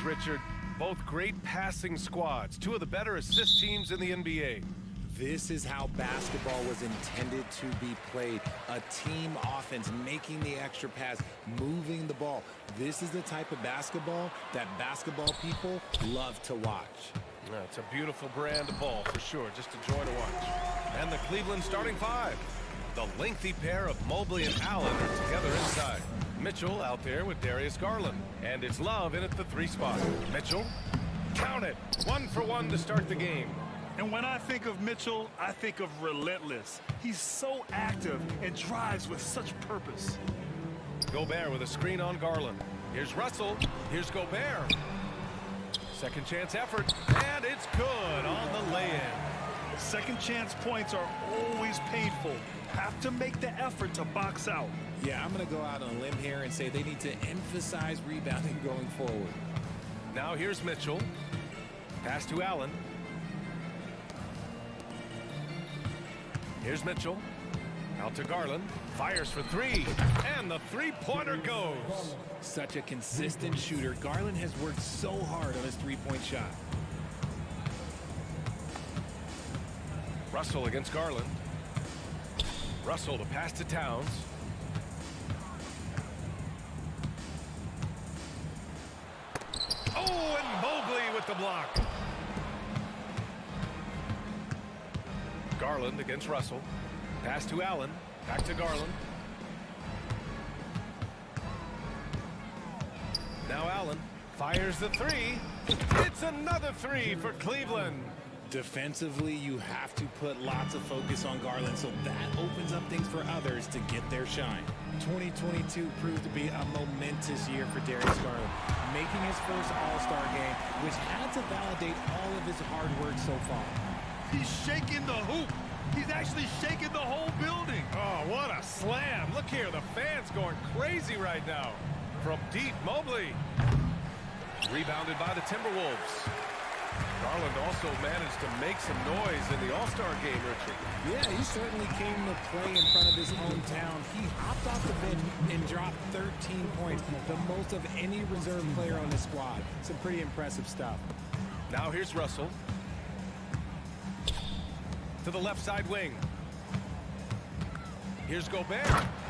Richard. Both great passing squads, two of the better assist teams in the NBA. This is how basketball was intended to be played. A team offense, making the extra pass, moving the ball. This is the type of basketball that basketball people love to watch. Yeah, it's a beautiful brand of ball for sure, just a joy to watch. And the Cleveland starting five. The lengthy pair of Mobley and Allen are together inside. Mitchell out there with Darius Garland. And it's Love in at the 3 spot. Mitchell, count it. 1 for 1 to start the game. And when I think of Mitchell, I think of relentless. He's so active and drives with such purpose. Gobert with a screen on Garland. Here's Russell. Here's Gobert. Second chance effort. And it's good on the lay-in. Second chance points are always painful. Have to make the effort to box out. Yeah, I'm going to go out on a limb here and say they need to emphasize rebounding going forward. Now here's Mitchell. Pass to Allen. Here's Mitchell. Out to Garland. Fires for 3. And the three-pointer goes. Such a consistent shooter. Garland has worked so hard on his three-point shot. Russell against Garland. Russell to pass to Towns. Oh, and Mobley with the block. Garland against Russell. Pass to Allen. Back to Garland. Now Allen fires the 3. It's another 3 for Cleveland. Defensively, you have to put lots of focus on Garland, so that opens up things for others to get their shine. 2022 proved to be a momentous year for Darius Garland, making his first All-Star game, which had to validate all of his hard work so far. He's shaking the hoop. He's actually shaking the whole building. Oh, what a slam. Look here, the fans going crazy right now. From deep, Mobley. Rebounded by the Timberwolves. Garland also managed to make some noise in the All-Star game, Richard. Yeah, he certainly came to play in front of his hometown. He hopped off the bench and dropped 13 points, the most of any reserve player on the squad. Some pretty impressive stuff. Now here's Russell. To the left side wing. Here's Gobert.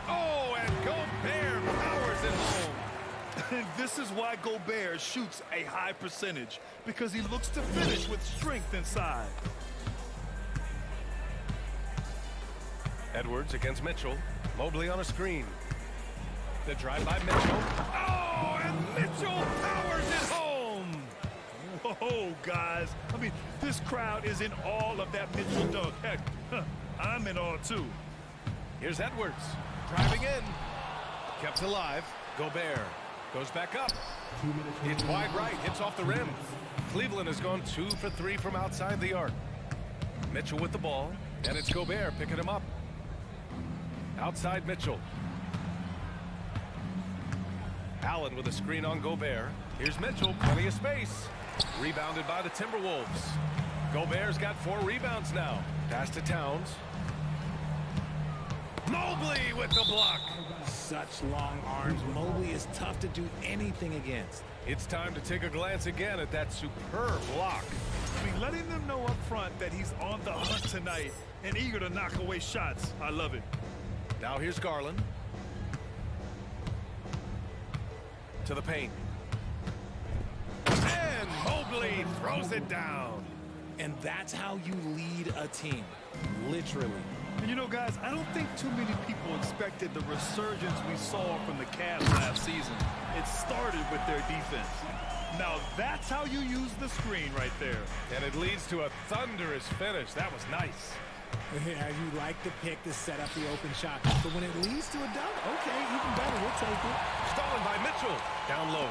Oh, and Gobert powers it home. And this is why Gobert shoots a high percentage, because he looks to finish with strength inside. Edwards against Mitchell. Mobley on a screen. The drive by Mitchell. Oh, and Mitchell powers it home. Whoa, guys. I mean, this crowd is in awe of that Mitchell dunk. Heck, I'm in awe, too. Here's Edwards. Driving in. Kept alive. Gobert. Goes back up. It's wide right. Hits off the rim. Cleveland has gone 2 for 3 from outside the arc. Mitchell with the ball. And it's Gobert picking him up. Outside Mitchell. Allen with a screen on Gobert. Here's Mitchell. Plenty of space. Rebounded by the Timberwolves. Gobert's got 4 rebounds now. Pass to Towns. Mobley with the block. Such long arms. Mobley is tough to do anything against. It's time to take a glance again at that superb block. I mean, letting them know up front that he's on the hunt tonight and eager to knock away shots. I love it. Now here's Garland. To the paint. And Mobley throws it down. And that's how you lead a team. Literally. And you know, guys, I don't think too many people expected the resurgence we saw from the Cavs last season. It started with their defense. Now that's how you use the screen right there. And it leads to a thunderous finish. That was nice. Yeah, you like the pick to set up the open shot. But when it leads to a dunk, okay, even better, we'll take it. Stolen by Mitchell. Down low.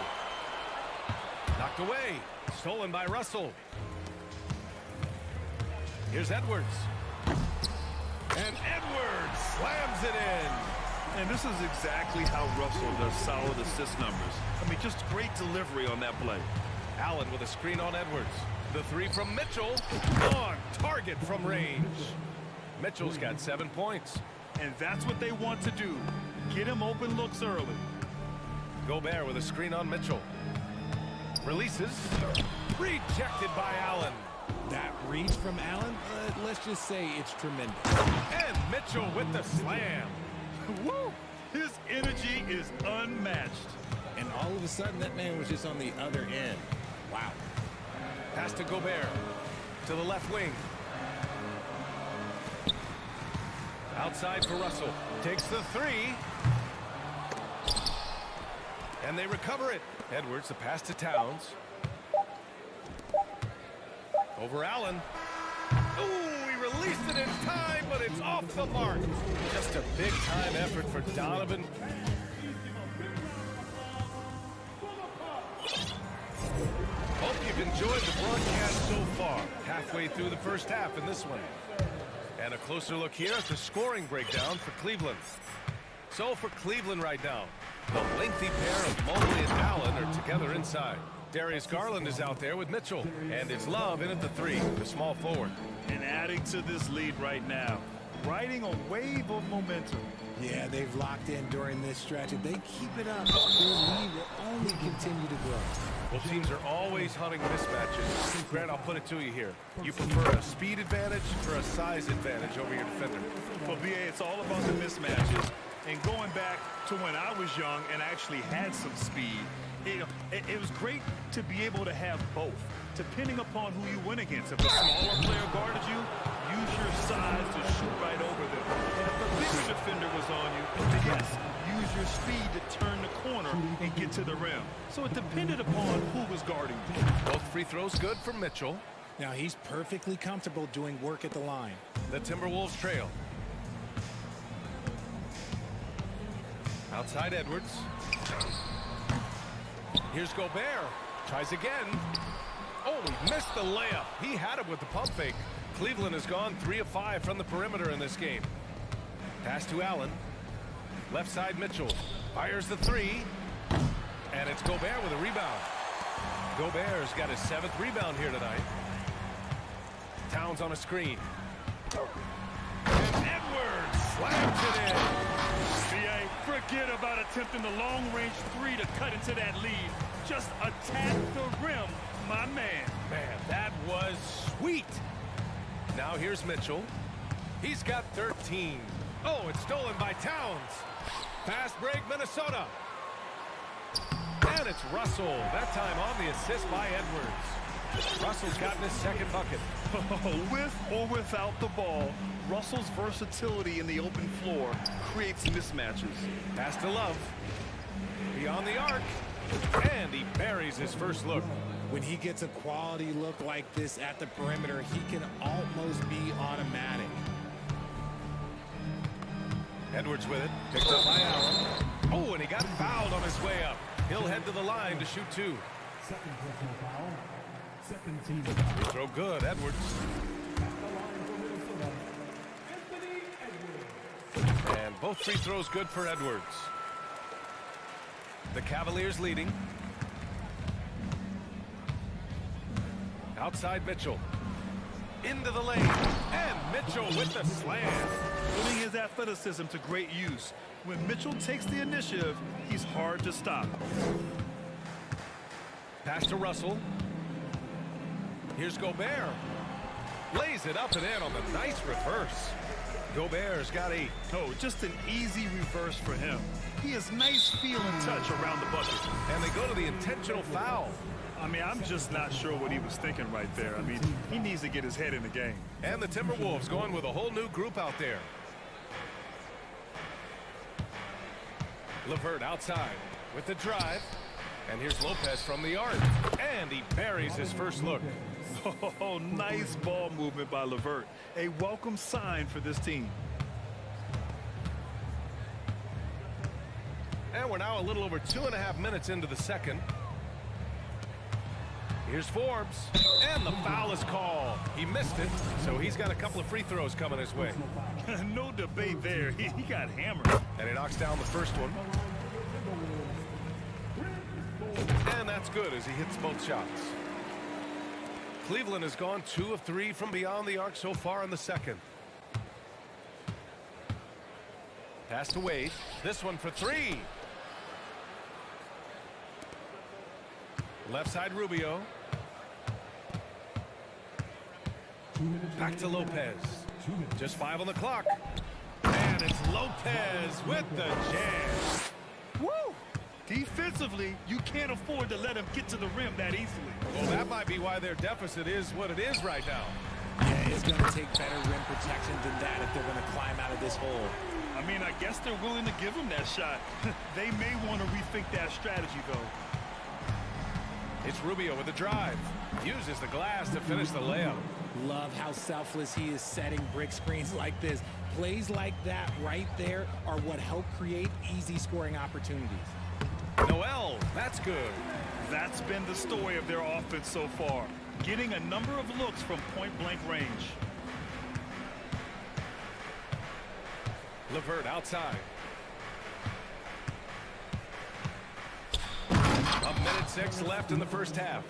Knocked away. Stolen by Russell. Here's Edwards. And Edwards slams it in. And this is exactly how Russell does solid assist numbers. I mean, just great delivery on that play. Allen with a screen on Edwards. The 3 from Mitchell. On target from range. Mitchell's got 7 points. And that's what they want to do. Get him open looks early. Gobert with a screen on Mitchell. Releases. Rejected by Allen. That reach from Allen, let's just say it's tremendous. And Mitchell with the slam. Woo! His energy is unmatched. And all of a sudden, that man was just on the other end. Wow. Pass to Gobert. To the left wing. Outside for Russell. Takes the three. And they recover it. Edwards, the pass to Towns. Over Allen. Ooh, he released it in time, but it's off the mark. Just a big-time effort for Donovan. Hope you've enjoyed the broadcast so far. Halfway through the first half in this one. And a closer look here at the scoring breakdown for Cleveland. So for Cleveland right now, the lengthy pair of Mobley and Allen are together inside. Darius Garland is out there with Mitchell, and it's Love in at the three, the small forward. And adding to this lead right now, riding a wave of momentum. Yeah, they've locked in during this stretch. If they keep it up, their lead will only continue to grow. Well, teams are always hunting mismatches. Grant, I'll put it to you here. You prefer a speed advantage or a size advantage over your defender? Well, BA, it's all about the mismatches. And going back to when I was young and actually had some speed, it was great to be able to have both, depending upon who you went against. If a smaller player guarded you, use your size to shoot right over them. And if a bigger defender was on you, then yes, use your speed to turn the corner and get to the rim. So it depended upon who was guarding you. Both free throws good for Mitchell. Now he's perfectly comfortable doing work at the line. The Timberwolves trail. Outside Edwards. Here's Gobert. Tries again. Oh, he missed the layup. He had it with the pump fake. Cleveland has gone 3 of 5 from the perimeter in this game. Pass to Allen. Left side Mitchell. Fires the three. And it's Gobert with a rebound. Gobert's got his 7th rebound here tonight. Towns on a screen. And Edwards slams it in. BA, forget about attempting the long-range three to cut into that lead. Just attack the rim, my man. Man, that was sweet. Now here's Mitchell. He's got 13. Oh, it's stolen by Towns. Fast break, Minnesota. And it's Russell. That time on the assist by Edwards. Russell's gotten his 2nd bucket. With or without the ball, Russell's versatility in the open floor creates mismatches. Pass to Love. Beyond the arc. And he buries his first look. When he gets a quality look like this at the perimeter, he can almost be automatic. Edwards with it. Picked up by Allen. Oh, and he got fouled on his way up. He'll head to the line to shoot 2. Second personal foul. Second team Free throw good, Edwards. And both free throws good for Edwards. The Cavaliers leading. Outside Mitchell. Into the lane. And Mitchell with the slam. Putting his athleticism to great use. When Mitchell takes the initiative, he's hard to stop. Pass to Russell. Here's Gobert. Lays it up and in on the nice reverse. Gobert's got 8. Oh, just an easy reverse for him. He has nice feel and touch around the bucket. And they go to the intentional foul. I mean, I'm just not sure what he was thinking right there. I mean, he needs to get his head in the game. And the Timberwolves going with a whole new group out there. LeVert outside with the drive. And here's Lopez from the arc. And he buries his first look. Oh, nice ball movement by LeVert. A welcome sign for this team. And we're now a little over 2.5 minutes into the second. Here's Forbes. And the foul is called. He missed it, so he's got a couple of free throws coming his way. No debate there. He got hammered. And he knocks down the first one. And that's good as he hits both shots. Cleveland has gone 2 of 3 from beyond the arc so far in the second. Pass to Wade. This one for 3. Left side Rubio. 2 minutes Back to remaining. Lopez. 2 minutes. Just 5 on the clock. And it's Lopez with the jam. Woo! Defensively, you can't afford to let him get to the rim that easily. Well, that might be why their deficit is what it is right now. Yeah, it's going to take better rim protection than that if they're going to climb out of this hole. I mean, I guess they're willing to give him that shot. They may want to rethink that strategy, though. It's Rubio with the drive. Uses the glass to finish the layup. Love how selfless he is setting brick screens like this. Plays like that right there are what help create easy scoring opportunities. Noel, that's good. That's been the story of their offense so far. Getting a number of looks from point-blank range. LeVert outside. 1:06 left in the first half.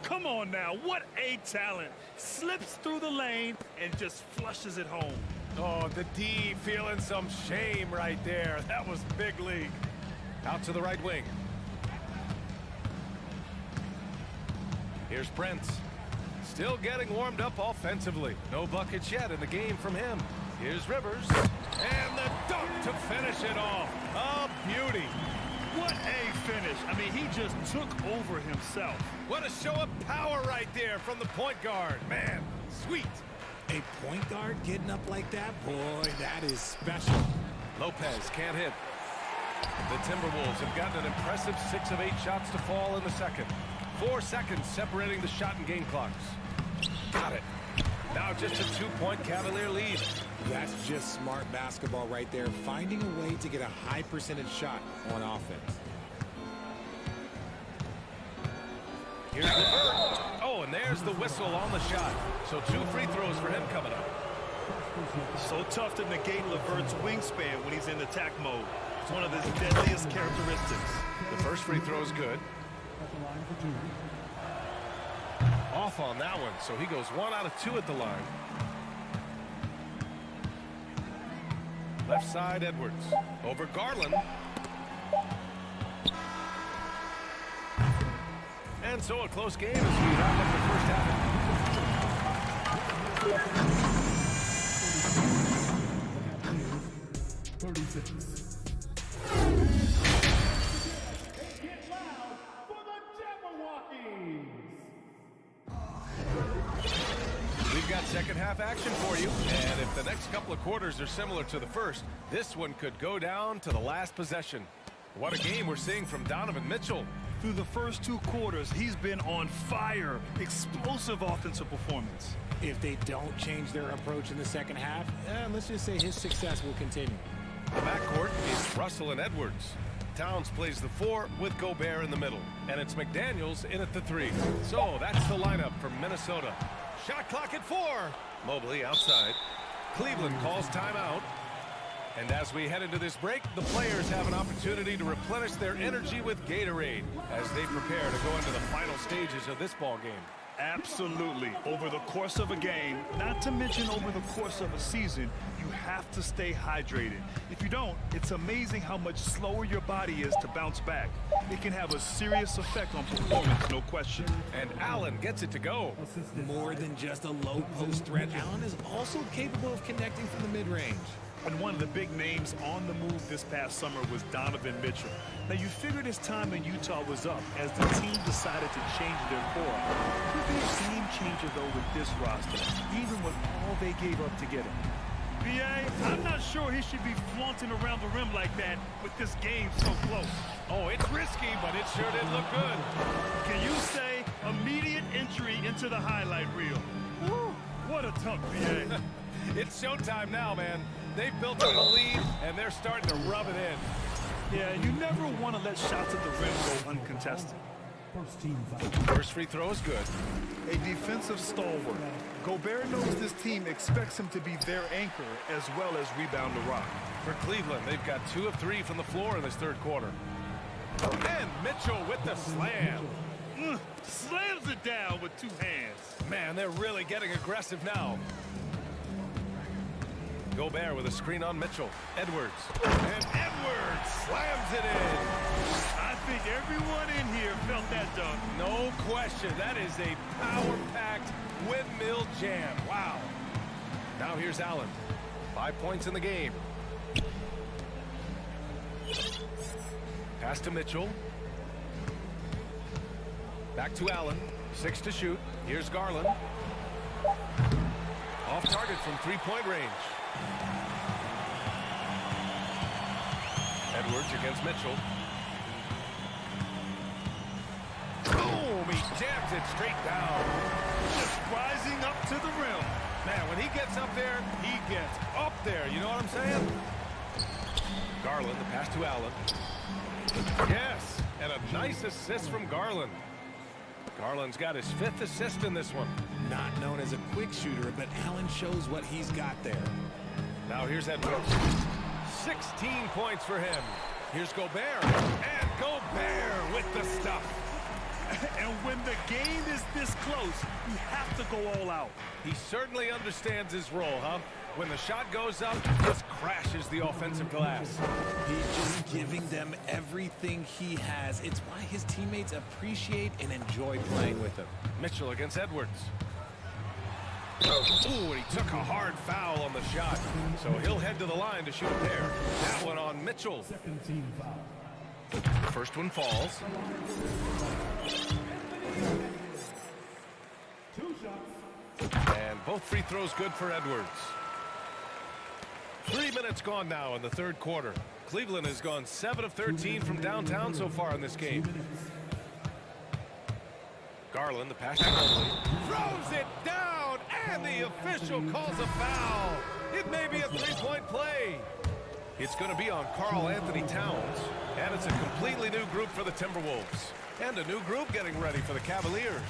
Come on now, what a talent. Slips through the lane and just flushes it home. Oh, the D feeling some shame right there. That was big league. Out to the right wing. Here's Prince. Still getting warmed up offensively. No buckets yet in the game from him. Here's Rivers. And the dunk to finish it off. A beauty. What a finish. I mean, he just took over himself. What a show of power right there from the point guard. Man, sweet. A point guard getting up like that? Boy, that is special. Lopez can't hit. The Timberwolves have gotten an impressive 6 of 8 shots to fall in the second. 4 seconds separating the shot and game clocks. Got it. Now just a 2-point Cavalier lead. That's just smart basketball right there, finding a way to get a high percentage shot on offense. Here's LeVert. Oh, and there's the whistle on the shot. So 2 free throws for him coming up. So tough to negate LeVert's wingspan when he's in attack mode. It's one of his deadliest characteristics. The first free throw is good. At the line for 2. Off on that one, so he goes 1 out of 2 at the line. Left side, Edwards. Over Garland. And so a close game as we wrap up the first half. 36. We've got second half action for you, and if the next couple of quarters are similar to the first, this one could go down to the last possession. What a game we're seeing from Donovan Mitchell. Through the first 2 quarters, he's been on fire. Explosive offensive performance. If they don't change their approach in the second half, let's just say his success will continue. The backcourt is Russell and Edwards. Towns plays the 4 with Gobert in the middle, and it's McDaniels in at the 3. So that's the lineup for Minnesota. Shot clock at 4. Mobley outside. Cleveland calls timeout. And as we head into this break, the players have an opportunity to replenish their energy with Gatorade as they prepare to go into the final stages of this ball game. Absolutely. Over the course of a game, not to mention over the course of a season, you have to stay hydrated. If you don't, it's amazing how much slower your body is to bounce back. It can have a serious effect on performance, no question. And Allen gets it to go. More than just a low post threat, Allen is also capable of connecting from the mid-range. And one of the big names on the move this past summer was Donovan Mitchell. Now, you figured his time in Utah was up as the team decided to change their core. Could be a game changer, though, with this roster, even with all they gave up to get him. B.A., I'm not sure he should be flaunting around the rim like that with this game so close. Oh, it's risky, but it sure did look good. Can you say immediate entry into the highlight reel? Woo, what a dunk, B.A. It's showtime now, man. They've built up a lead, and they're starting to rub it in. Yeah, you never want to let shots at the rim go uncontested. First team foul. First free throw is good. A defensive stalwart. Gobert knows this team expects him to be their anchor as well as rebound the rock. For Cleveland, they've got 2 of 3 from the floor in this third quarter. And Mitchell with the slam. Slams it down with 2 hands. Man, they're really getting aggressive now. Gobert with a screen on Mitchell. Edwards. And Edwards slams it in. I think everyone in here felt that dunk. No question. That is a power-packed windmill jam. Wow. Now here's Allen. 5 points in the game. Pass to Mitchell. Back to Allen. 6 to shoot. Here's Garland. Off target from three-point range. Edwards against Mitchell. Boom! He jams it straight down. Just rising up to the rim. Man, when he gets up there, he gets up there. You know what I'm saying? Garland, the pass to Allen. Yes, and a nice assist from Garland. Garland's got his 5th assist in this one. Not known as a quick shooter, but Allen shows what he's got there. Now here's Edwards. 16 points for him. Here's Gobert. And Gobert with the stuff. And when the game is this close, you have to go all out. He certainly understands his role, huh? When the shot goes up, he just crashes the offensive glass. He's just giving them everything he has. It's why his teammates appreciate and enjoy playing with him. Mitchell against Edwards. Ooh, and he took a hard foul on the shot. So he'll head to the line to shoot a pair. That one on Mitchell. Second team foul. First one falls. 2 shots. And both free throws good for Edwards. 3 minutes gone now in the third quarter. Cleveland has gone 7 of 13 from downtown so far in this game. Garland, the pass to Mobley, throws it down, and the official calls a foul. It may be a three-point play. It's going to be on Karl Anthony Towns, and it's a completely new group for the Timberwolves. And a new group getting ready for the Cavaliers.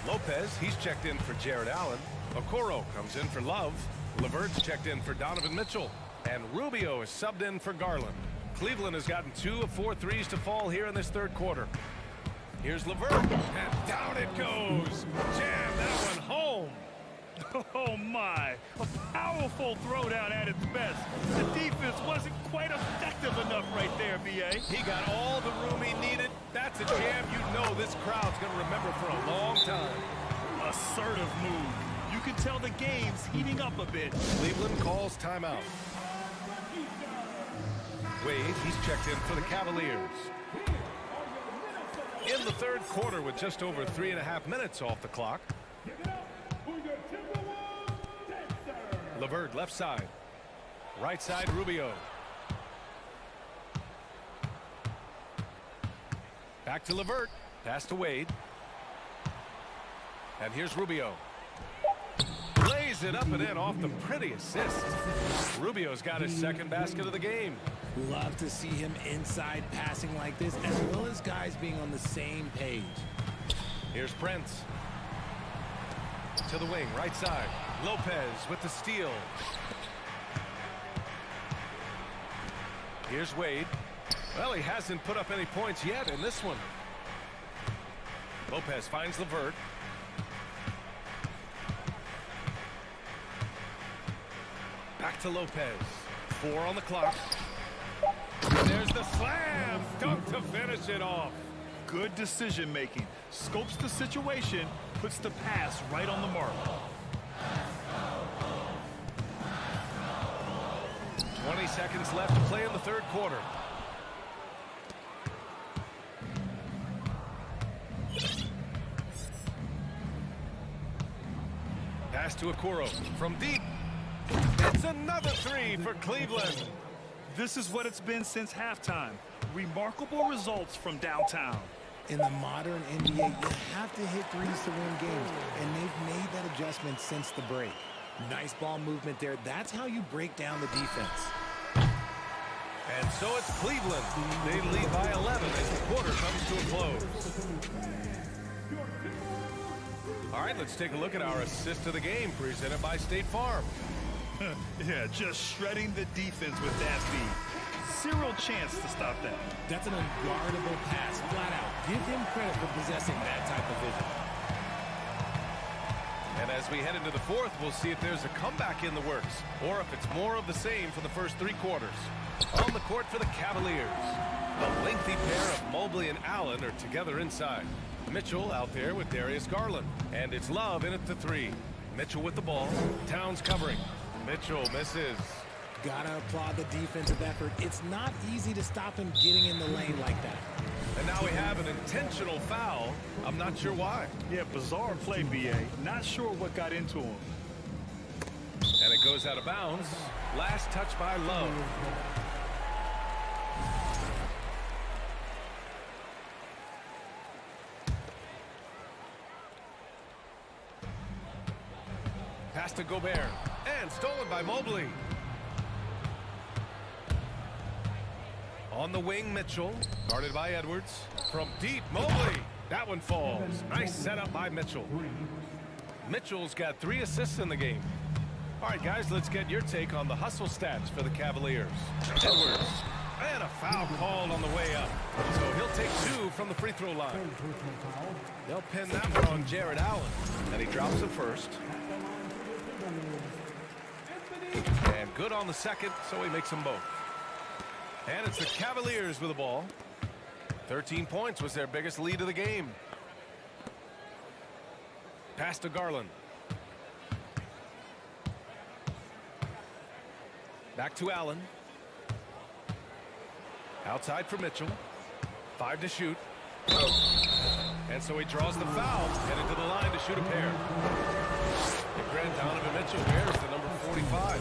Lopez, he's checked in for Jared Allen. Okoro comes in for Love. LeVert's checked in for Donovan Mitchell. And Rubio is subbed in for Garland. Cleveland has gotten 2 of 4 threes to fall here in this third quarter. Here's LeVert, and down it goes. Jam that one home. Oh, my. A powerful throwdown at its best. The defense wasn't quite effective enough right there, B.A. He got all the room he needed. That's a jam you know this crowd's going to remember for a long time. Assertive move. You can tell the game's heating up a bit. Cleveland calls timeout. Wade, he's checked in for the Cavaliers. In the third quarter with just over 3.5 minutes off the clock. LeVert left side. Right side Rubio. Back to LeVert. Pass to Wade. And here's Rubio. Lays it up and in off the pretty assist. Rubio's got his second basket of the game. Love to see him inside passing like this, as well as guys being on the same page. Here's Prince. To the wing, right side. Lopez with the steal. Here's Wade. Well, he hasn't put up any points yet in this one. Lopez finds LeVert. Back to Lopez. 4 on the clock. There's the slam dunk to finish it off. Good decision making. Scopes the situation, puts the pass right on the mark. 20 seconds left to play in the third quarter. Pass to Okoro from deep. It's another 3 for Cleveland. This is what it's been since halftime. Remarkable results from downtown. In the modern NBA, you have to hit threes to win games, and they've made that adjustment since the break. Nice ball movement there. That's how you break down the defense. And so it's Cleveland. They lead by 11 as the quarter comes to a close. All right, let's take a look at our assist of the game presented by State Farm. Yeah, just shredding the defense with that feed. Zero chance to stop that. That's an unguardable pass, flat out. Give him credit for possessing that type of vision. And as we head into the fourth, we'll see if there's a comeback in the works, or if it's more of the same for the first 3 quarters. On the court for the Cavaliers. A lengthy pair of Mobley and Allen are together inside. Mitchell out there with Darius Garland. And it's Love in at the 3. Mitchell with the ball. Towns covering. Mitchell misses. Gotta applaud the defensive effort. It's not easy to stop him getting in the lane like that. And now we have an intentional foul. I'm not sure why. Yeah, bizarre play, BA. Not sure what got into him. And it goes out of bounds. Last touch by Love. Pass to Gobert. And stolen by Mobley. On the wing, Mitchell. Guarded by Edwards. From deep, Mobley. That one falls. Nice setup by Mitchell. Mitchell's got 3 assists in the game. All right, guys, let's get your take on the hustle stats for the Cavaliers. Edwards. And a foul called on the way up. So he'll take 2 from the free throw line. They'll pin that one on Jared Allen. And he drops it first. And good on the second, so he makes them both. And it's the Cavaliers with the ball. 13 points was their biggest lead of the game. Pass to Garland. Back to Allen. Outside for Mitchell. 5 to shoot. And so he draws the foul. Headed to the line to shoot a pair. And Grant Donovan Mitchell wears the number 45.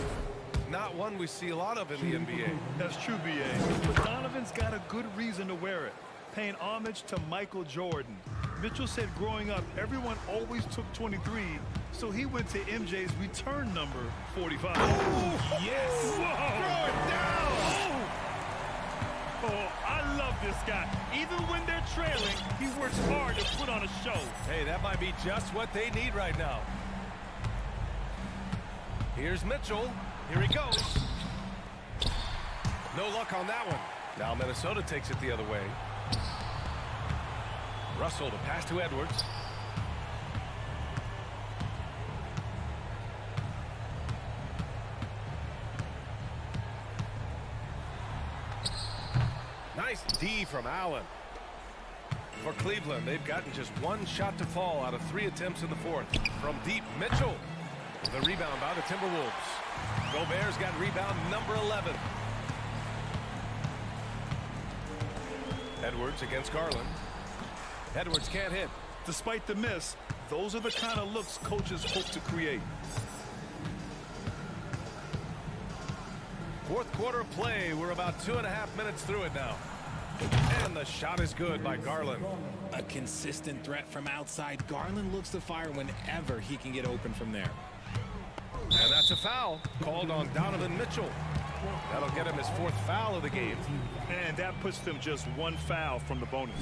Not one we see a lot of in the NBA. That's true, BA. But Donovan's got a good reason to wear it. Paying homage to Michael Jordan. Mitchell said growing up, everyone always took 23, so he went to MJ's return number 45. Oh, yes! Throw it down! Oh, I love this guy. Even when they're trailing, he works hard to put on a show. Hey, that might be just what they need right now. Here's Mitchell. Here he goes. No luck on that one. Now Minnesota takes it the other way. Russell to pass to Edwards. Nice D from Allen. For Cleveland, they've gotten just 1 shot to fall out of 3 attempts in the fourth. From deep, Mitchell. The rebound by the Timberwolves. Gobert's got rebound number 11. Edwards against Garland. Edwards can't hit. Despite the miss, those are the kind of looks coaches hope to create. Fourth quarter of play. We're about 2.5 minutes through it now. And the shot is good by Garland. A consistent threat from outside. Garland looks to fire whenever he can get open from there. And that's a foul called on Donovan Mitchell. That'll get him his 4th foul of the game. And that puts them just 1 foul from the bonus.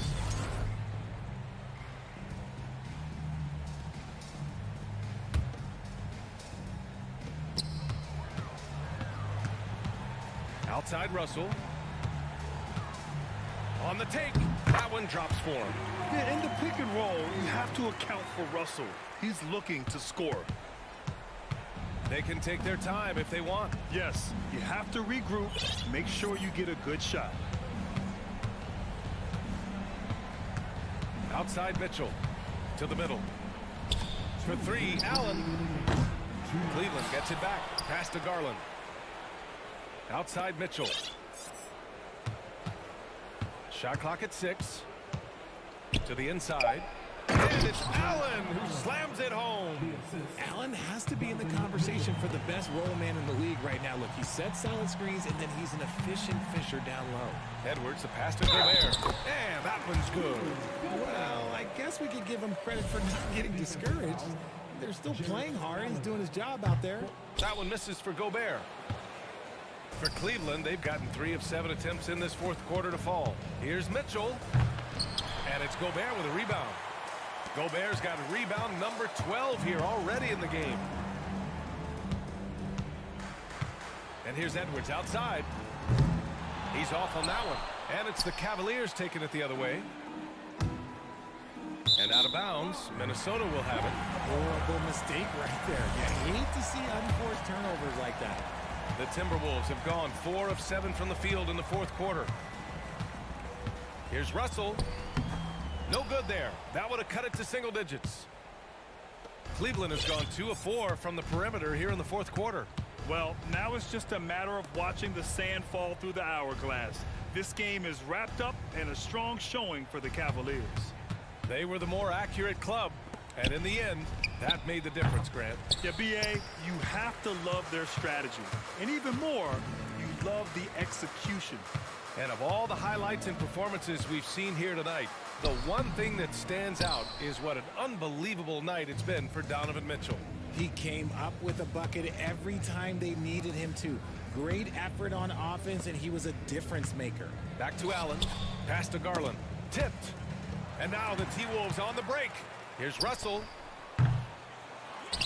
Outside Russell. On the take. That one drops for him. Yeah, in the pick and roll, you have to account for Russell. He's looking to score. They can take their time if they want. Yes, you have to regroup. Make sure you get a good shot. Outside Mitchell. To the middle. For 3, Allen. Cleveland gets it back. Pass to Garland. Outside Mitchell. Shot clock at 6. To the inside. And it's Allen who slams it home. Allen has to be in the conversation for the best roll man in the league right now. Look, he sets solid screens, and then he's an efficient fisher down low. Edwards, the pass to Gobert. And that one's good. Well, I guess we could give him credit for not getting discouraged. They're still playing hard. He's doing his job out there. That one misses for Gobert. For Cleveland, they've gotten 3 of 7 attempts in this fourth quarter to fall. Here's Mitchell. And it's Gobert with a rebound. Gobert's got rebound number 12 here already in the game. And here's Edwards outside. He's off on that one. And it's the Cavaliers taking it the other way. And out of bounds, Minnesota will have it. Horrible mistake right there. You hate to see unforced turnovers like that. The Timberwolves have gone 4 of 7 from the field in the fourth quarter. Here's Russell. No good there. That would have cut it to single digits. Cleveland has gone 2 of 4 from the perimeter here in the fourth quarter. Well, now it's just a matter of watching the sand fall through the hourglass. This game is wrapped up in a strong showing for the Cavaliers. They were the more accurate club, and in the end, that made the difference, Grant. Yeah, B.A., you have to love their strategy. And even more, you love the execution. And of all the highlights and performances we've seen here tonight, the one thing that stands out is what an unbelievable night it's been for Donovan Mitchell. He came up with a bucket every time they needed him to. Great effort on offense, and he was a difference maker. Back to Allen. Pass to Garland. Tipped. And now the T-Wolves on the break. Here's Russell.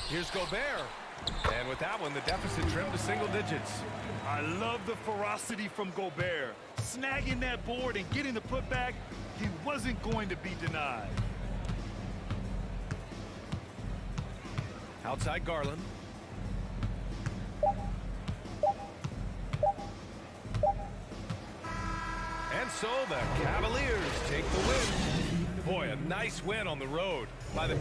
Here's Gobert. And with that one, the deficit trimmed to single digits. I love the ferocity from Gobert. Snagging that board and getting the putback, he wasn't going to be denied. Outside Garland. And so the Cavaliers take the win. Boy, a nice win on the road by the...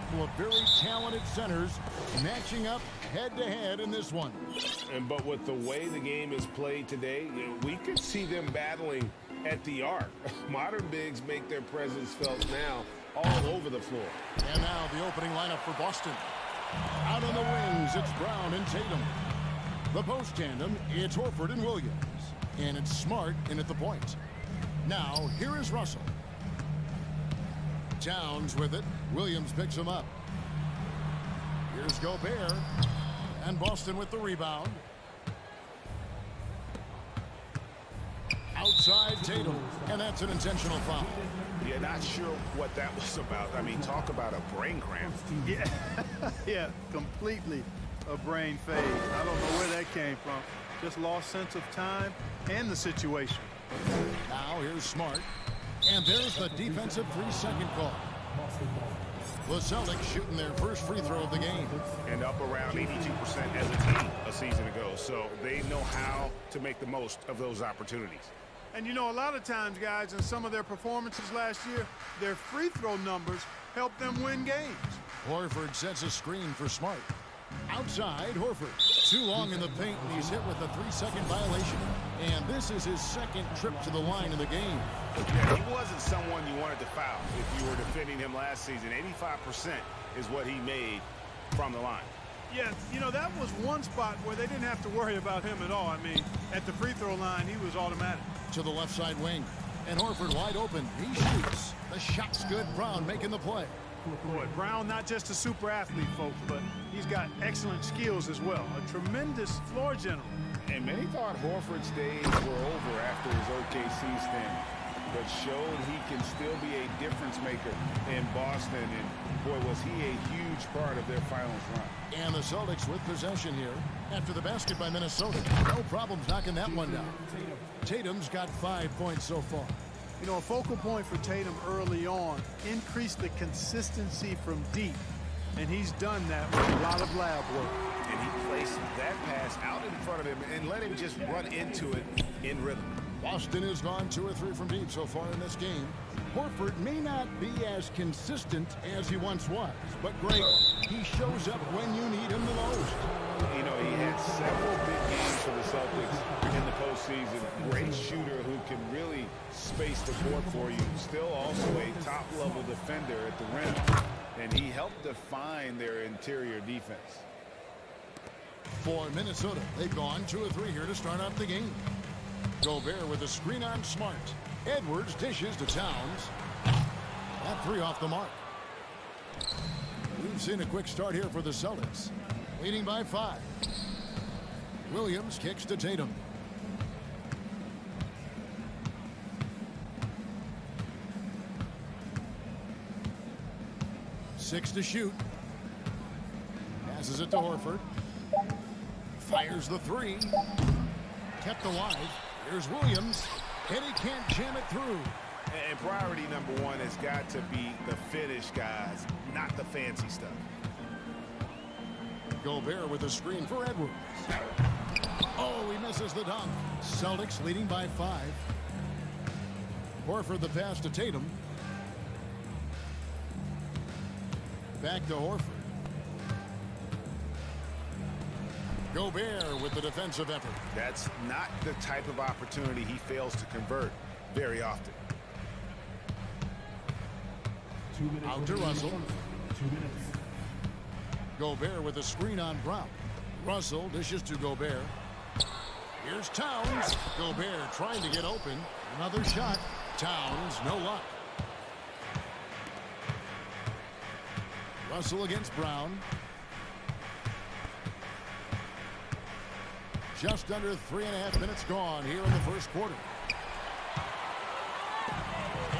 couple of very talented centers matching up head-to-head in this one. But with the way the game is played today, we could see them battling at the arc. Modern bigs make their presence felt now all over the floor. And now the opening lineup for Boston. Out on the wings, it's Brown and Tatum. The post tandem, it's Horford and Williams. And it's Smart in at the point. Now, here is Russell. Towns with it. Williams picks him up. Here's Gobert. And Boston with the rebound. Outside Tatum. And that's an intentional foul. Yeah, not sure what that was about. I mean, talk about a brain cramp. Yeah, yeah, completely a brain fade. I don't know where that came from. Just lost sense of time and the situation. Now here's Smart. And there's the defensive 3-second call. The Celtics shooting their first free throw of the game. And up around 82% as a team a season ago. So they know how to make the most of those opportunities. And you know, a lot of times, guys, in some of their performances last year, their free throw numbers helped them win games. Horford sets a screen for Smart. Outside, Horford. Too long in the paint, and he's hit with a 3-second violation. And this is his second trip to the line in the game. Yeah, he wasn't someone you wanted to foul if you were defending him last season. 85% is what he made from the line. Yeah, you know, that was one spot where they didn't have to worry about him at all. I mean, at the free throw line, he was automatic. To the left side wing. And Horford wide open. He shoots. The shot's good. Brown making the play. Boy, Brown not just a super athlete, folks, but he's got excellent skills as well. A tremendous floor general. And many thought Horford's days were over after his OKC stint, but showed he can still be a difference maker in Boston. And boy, was he a huge part of their finals run. And the Celtics with possession here after the basket by Minnesota. No problems knocking that one down. Tatum's got 5 points so far. You know, a focal point for Tatum early on, increase the consistency from deep. And he's done that with a lot of lab work. And he placed that pass out in front of him and let him just run into it in rhythm. Boston has gone 2 or 3 from deep so far in this game. Horford may not be as consistent as he once was, but great. He shows up when you need him the most. You know, he had several big games for the Celtics in the postseason. Great shooter who can really space the court for you. Still also a top-level defender at the rim. And he helped define their interior defense. For Minnesota, they've gone 2 or 3 here to start off the game. Gobert with a screen on Smart. Edwards dishes to Towns. That 3 off the mark. We've seen a quick start here for the Celtics. Leading by 5. Williams kicks to Tatum. Six to shoot. Passes it to Horford. Fires the 3. Kept alive. Here's Williams. And he can't jam it through. And priority number 1 has got to be the finish, guys, not the fancy stuff. Gobert with a screen for Edwards. Oh, he misses the dunk. Celtics leading by 5. Horford the pass to Tatum. Back to Horford. Gobert with the defensive effort. That's not the type of opportunity he fails to convert very often. 2 minutes. Out to Russell. 2 minutes. Gobert with a screen on Brown. Russell dishes to Gobert. Here's Towns. Gobert trying to get open. Another shot. Towns, no luck. Russell against Brown. Just under 3.5 minutes gone here in the first quarter.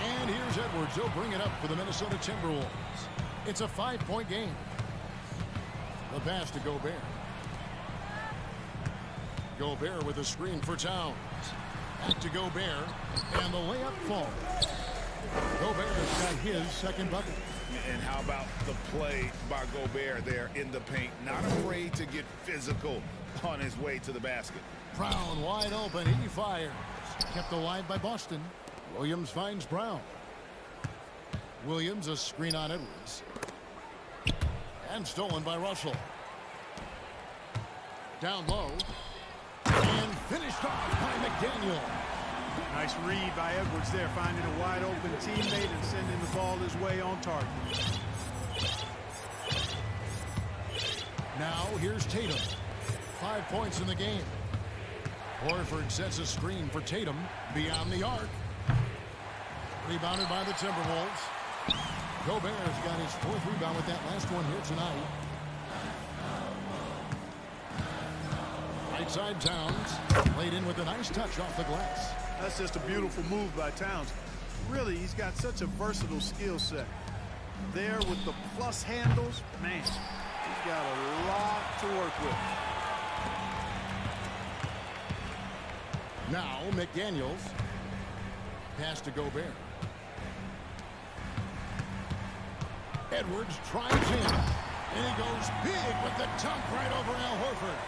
And here's Edwards. He'll bring it up for the Minnesota Timberwolves. It's a 5-point game. The pass to Gobert. Gobert with a screen for Towns. Back to Gobert. And the layup falls. Gobert's got his second bucket. And how about the play by Gobert there in the paint? Not afraid to get physical on his way to the basket. Brown wide open. He fires. Kept alive by Boston. Williams finds Brown. Williams a screen on Edwards. And stolen by Russell. Down low. And finished off by McDaniel. Nice read by Edwards there, finding a wide open teammate and sending the ball his way on target. Now here's Tatum. 5 points in the game. Horford sets a screen for Tatum beyond the arc. Rebounded by the Timberwolves. Gobert's got his 4th rebound with that last one here tonight. Right side Towns. Laid in with a nice touch off the glass. That's just a beautiful move by Towns. Really, he's got such a versatile skill set. There with the plus handles, man, he's got a lot to work with. Now McDaniels. Pass to Gobert. Edwards drives in. And he goes big with the dunk right over Al Horford.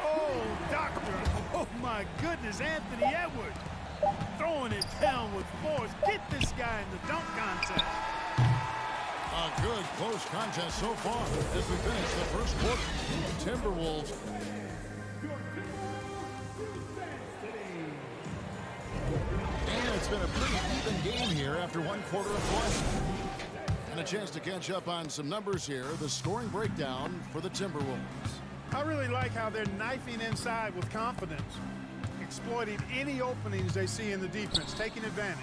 Oh, doctor. Oh, my goodness, Anthony Edwards. Throwing it down with force. Get this guy in the dunk contest. A good close contest so far as we finish the first quarter. Timberwolves. And it's been a pretty even game here after 1 quarter of play. And a chance to catch up on some numbers here. The scoring breakdown for the Timberwolves. I really like how they're knifing inside with confidence, exploiting any openings they see in the defense, taking advantage.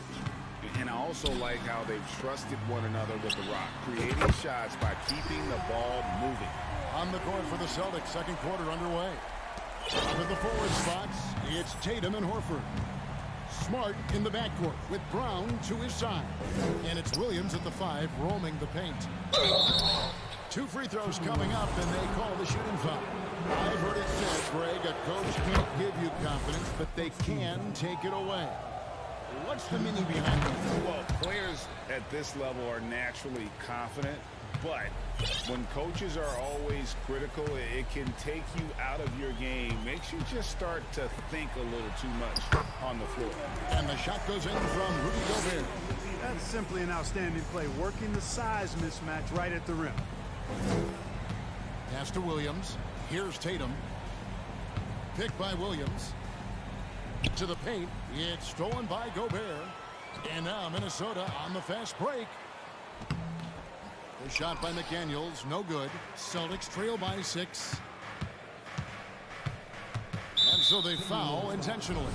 And I also like how they've trusted one another with the rock, creating shots by keeping the ball moving. On the court for the Celtics, second quarter underway. Up at the forward spots, it's Tatum and Horford. Smart in the backcourt with Brown to his side. And it's Williams at the 5 roaming the paint. 2 free throws coming up, and they call the shooting foul. I've heard it said, Greg, a coach can't give you confidence, but they can take it away. What's the meaning behind it? Well, players at this level are naturally confident, but when coaches are always critical, it can take you out of your game. Makes you just start to think a little too much on the floor. And the shot goes in from Rudy Gobert. That's simply an outstanding play, working the size mismatch right at the rim. Pass to Williams. Here's Tatum. Picked by Williams. To the paint. It's stolen by Gobert. And now Minnesota on the fast break. The shot by McDaniels, no good. Celtics trail by 6. And so they foul intentionally.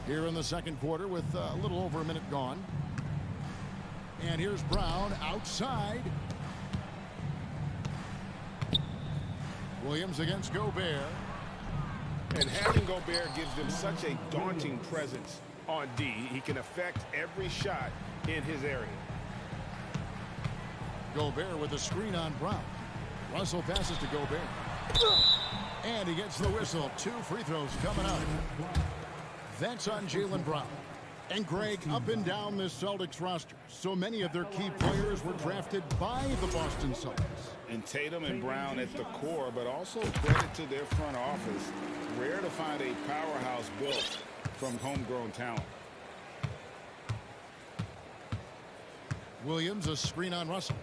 Here in the second quarter with a little over a minute gone. And here's Brown outside. Williams against Gobert. And having Gobert gives them such a daunting presence on D. He can affect every shot in his area. Gobert with a screen on Brown. Russell passes to Gobert. And he gets the whistle. 2 free throws coming up. That's on Jaylen Brown. And Greg, up and down this Celtics roster, so many of their key players were drafted by the Boston Celtics. And Tatum and Brown at the core, but also credit to their front office. Rare to find a powerhouse built from homegrown talent. Williams, a screen on Russell.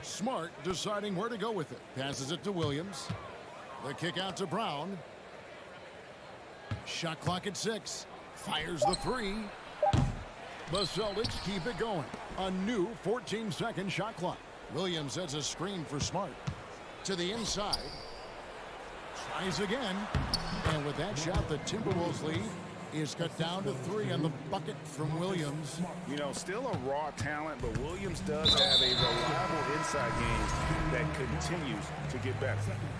Smart deciding where to go with it. Passes it to Williams. The kick out to Brown. Shot clock at 6. Fires the 3. The Celtics keep it going. A new 14-second shot clock. Williams sets a screen for Smart. To the inside. Tries again. And with that shot, the Timberwolves lead is cut down to 3 on the bucket from Williams. You know, still a raw talent, but Williams does have a reliable inside game that continues to get better.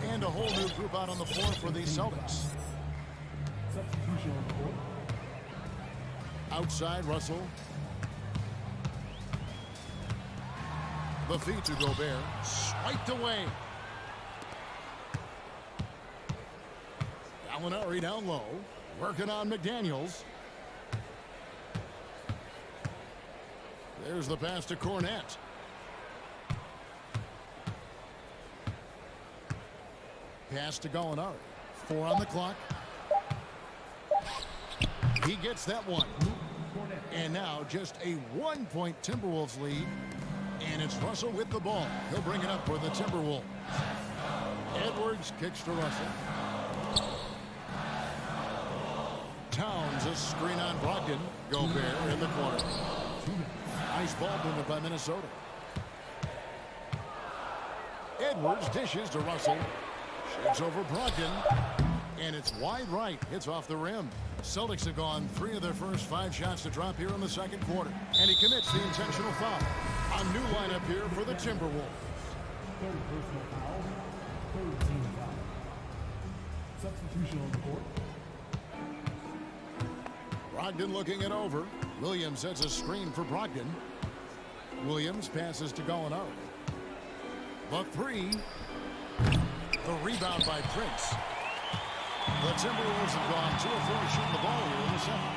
And a whole new group out on the floor for the Celtics. Substitution on the court. Outside, Russell. The feed to Gobert. Swiped away. Gallinari down low. Working on McDaniels. There's the pass to Cornette. Pass to Gallinari. 4 on the clock. He gets that one. And now just a 1-point Timberwolves lead. And it's Russell with the ball. He'll bring it up for the Timberwolves. Edwards kicks to Russell. Towns a screen on Brogdon. Gobert in the corner. Nice ball movement by Minnesota. Edwards dishes to Russell. Sheds over Brogdon. And it's wide right. Hits off the rim. Celtics have gone 3 of their first 5 shots to drop here in the second quarter. And he commits the intentional foul. A new lineup here for the Timberwolves. Third personal foul. Third team foul. Substitution on the court. Brogdon looking it over. Williams sets a screen for Brogdon. Williams passes to Gallinari. The 3. The rebound by Prince. The Timberwolves have gone 2 of 4 shooting the ball here in the second.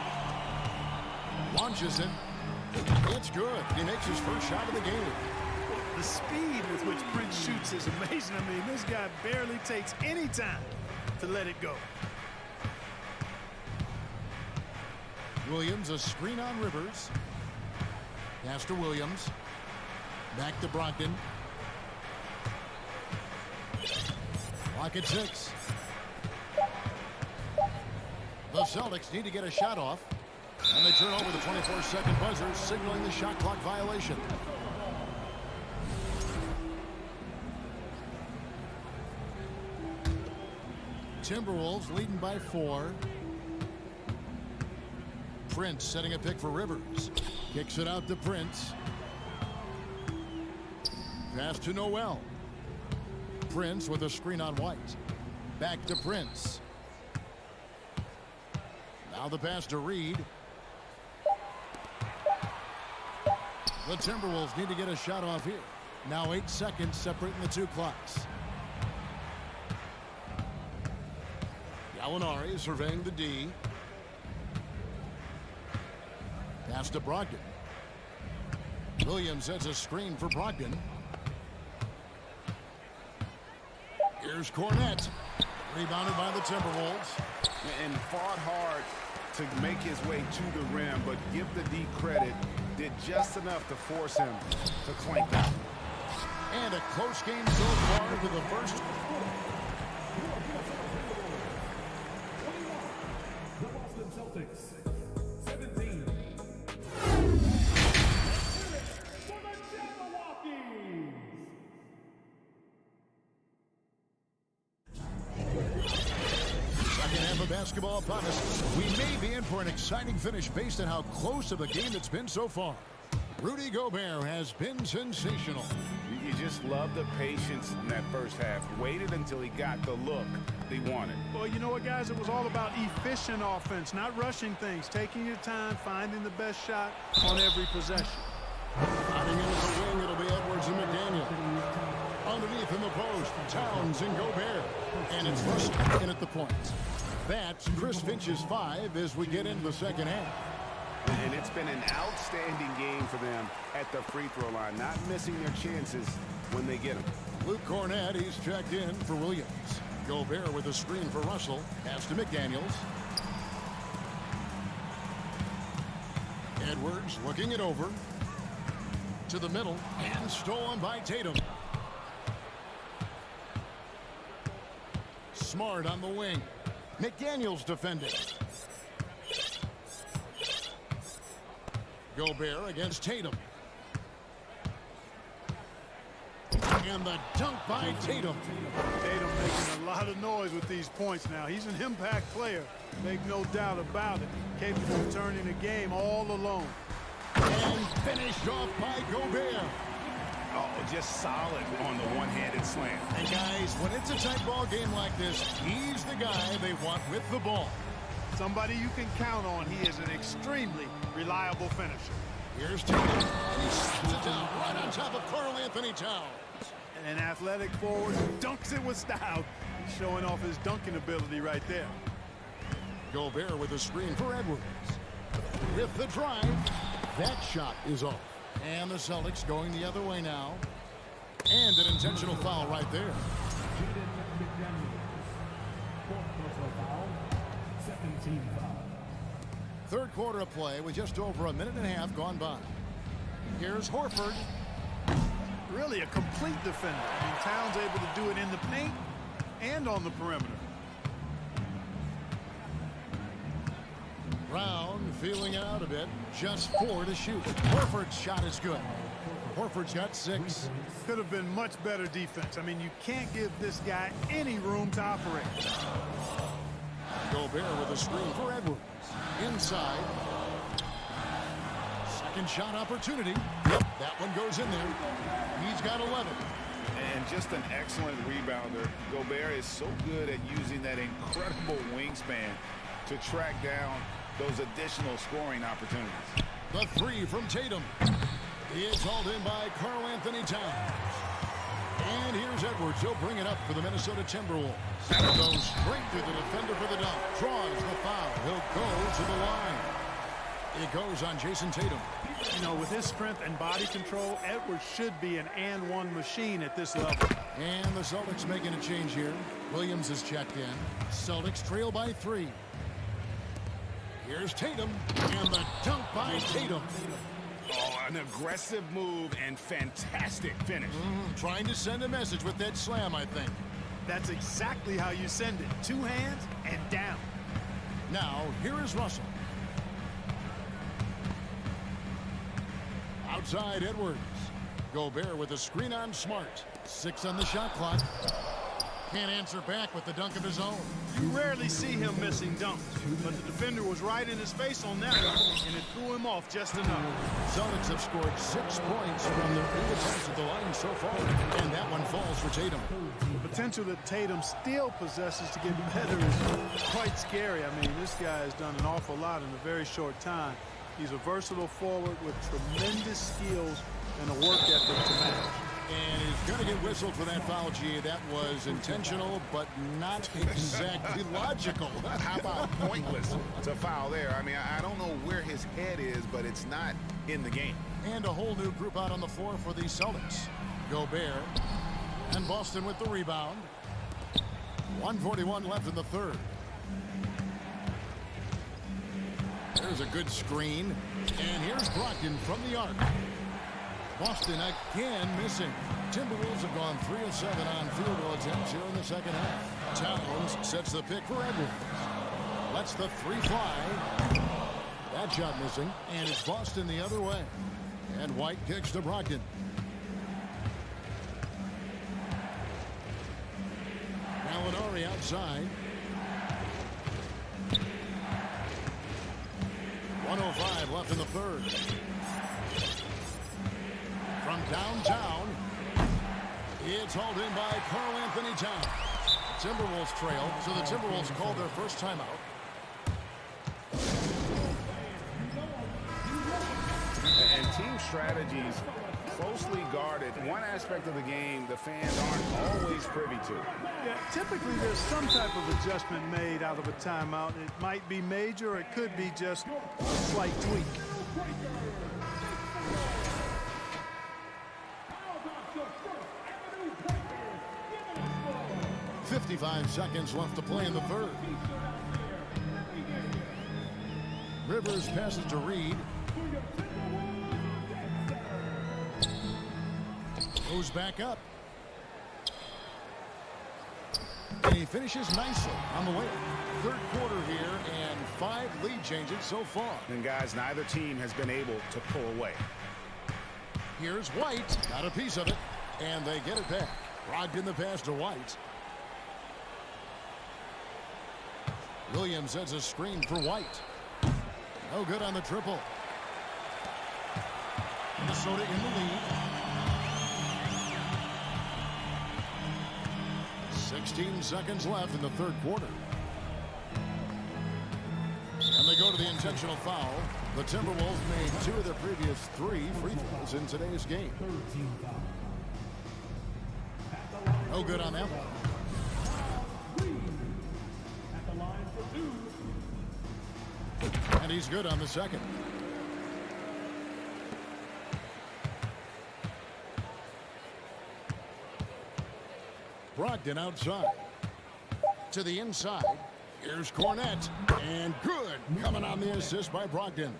Launches it. It's good. He makes his first shot of the game. The speed with which Prince shoots is amazing. I mean, this guy barely takes any time to let it go. Williams a screen on Rivers. Pass to Williams. Back to Brogdon. Clock at 6. The Celtics need to get a shot off. And they turn over the 24-second buzzer, signaling the shot clock violation. Timberwolves leading by 4. Prince setting a pick for Rivers. Kicks it out to Prince. Pass to Noel. Prince with a screen on White. Back to Prince. Now the pass to Reed. The Timberwolves need to get a shot off here. Now 8 seconds separating the 2 clocks. Gallinari surveying the D. Pass to Brogdon. Williams sets a screen for Brogdon. Here's Cornette. Rebounded by the Timberwolves. And fought hard to make his way to the rim, but give the D credit. Did just enough to force him to clank out. And a close game so far to the first. The Boston Celtics, 17. For the Jabberwockies. Second half of basketball upon us. We may be in for an exciting finish based on how close of a game it's been so far. Rudy Gobert has been sensational. You just love the patience in that first half. Waited until he got the look he wanted. Well, you know what, guys? It was all about efficient offense, not rushing things, taking your time, finding the best shot on every possession. Riding in with the wing, it'll be Edwards and McDaniel. Underneath in the post, Towns and Gobert. And it's Russell in at the point. That's Chris Finch's 5 as we get into the second half. And it's been an outstanding game for them at the free throw line, not missing their chances when they get them. Luke Cornette, he's checked in for Williams. Gobert with a screen for Russell. Pass to McDaniels. Edwards looking it over. To the middle and stolen by Tatum. Smart on the wing. McDaniels defending. Gobert against Tatum. And the dunk by Tatum. Tatum making a lot of noise with these points now. He's an impact player. Make no doubt about it. Capable of turning the game all alone. And finished off by Gobert. Oh, just solid on the one-handed slam. And guys, when it's a tight ball game like this, he's the guy they want with the ball. Somebody you can count on. He is an extremely reliable finisher. Here's Tatum. And he sets it down right on top of Karl Anthony Towns. And an athletic forward who dunks it with style. He's showing off his dunking ability right there. Gobert with a screen for Edwards. With the drive, that shot is off. And the Celtics going the other way now. And an intentional foul right there. Jaden McDaniel. Fourth personal foul. Second team foul. Third quarter of play with just over a minute and a half gone by. Here's Horford. Really a complete defender. I mean, Towns able to do it in the paint and on the perimeter. Brown feeling it out a bit. Just 4 to shoot. Horford's shot is good. Horford's got 6. Could have been much better defense. I mean, you can't give this guy any room to operate. Gobert with a screen for Edwards. Inside. Second shot opportunity. Yep, that one goes in there. He's got 11. And just an excellent rebounder. Gobert is so good at using that incredible wingspan to track down those additional scoring opportunities. The 3 from Tatum. It's hauled in by Karl Anthony Towns. And here's Edwards. He'll bring it up for the Minnesota Timberwolves. Goes straight to the defender for the dunk. Draws the foul. He'll go to the line. It goes on Jason Tatum. You know, with his strength and body control, Edwards should be an and-one machine at this level. And the Celtics making a change here. Williams is checked in. Celtics trail by 3. Here's Tatum. And the dunk by Tatum. Oh, an aggressive move and fantastic finish. Trying to send a message with that slam, I think. That's exactly how you send it. 2 hands and down. Now, here is Russell. Outside Edwards. Gobert with a screen on Smart. 6 on the shot clock. Can't answer back with the dunk of his own. You rarely see him missing dunks, but the defender was right in his face on that one, and it threw him off just enough. Celtics have scored 6 points from their 8 attempts at the line so far, and that one falls for Tatum. The potential that Tatum still possesses to get better is quite scary. I mean, this guy has done an awful lot in a very short time. He's a versatile forward with tremendous skills and a work ethic to match. And he's going to get whistled for that foul, G. That was intentional, but not exactly logical. How about pointless? It's a foul there. I mean, I don't know where his head is, but it's not in the game. And a whole new group out on the floor for the Celtics. Gobert and Boston with the rebound. 1:41 left in the third. There's a good screen. And here's Brogdon from the arc. Boston again missing. Timberwolves have gone 3 of 7 on field goal attempts here in the second half. Towns sets the pick for Edwards. Lets the 3 fly. That shot missing. And it's Boston the other way. And White kicks to Brogdon. Gallinari outside. 1:05 left in the third. From downtown, it's hauled in by Karl Anthony Towns. Timberwolves trail, so the Timberwolves called their first timeout. And team strategies closely guarded. One aspect of the game the fans aren't always privy to. Yeah, typically there's some type of adjustment made out of a timeout. It might be major, or it could be just a slight tweak. 55 seconds left to play in the third. Rivers passes to Reed. Goes back up. And he finishes nicely on the way. Third quarter here and 5 lead changes so far. And guys, neither team has been able to pull away. Here's White. Got a piece of it. And they get it back. Brogdon the pass to White. Williams sets a screen for White. No good on the triple. Minnesota in the lead. 16 seconds left in the third quarter. And they go to the intentional foul. The Timberwolves made 2 of their previous 3 free throws in today's game. No good on that one. And he's good on the second. Brogdon outside. To the inside. Here's Cornette, and good coming on the assist by Brogdon.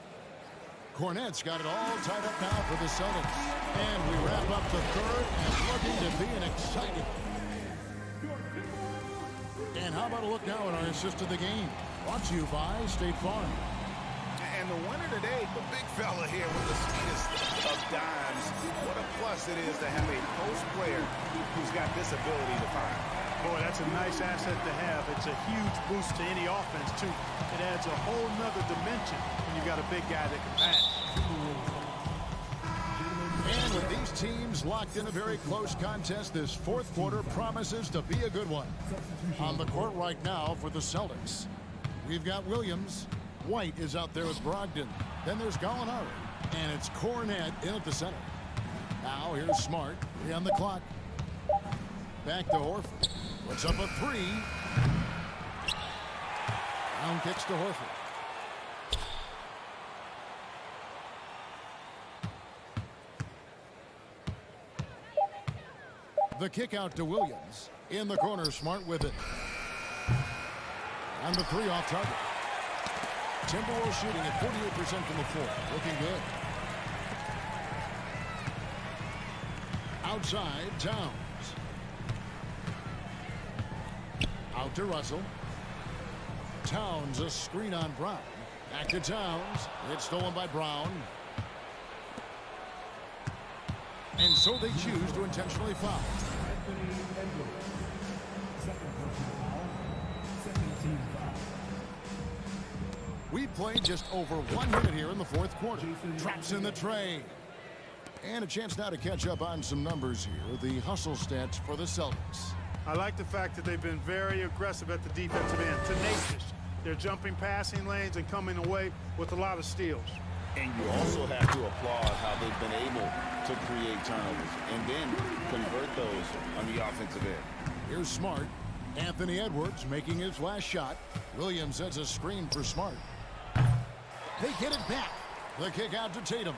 Cornette's got it all tied up now for the Celtics. And we wrap up the third and looking to be an exciting. And how about a look now at our assist of the game? Brought to you by State Farm. And the winner today, the big fella here with the sweetest of dimes. What a plus it is to have a post player who's got this ability to fire. Boy, that's a nice asset to have. It's a huge boost to any offense, too. It adds a whole nother dimension when you've got a big guy that can pass. And with these teams locked in a very close contest, this fourth quarter promises to be a good one. On the court right now for the Celtics, we've got Williams. White is out there with Brogdon. Then there's Gallinari. And it's Cornette in at the center. Now here's Smart. 3 on the clock. Back to Horford. Puts up a 3. Down kicks to Horford. The kick out to Williams. In the corner, Smart with it. And the 3 off target. Timberwolves shooting at 48% from the floor. Looking good. Outside, Towns. Out to Russell. Towns, a screen on Brown. Back to Towns. It's stolen by Brown. And so they choose to intentionally foul. We played just over 1 minute here in the fourth quarter. Traps in the tray. And a chance now to catch up on some numbers here. The hustle stats for the Celtics. I like the fact that they've been very aggressive at the defensive end. Tenacious. They're jumping passing lanes and coming away with a lot of steals. And you also have to applaud how they've been able to create turnovers and then convert those on the offensive end. Here's Smart. Anthony Edwards making his last shot. Williams sets a screen for Smart. They get it back. The kick out to Tatum.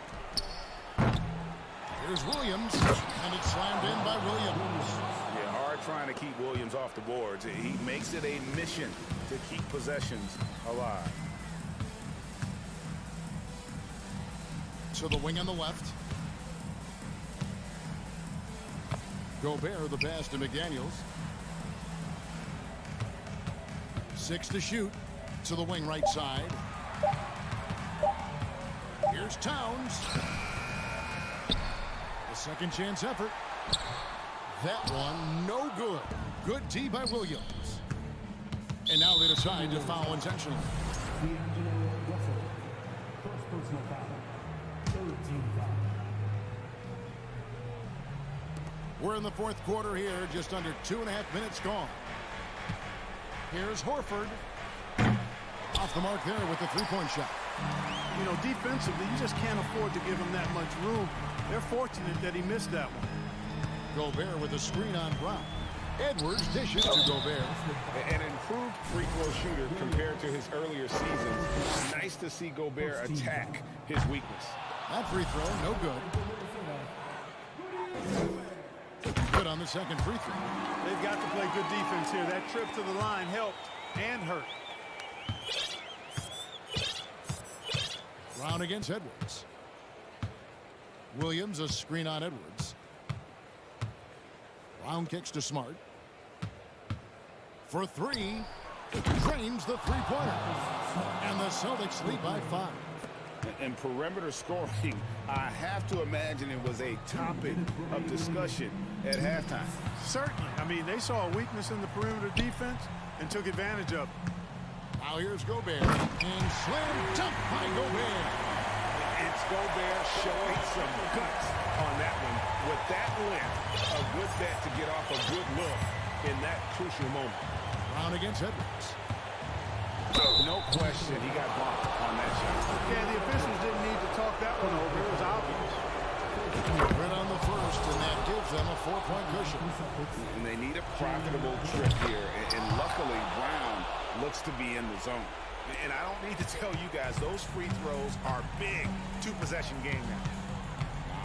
Here's Williams, and it's slammed in by Williams. Yeah, hard trying to keep Williams off the boards. He makes it a mission to keep possessions alive. To the wing on the left. Gobert, the pass to McDaniels. 6 to shoot. To the wing right side. Here's Towns. The second chance effort. That one no good. Good D by Williams. And now they decide to foul intentionally. First personal foul. Third team foul. We're in the fourth quarter here, just under 2.5 minutes gone. Here's Horford. Off the mark there with the three-point shot. You know, defensively, you just can't afford to give him that much room. They're fortunate that he missed that one. Gobert with a screen on Brown. Edwards dishes to Gobert. An improved free throw shooter compared to his earlier seasons. Nice to see Gobert attack his weakness. That free throw, no good. Good on the second free throw. They've got to play good defense here. That trip to the line helped and hurt. Brown against Edwards. Williams, a screen on Edwards. Brown kicks to Smart. For 3. Drains the three-pointer. And the Celtics lead by 5. And perimeter scoring, I have to imagine it was a topic of discussion at halftime. Certainly. I mean, they saw a weakness in the perimeter defense and took advantage of it. Now here's Gobert. And slam dunk by Gobert. It's Gobert showing some guts on that one. With that length, a good bet to get off a good look in that crucial moment. Brown against Edwards. No question, he got blocked on that shot. Yeah, the officials didn't need to talk that one over. It was obvious. Right on the first, and that gives them a 4-point cushion. And they need a profitable trip here. And luckily, Brown looks to be in the zone. And I don't need to tell you guys, those free throws are big. 2-possession game now.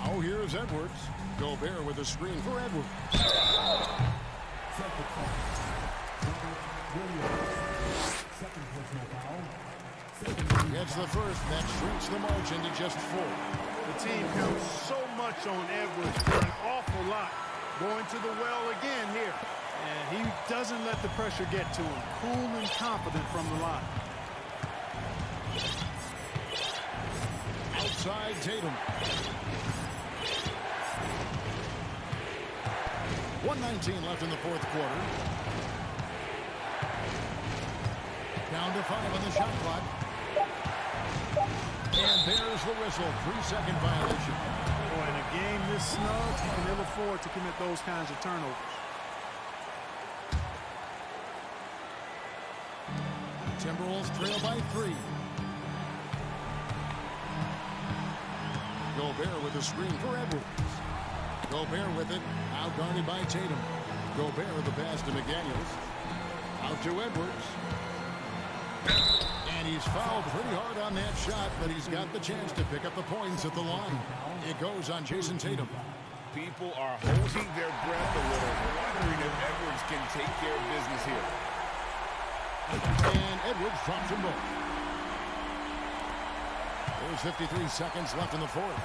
Now here's Edwards. Gobert with a screen for Edwards. Second personal foul. Gets the first. That shrinks the margin to just 4. The team counts so much on Edwards for an awful lot. Going to the well again here. And he doesn't let the pressure get to him. Cool and confident from the line. Outside Tatum. 1:19 left in the fourth quarter. Down to 5 on the shot clock. And there's the whistle. 3-second violation. Boy, in a game this snug, he can ill afford to commit those kinds of turnovers. Timberwolves trail by 3. Gobert with a screen for Edwards. Gobert with it. Out guarded by Tatum. Gobert with the pass to McDaniels. Out to Edwards. And he's fouled pretty hard on that shot, but he's got the chance to pick up the points at the line. It goes on Jason Tatum. People are holding their breath a little, wondering if Edwards can take care of business here. And Edwards drops them both. There's 53 seconds left in the fourth.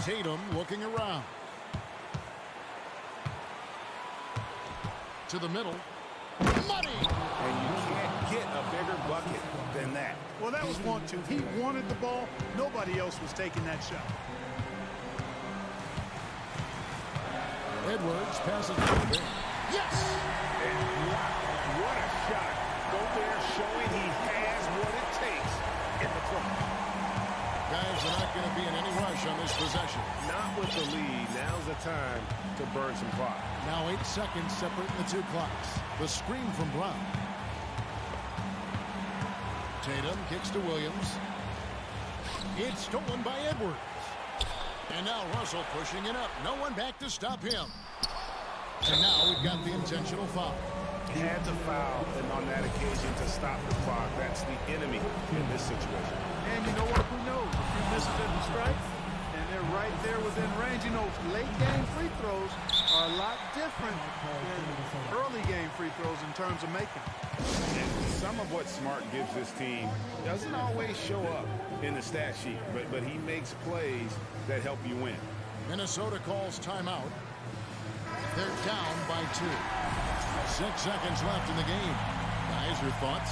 Tatum looking around. To the middle. Money! And you can't get a bigger bucket than that. Well, that was 1-2. He wanted the ball. Nobody else was taking that shot. Edwards passes to Gobert. Yes! What a shot. Gobert showing he has what it takes in the clutch. Guys are not going to be in any rush on this possession. Not with the lead. Now's the time to burn some clock. Now 8 seconds separating the two clocks. The screen from Brown. Tatum kicks to Williams. It's stolen by Edwards. And now Russell pushing it up. No one back to stop him. And now we've got the intentional foul. He had to foul, and on that occasion to stop the clock. That's the enemy in this situation. And you know what? Who knows? A few misses didn't strike, and they're right there within range. You know, late game free throws are a lot different than early game free throws in terms of making. And some of what Smart gives this team doesn't always show up in the stat sheet, but he makes plays that help you win. Minnesota calls timeout. They're down by 2. 6 seconds left in the game. Guys, your thoughts?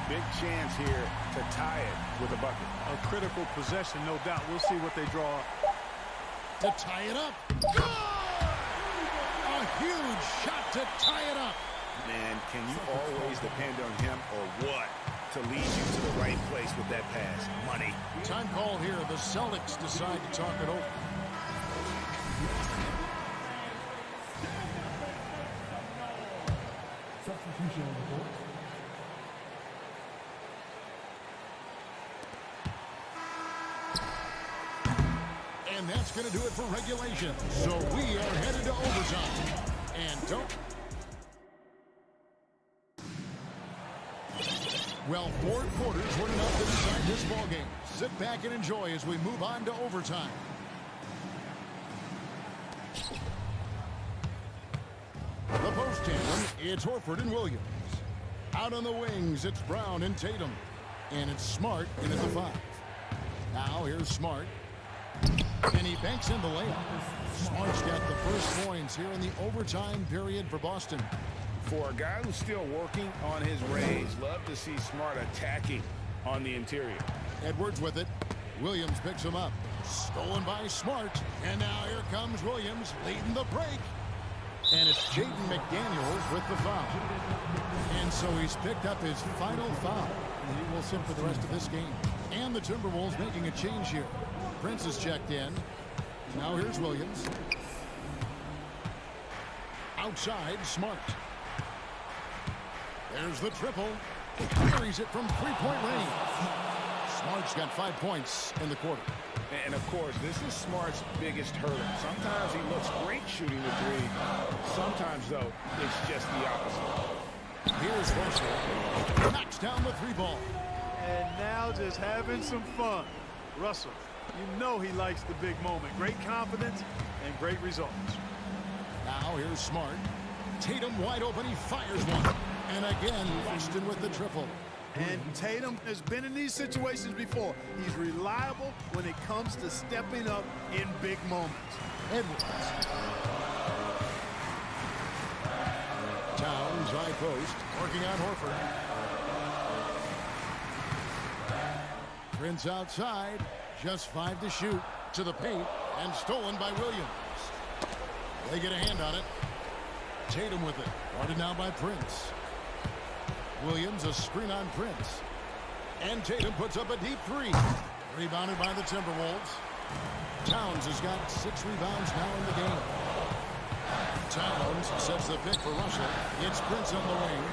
Big chance here to tie it with a bucket. A critical possession, no doubt. We'll see what they draw up. To tie it up. Good! A huge shot to tie it up. Man, can you always depend on him or what to lead you to the right place with that pass? Money. Time call here. The Celtics decide to talk it over. Substitution on the court. And that's going to do it for regulation. So we are headed to overtime. And don't... Well, 4 quarters weren't enough to decide this ballgame. Sit back and enjoy as we move on to overtime. The post tandem, it's Horford and Williams. Out on the wings, it's Brown and Tatum. And it's Smart in at the 5. Now here's Smart. And he banks in the layup. Smart's got the first points here in the overtime period for Boston. For a guy who's still working on his raise, love to see Smart attacking on the interior. Edwards with it. Williams picks him up. Stolen by Smart. And now here comes Williams leading the break. And it's Jaden McDaniels with the foul. And so he's picked up his final foul. And he will sit for the rest of this game. And the Timberwolves making a change here. Prince is checked in. Now here's Williams. Outside, Smart. There's the triple. Carries it from three-point range. Smart's got 5 points in the quarter. And, of course, this is Smart's biggest hurdle. Sometimes he looks great shooting the three. Sometimes, though, it's just the opposite. Here's Russell. Knocks down the 3 ball. And now just having some fun. Russell, you know he likes the big moment. Great confidence and great results. Now here's Smart. Tatum wide open. He fires one. And again, Boston with the triple. And Tatum has been in these situations before. He's reliable when it comes to stepping up in big moments. Edwards. Towns, high post, working on Horford. Prince outside, just 5 to shoot. To the paint, and stolen by Williams. They get a hand on it. Tatum with it. Guarded now by Prince. Williams, a screen on Prince. And Tatum puts up a deep three. Rebounded by the Timberwolves. Towns has got 6 rebounds now in the game. Towns sets the pick for Russell. It's Prince on the wing.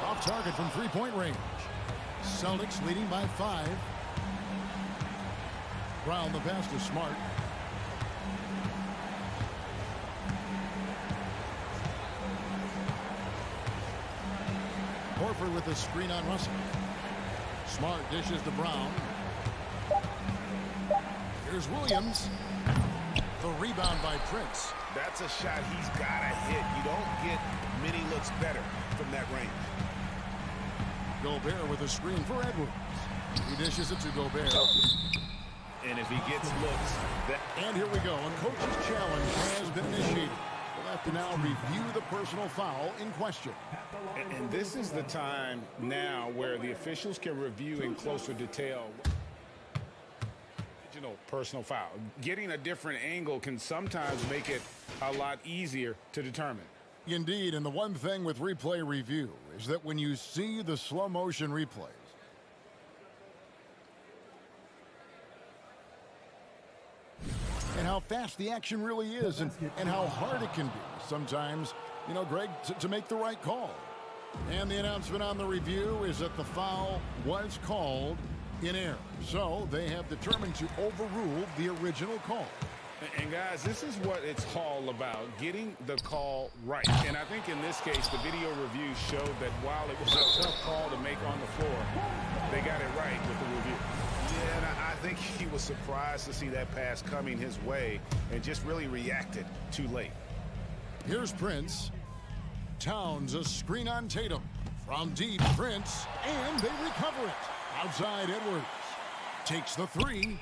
Off target from three-point range. Celtics leading by 5. Brown the pass to Smart. Horford with the screen on Russell. Smart dishes to Brown. Here's Williams. The rebound by Prince. That's a shot he's got to hit. You don't get many looks better from that range. Gobert with a screen for Edwards. He dishes it to Gobert. And if he gets looks, and here we go. A coach's challenge has been initiated. We'll have to now review the personal foul in question. And this is the time now where the officials can review in closer detail. Original personal foul. Getting a different angle can sometimes make it a lot easier to determine. Indeed, and the one thing with replay review is that when you see the slow motion replays, and how fast the action really is and how hard it can be sometimes, you know, Greg, to make the right call. And the announcement on the review is that the foul was called in error. So they have determined to overrule the original call. And guys, this is what it's all about, getting the call right. And I think in this case, the video review showed that while it was a tough call to make on the floor, they got it right with the review. Yeah, and I think he was surprised to see that pass coming his way and just really reacted too late. Here's Prince. Towns, a screen on Tatum. From deep, Prince, and they recover it. Outside, Edwards. Takes the three.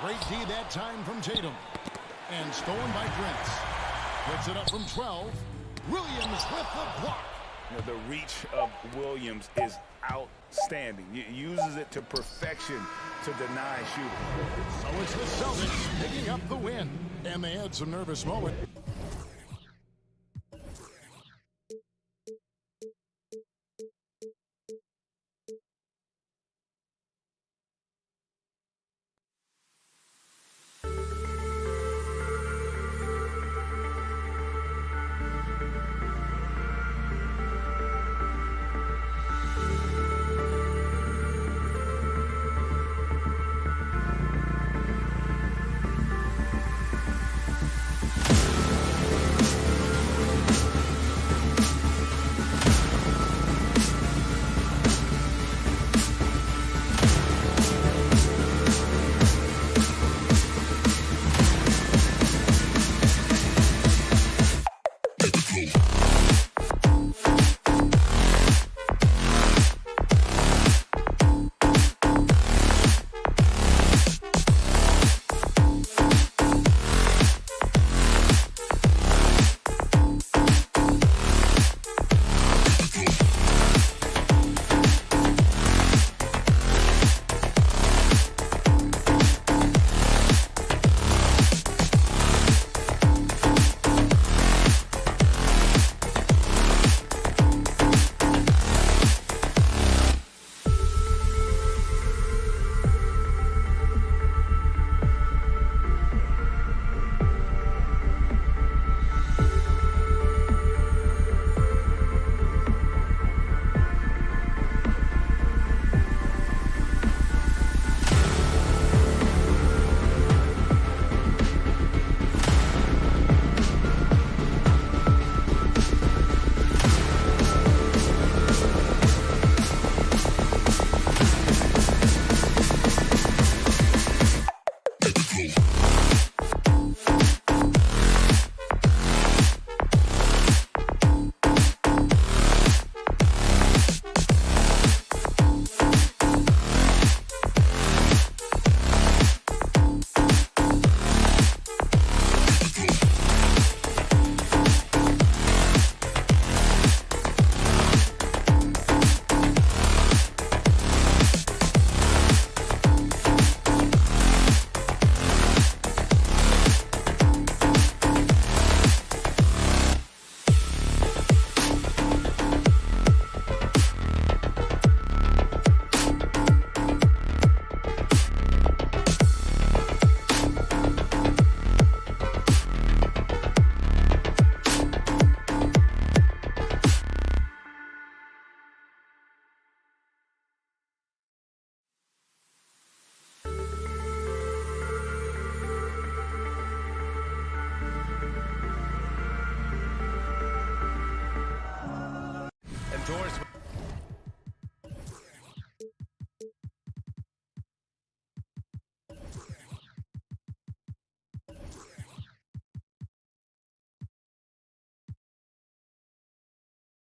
Great D that time from Tatum. And stolen by Prince. Puts it up from 12. Williams with the block. You know, the reach of Williams is outstanding. He uses it to perfection to deny shooting. So it's the Celtics picking up the win. And they had some nervous moment.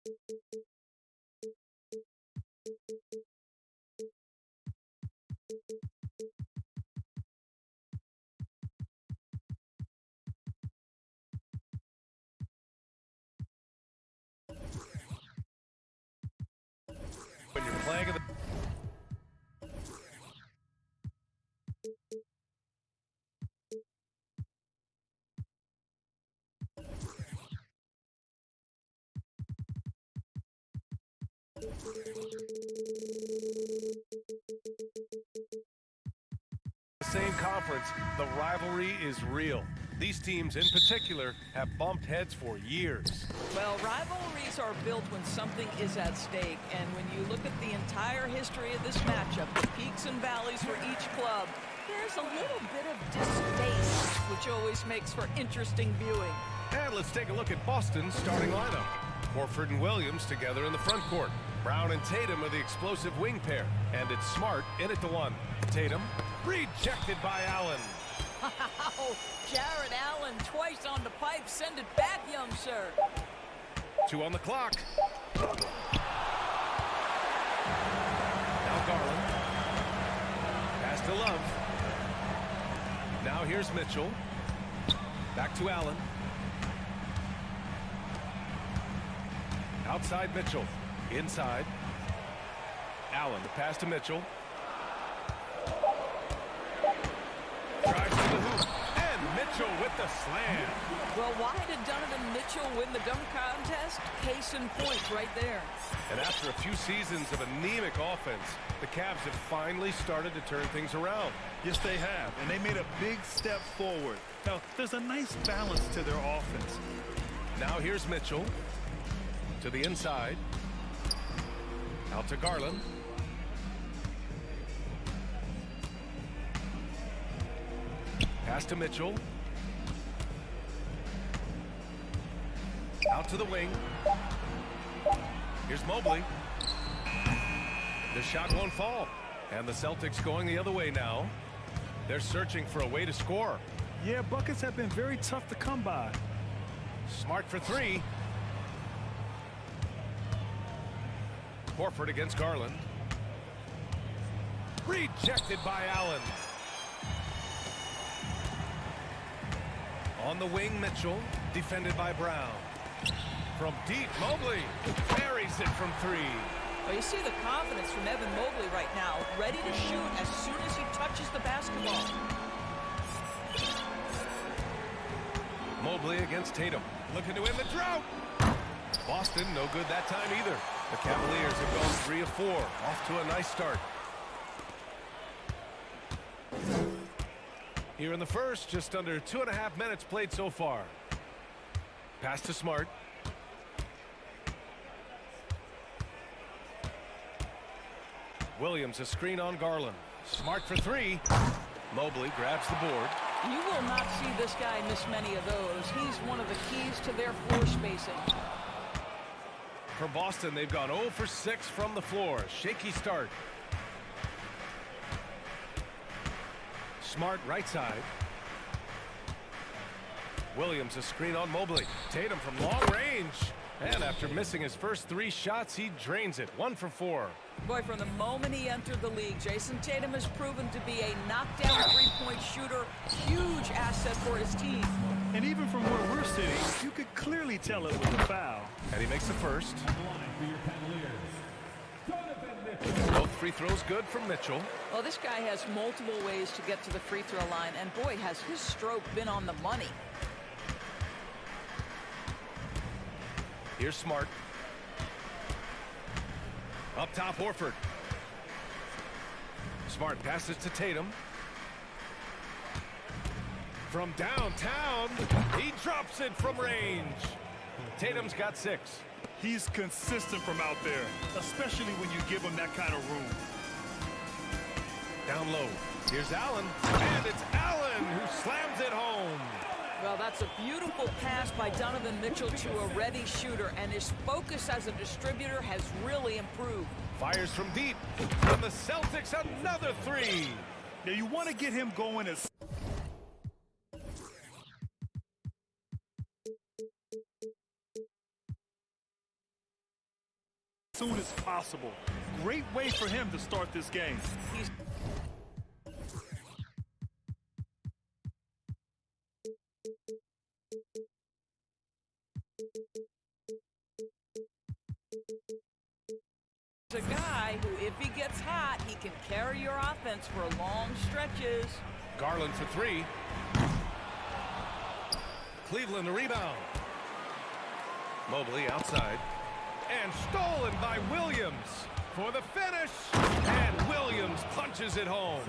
When you're playing in the same conference, the rivalry is real. These teams in particular have bumped heads for years. Well, rivalries are built when something is at stake, and when you look at the entire history of this matchup, the peaks and valleys for each club, there's a little bit of distaste, which always makes for interesting viewing. And let's take a look at Boston's starting lineup. Horford and Williams together in the front court. Brown and Tatum are the explosive wing pair, and it's Smart in at the one. Tatum rejected by Allen. Wow, Jared Allen twice on the pipe. Send it back, young sir. 2 on the clock. Now Garland. Pass to Love. Now here's Mitchell. Back to Allen. Outside Mitchell. Inside. Allen, the pass to Mitchell. Drives to the hoop. And Mitchell with the slam. Well, why did Donovan Mitchell win the dunk contest? Case in point right there. And after a few seasons of anemic offense, the Cavs have finally started to turn things around. Yes, they have, and they made a big step forward. Now, there's a nice balance to their offense. Now here's Mitchell. To the inside. Out to Garland. Pass to Mitchell. Out to the wing. Here's Mobley. The shot won't fall. And the Celtics going the other way now. They're searching for a way to score. Yeah, buckets have been very tough to come by. Smart for 3. Horford against Garland. Rejected by Allen. On the wing, Mitchell. Defended by Brown. From deep, Mobley buries it from 3. Well, you see the confidence from Evan Mobley right now, ready to shoot as soon as he touches the basketball. Mobley against Tatum. Looking to end the drought. Boston, no good that time either. The Cavaliers have gone 3 of 4. Off to a nice start. Here in the first, just under 2.5 minutes played so far. Pass to Smart. Williams, a screen on Garland. Smart for 3. Mobley grabs the board. You will not see this guy miss many of those. He's one of the keys to their floor spacing. For Boston, they've gone 0 for 6 from the floor. Shaky start. Smart right side. Williams, a screen on Mobley. Tatum from long range. And after missing his first 3 shots, he drains it. 1 for 4. Boy, from the moment he entered the league, Jason Tatum has proven to be a knockdown three-point shooter. Huge asset for his team. And even from where we're sitting, you could clearly tell it was a foul. And he makes the first. For your Cavaliers, Both free throws good from Mitchell. Well, this guy has multiple ways to get to the free throw line, and boy, has his stroke been on the money. Here's Smart. Up top, Horford. Smart passes to Tatum. From downtown, he drops it from range. Tatum's got 6. He's consistent from out there, especially when you give him that kind of room. Down low. Here's Allen. And it's Allen who slams it home. Well, that's a beautiful pass by Donovan Mitchell to a ready shooter, and his focus as a distributor has really improved. Fires from deep. And the Celtics another 3. Now, you want to get him going as soon as possible. Great way for him to start this game. He's a guy who, if he gets hot, he can carry your offense for long stretches. Garland for three. Cleveland the rebound. Mobley outside. And stolen by Williams for the finish. And Williams punches it home.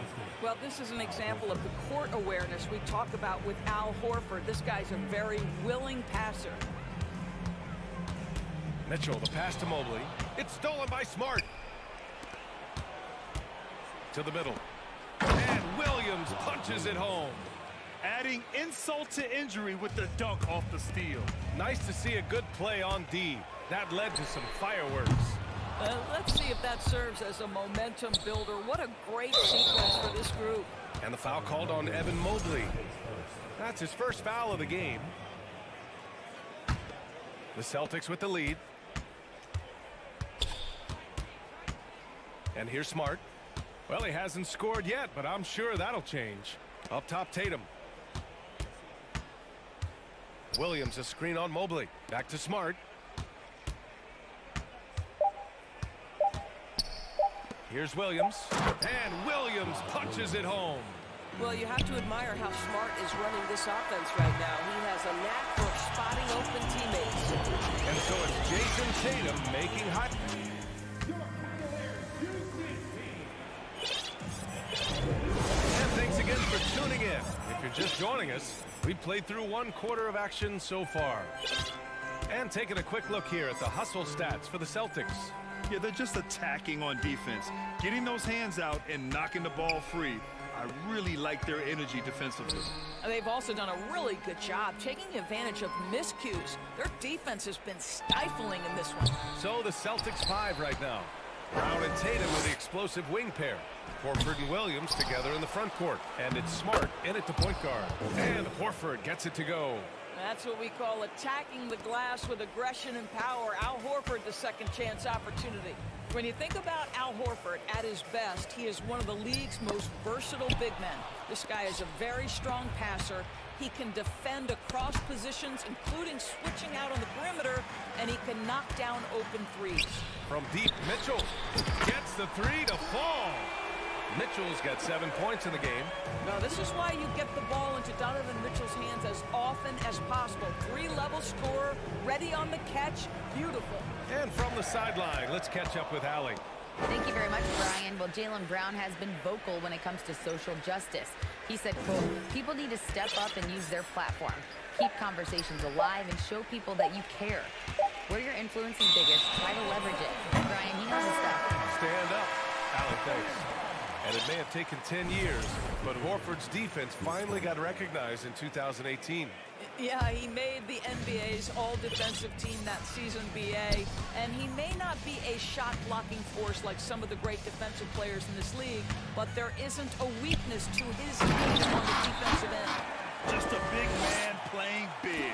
Well, this is an example of the court awareness we talk about with Al Horford. This guy's a very willing passer. Mitchell, the pass to Mobley. It's stolen by Smart. To the middle. And Williams punches it home. Adding insult to injury with the dunk off the steal. Nice to see a good play on D. That led to some fireworks. Let's see if that serves as a momentum builder. What a great sequence for this group. And the foul called on Evan Mobley. That's his first foul of the game. The Celtics with the lead. And here's Smart. Well, he hasn't scored yet, but I'm sure that'll change. Up top, Tatum. Williams, a screen on Mobley. Back to Smart. Here's Williams. And Williams punches it home. Well, you have to admire how Smart is running this offense right now. He has a knack for spotting open teammates. And so it's Jason Tatum making high. And thanks again for tuning in. If you're just joining us, we played through one quarter of action so far. And taking a quick look here at the hustle stats for the Celtics. Yeah, they're just attacking on defense, getting those hands out and knocking the ball free. I really like their energy defensively. They've also done a really good job taking advantage of miscues. Their defense has been stifling in this one. So the Celtics 5 right now. Brown and Tatum with the explosive wing pair. Horford and Williams together in the front court. And it's Smart in at the point guard. And Horford gets it to go. That's what we call attacking the glass with aggression and power. Al Horford, the second chance opportunity. When you think about Al Horford at his best, he is one of the league's most versatile big men. This guy is a very strong passer. He can defend across positions, including switching out on the perimeter, and he can knock down open threes. From deep, Mitchell gets the three to fall. Mitchell's got 7 points in the game. Now, this is why you get the ball into Donovan Mitchell's hands as often as possible. Three-level scorer, ready on the catch, beautiful. And from the sideline, let's catch up with Allie. Thank you very much, Brian. Well, Jaylen Brown has been vocal when it comes to social justice. He said, quote, "People need to step up and use their platform. Keep conversations alive and show people that you care. Where your influence is biggest, try to leverage it." Brian, he knows his stuff. Stand up. Allie, thanks. And it may have taken 10 years, but Horford's defense finally got recognized in 2018. Yeah, he made the NBA's all-defensive team that season, BA, and he may not be a shot-blocking force like some of the great defensive players in this league, but there isn't a weakness to his game on the defensive end. Just a big man playing big.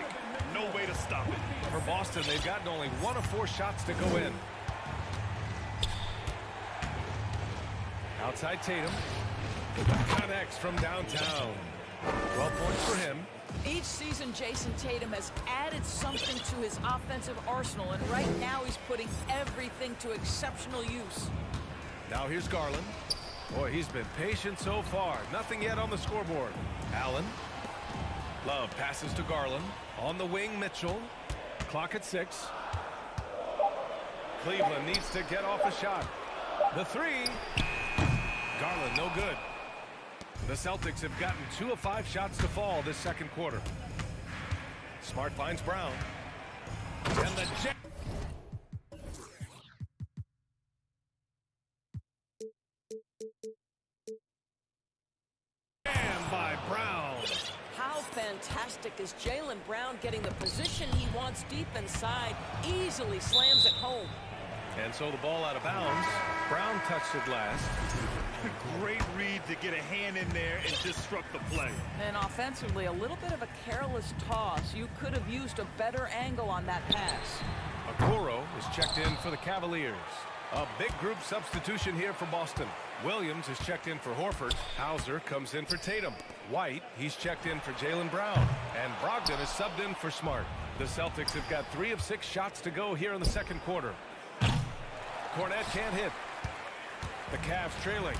No way to stop it. For Boston, they've gotten only 1 of 4 shots to go in. Outside Tatum. Connects from downtown. 12 points for him. Each season, Jason Tatum has added something to his offensive arsenal, and right now he's putting everything to exceptional use. Now here's Garland. Boy, he's been patient so far. Nothing yet on the scoreboard. Allen. Love passes to Garland. On the wing, Mitchell. Clock at 6. Cleveland needs to get off a shot. The three. Garland, no good. The Celtics have gotten 2 of 5 shots to fall this second quarter. Smart finds Brown. And the jet. And by Brown. How fantastic is Jaylen Brown getting the position he wants deep inside, easily slams it home. And so the ball out of bounds. Brown touched it last. Great read to get a hand in there and disrupt the play. And offensively, a little bit of a careless toss. You could have used a better angle on that pass. Okoro is checked in for the Cavaliers. A big group substitution here for Boston. Williams is checked in for Horford. Hauser comes in for Tatum. White, he's checked in for Jaylen Brown. And Brogdon is subbed in for Smart. The Celtics have got 3 of 6 shots to go here in the second quarter. Cornet can't hit. The Cavs trailing.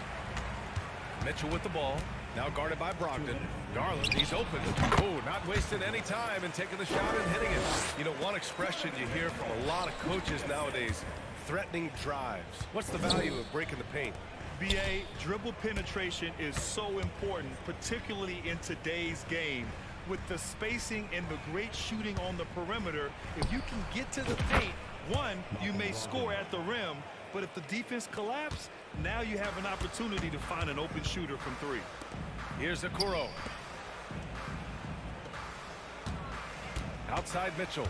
Mitchell with the ball. Now guarded by Brogdon. Garland, he's open. Oh, not wasting any time and taking the shot and hitting it. You know, one expression you hear from a lot of coaches nowadays, threatening drives. What's the value of breaking the paint? BA, dribble penetration is so important, particularly in today's game. With the spacing and the great shooting on the perimeter, if you can get to the paint, one, you may score at the rim, but if the defense collapses, now you have an opportunity to find an open shooter from 3. Here's Okoro. Outside Mitchell.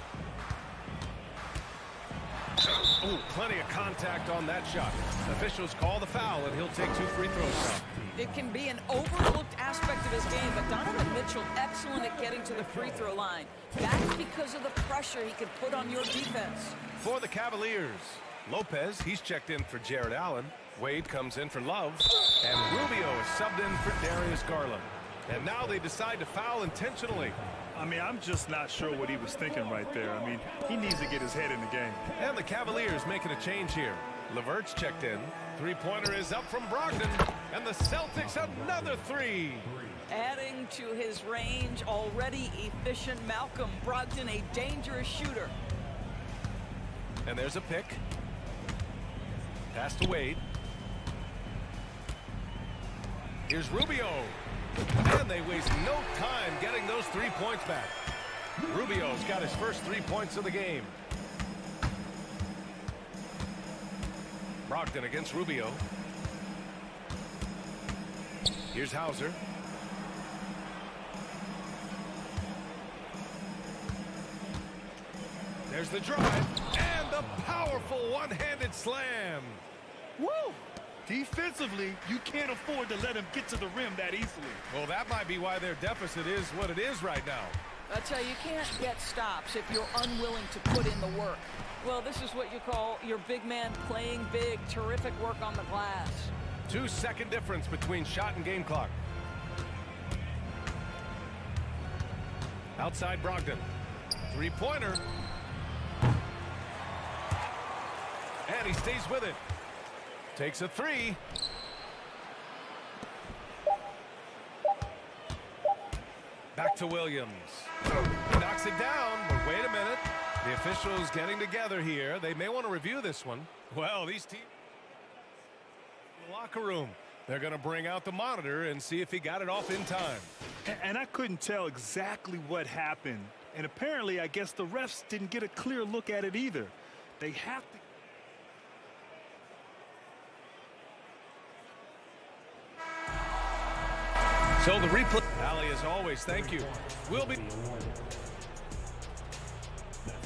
Oh, plenty of contact on that shot. Officials call the foul, and he'll take 2 free throws now. It can be an overlooked aspect of his game, but Donovan Mitchell excellent at getting to the free throw line. That's because of the pressure he can put on your defense. For the Cavaliers, Lopez, he's checked in for Jared Allen. Wade comes in for Love, and Rubio is subbed in for Darius Garland. And now they decide to foul intentionally. I mean, I'm just not sure what he was thinking right there. I mean, he needs to get his head in the game. And the Cavaliers making a change here. LeVert's checked in. Three-pointer is up from Brogdon, and the Celtics another 3. Adding to his range, already efficient Malcolm Brogdon, a dangerous shooter. And there's a pick. Pass to Wade. Here's Rubio. And they waste no time getting those 3 points back. Rubio's got his first 3 points of the game. Brogdon against Rubio. Here's Hauser. There's the drive. And the powerful one-handed slam. Woo! Defensively, you can't afford to let him get to the rim that easily. Well, that might be why their deficit is what it is right now. I tell you, you can't get stops if you're unwilling to put in the work. Well, this is what you call your big man playing big. Terrific work on the glass. 2-second difference between shot and game clock. Outside Brogdon. Three-pointer. And he stays with it. Takes a 3. Back to Williams. He knocks it down, but wait a minute. The officials getting together here. They may want to review this one. Well, these teams in the locker room. They're going to bring out the monitor and see if he got it off in time. And I couldn't tell exactly what happened. And apparently, I guess the refs didn't get a clear look at it either. They have to. So the replay. Ali, as always, thank you. We'll be. That's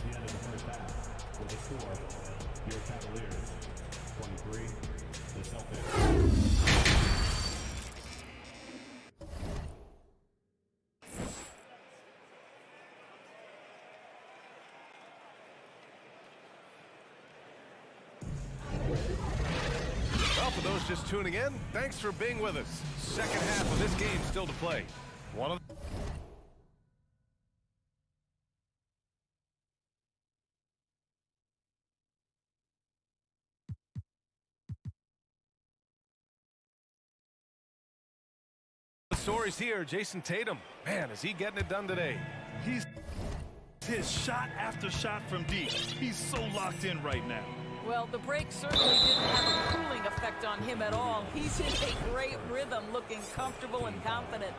the end of the first half. With the score, your Cavaliers 23, the Celtics. Well, for those just tuning in, thanks for being with us. Second half of this game still to play. One of the stories here. Jason Tatum. Man, is he getting it done today? He's his shot after shot from deep. He's so locked in right now. Well, the break certainly didn't have a cooling effect on him at all. He's in a great rhythm, looking comfortable and confident.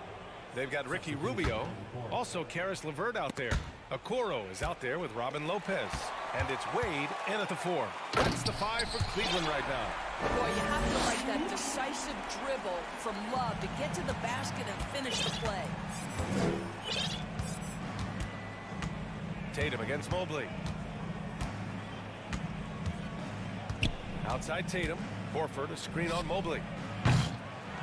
They've got Ricky Rubio, also Karis LeVert out there. Okoro is out there with Robin Lopez. And it's Wade in at the 4. That's the 5 for Cleveland right now. Boy, you have to like that decisive dribble from Love to get to the basket and finish the play. Tatum against Mobley. Outside Tatum. Horford, a screen on Mobley.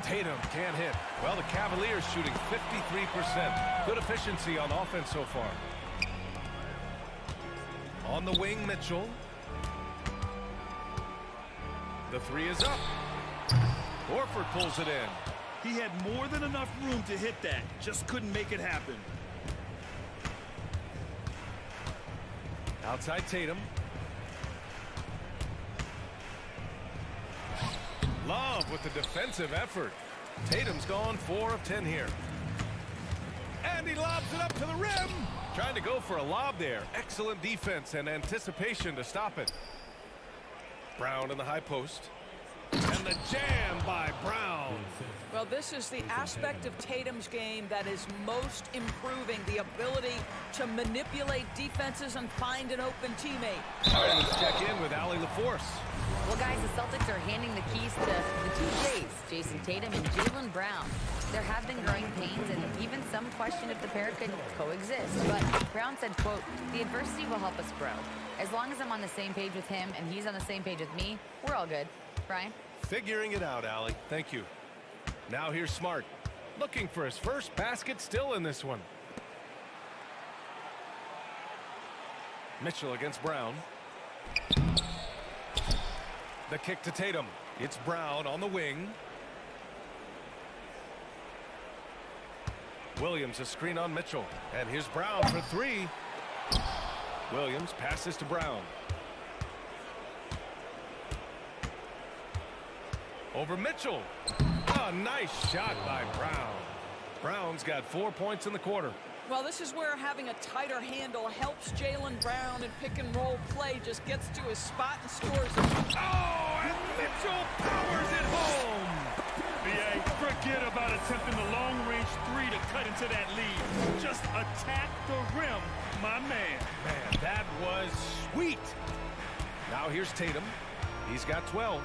Tatum can't hit. Well, the Cavaliers shooting 53%. Good efficiency on offense so far. On the wing, Mitchell. The three is up. Horford pulls it in. He had more than enough room to hit that. Just couldn't make it happen. Outside Tatum. Love with the defensive effort. Tatum's gone 4 of 10 here. And he lobs it up to the rim. Trying to go for a lob there. Excellent defense and anticipation to stop it. Brown in the high post. And the jam by Brown. Well, this is the aspect of Tatum's game that is most improving, the ability to manipulate defenses and find an open teammate. All right, let's check in with Allie LaForce. Well, guys, the Celtics are handing the keys to the two J's, Jason Tatum and Jaylen Brown. There have been growing pains and even some question if the pair could coexist. But Brown said, quote, "The adversity will help us grow. As long as I'm on the same page with him and he's on the same page with me, we're all good." Brian? Figuring it out, Allie. Thank you. Now here's Smart. Looking for his first basket still in this one. Mitchell against Brown. The kick to Tatum. It's Brown on the wing. Williams a screen on Mitchell. And here's Brown for three. Williams passes to Brown. Over Mitchell. A nice shot by Brown. Brown's got 4 points in the quarter. Well, this is where having a tighter handle helps Jaylen Brown in pick-and-roll play. Just gets to his spot and scores it. Oh, and Mitchell powers it home. BA, forget about attempting the long-range three to cut into that lead. Just attack the rim, my man. Man, that was sweet. Now here's Tatum. He's got 12.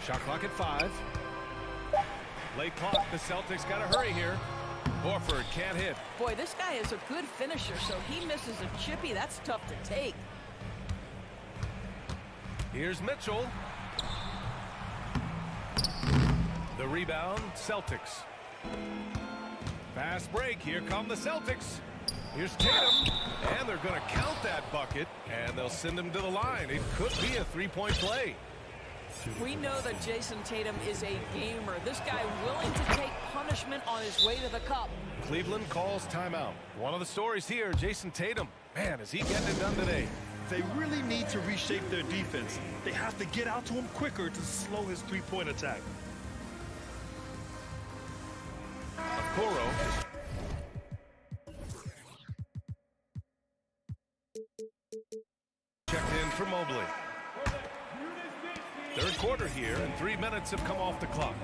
Shot clock at 5. Late clock. The Celtics got to hurry here. Horford can't hit. Boy, this guy is a good finisher, so he misses a chippy. That's tough to take. Here's Mitchell. The rebound, Celtics. Fast break. Here come the Celtics. Here's Tatum. And they're going to count that bucket. And they'll send him to the line. It could be a three-point play. We know that Jason Tatum is a gamer. This guy willing to take punishment on his way to the cup. Cleveland calls timeout. One of the stories here, Jason Tatum. Man, is he getting it done today? They really need to reshape their defense. They have to get out to him quicker to slow his three-point attack. Okoro. Checked in for Mobley. Third quarter here, and 3 minutes have come off the clock.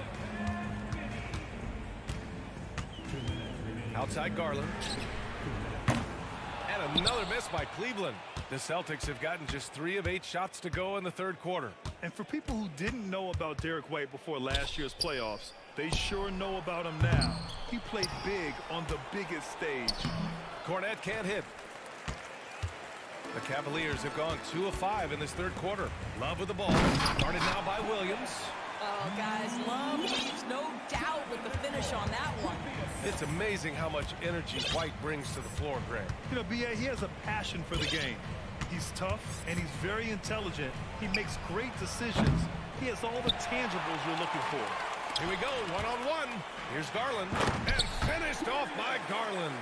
Outside Garland. And another miss by Cleveland. The Celtics have gotten just 3 of 8 shots to go in the third quarter. And for people who didn't know about Derek White before last year's playoffs, they sure know about him now. He played big on the biggest stage. Cornette can't hit. The Cavaliers have gone 2 of 5 in this third quarter. Love with the ball. Guarded now by Williams. Oh, guys, Love leaves no doubt with the finish on that one. It's amazing how much energy White brings to the floor, Greg. You know, B.A., he has a passion for the game. He's tough, and he's very intelligent. He makes great decisions. He has all the tangibles you're looking for. Here we go, one-on-one. Here's Garland, and finished off by Garland.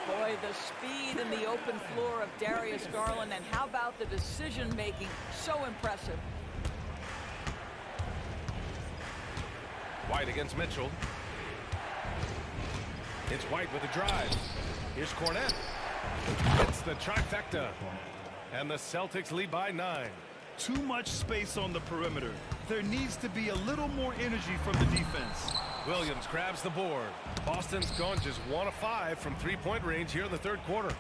Boy, the speed and the open floor of Darius Garland, and how about the decision-making? So impressive. White against Mitchell. It's White with a drive. Here's Cornette. It's the trifecta. And the Celtics lead by 9. Too much space on the perimeter. There needs to be a little more energy from the defense. Williams grabs the board. Boston's gone just 1 of 5 from three-point range here in the third quarter.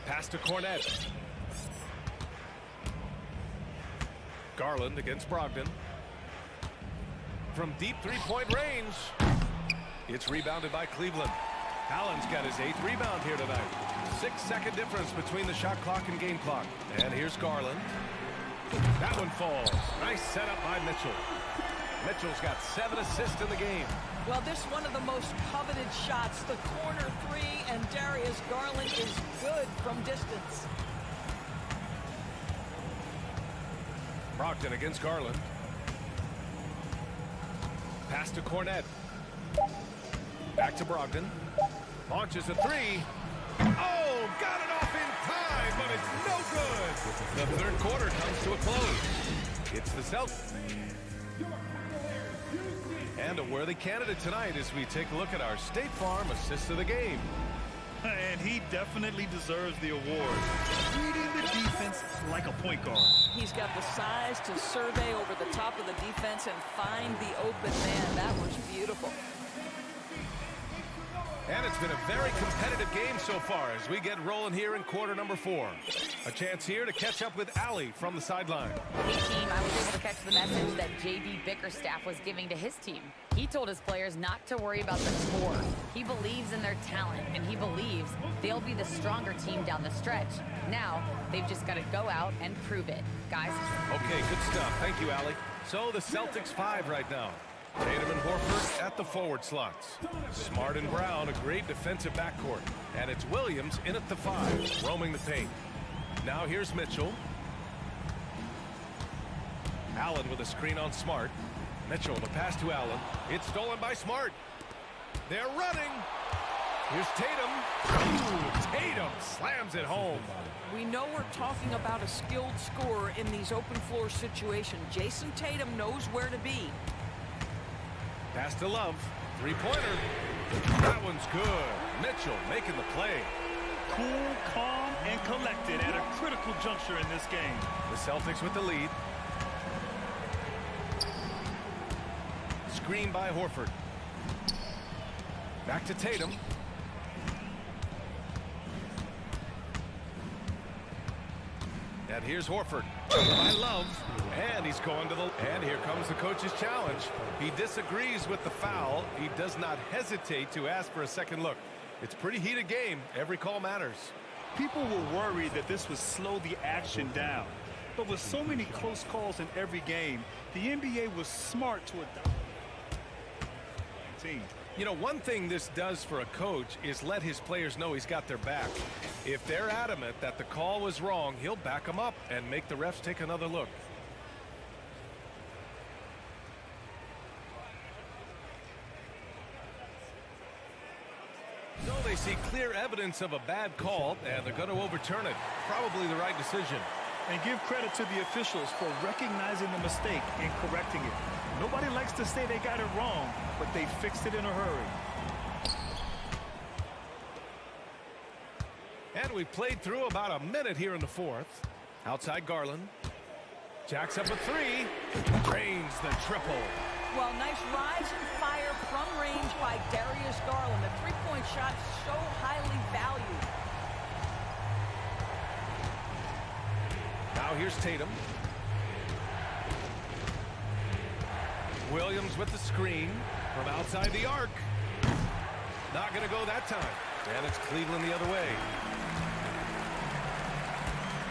Pass to Cornette. Garland against Brogdon. From deep three-point range. It's rebounded by Cleveland. Allen's got his 8th rebound here tonight. 6-second difference between the shot clock and game clock. And here's Garland. That one falls. Nice setup by Mitchell. Mitchell's got 7 assists in the game. Well, this one of the most coveted shots, the corner three, and Darius Garland is good from distance. Brogdon against Garland. Pass to Cornette. Back to Brogdon. Launches a three. Oh, got it off in time, but it's no good. The third quarter comes to a close. It's the Celtics. And a worthy candidate tonight as we take a look at our State Farm assist of the game. And he definitely deserves the award. Reading the defense like a point guard. He's got the size to survey over the top of the defense and find the open man. That was beautiful. And it's been a very competitive game so far as we get rolling here in quarter number 4. A chance here to catch up with Allie from the sideline. Hey team, I was able to catch the message that J.B. Bickerstaff was giving to his team. He told his players not to worry about the score. He believes in their talent, and he believes they'll be the stronger team down the stretch. Now, they've just got to go out and prove it. Guys? Okay, good stuff. Thank you, Allie. So the Celtics 5 right now. Tatum and Horford at the forward slots. Smart and Brown, a great defensive backcourt. And it's Williams in at the 5, roaming the paint. Now here's Mitchell. Allen with a screen on Smart. Mitchell, the pass to Allen. It's stolen by Smart. They're running. Here's Tatum. Ooh, Tatum slams it home. We know we're talking about a skilled scorer in these open floor situations. Jason Tatum knows where to be. Pass to Love. Three-pointer. That one's good. Mitchell making the play. Cool, calm, and collected at a critical juncture in this game. The Celtics with the lead. Screen by Horford. Back to Tatum. And here's Horford. By Love. And he's going to the... And here comes the coach's challenge. He disagrees with the foul. He does not hesitate to ask for a second look. It's a pretty heated game. Every call matters. People were worried that this would slow the action down. But with so many close calls in every game, the NBA was smart to adopt. You know, one thing this does for a coach is let his players know he's got their back. If they're adamant that the call was wrong, he'll back them up and make the refs take another look. So they see clear evidence of a bad call, and they're going to overturn it. Probably the right decision. And give credit to the officials for recognizing the mistake and correcting it. Nobody likes to say they got it wrong, but they fixed it in a hurry. And we played through about a minute here in the fourth. Outside Garland. Jacks up a three. Drains the triple. Well, nice rise and fire from range by Darius Garland. The three-point shot so highly valued. Now here's Tatum. Williams with the screen from outside the arc. Not going to go that time. And it's Cleveland the other way.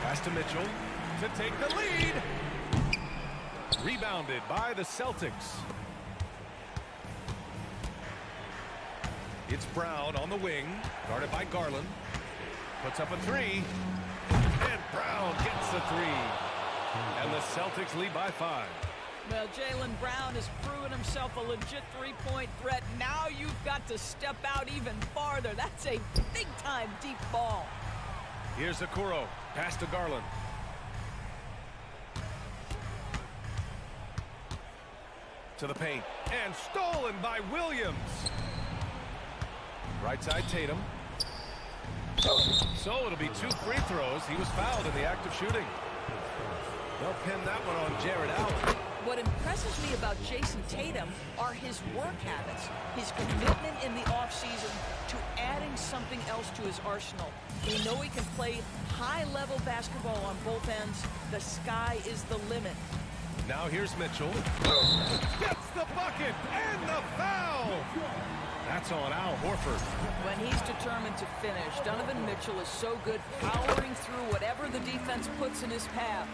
Pass to Mitchell to take the lead. Rebounded by the Celtics. It's Brown on the wing, guarded by Garland. Puts up a three. And Brown gets the three. And the Celtics lead by 5. Well, Jaylen Brown has proven himself a legit three-point threat. Now you've got to step out even farther. That's a big-time deep ball. Here's Okoro. Pass to Garland. To the paint. And stolen by Williams. Right side Tatum. So it'll be 2 free throws. He was fouled in the act of shooting. They'll pin that one on Jared Allen. What impresses me about Jason Tatum are his work habits, his commitment in the offseason to adding something else to his arsenal. We know he can play high-level basketball on both ends. The sky is the limit. Now here's Mitchell. Gets the bucket and the foul. That's on Al Horford. When he's determined to finish, Donovan Mitchell is so good powering through whatever the defense puts in his path.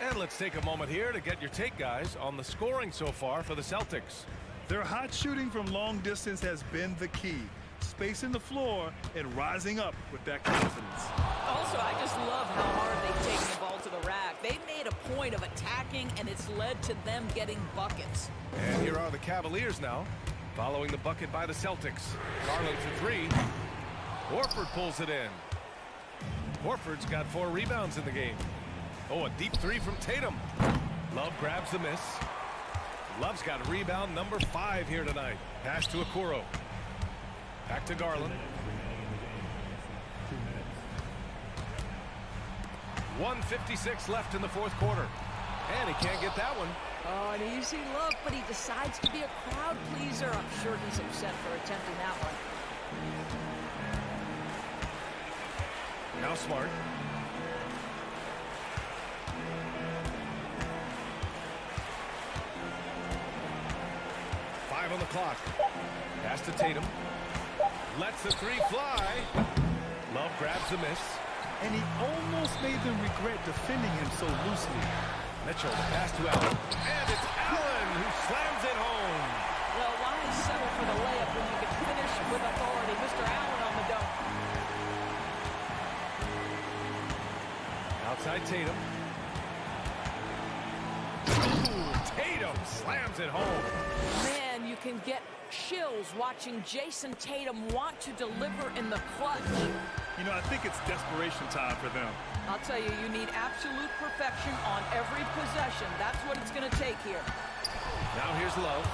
And let's take a moment here to get your take, guys, on the scoring so far for the Celtics. Their hot shooting from long distance has been the key. Spacing the floor and rising up with that confidence. Also, I just love how hard they've taken the ball to the rack. They've made a point of attacking, and it's led to them getting buckets. And here are the Cavaliers now, following the bucket by the Celtics. Garland for three. Horford pulls it in. Horford's got 4 rebounds in the game. Oh, a deep three from Tatum. Love grabs the miss. Love's got rebound number 5 here tonight. Pass to Okoro. Back to Garland. 1:56 left in the fourth quarter. And he can't get that one. Oh, an easy look, but he decides to be a crowd pleaser. I'm sure he's upset for attempting that one. Now Smart. Five on the clock. Pass to Tatum. Lets the three fly. Love grabs the miss. And he almost made them regret defending him so loosely. Mitchell, the pass to Allen. And it's Allen who slams it home. Well, why settle for the layup when you can finish with authority? Mr. Allen on the dunk. Outside Tatum. Ooh, Tatum slams it home. Man, you can get chills watching Jason Tatum want to deliver in the clutch. You know, I think it's desperation time for them. I'll tell you, you need absolute perfection on every possession. That's what it's going to take here. Now here's Love.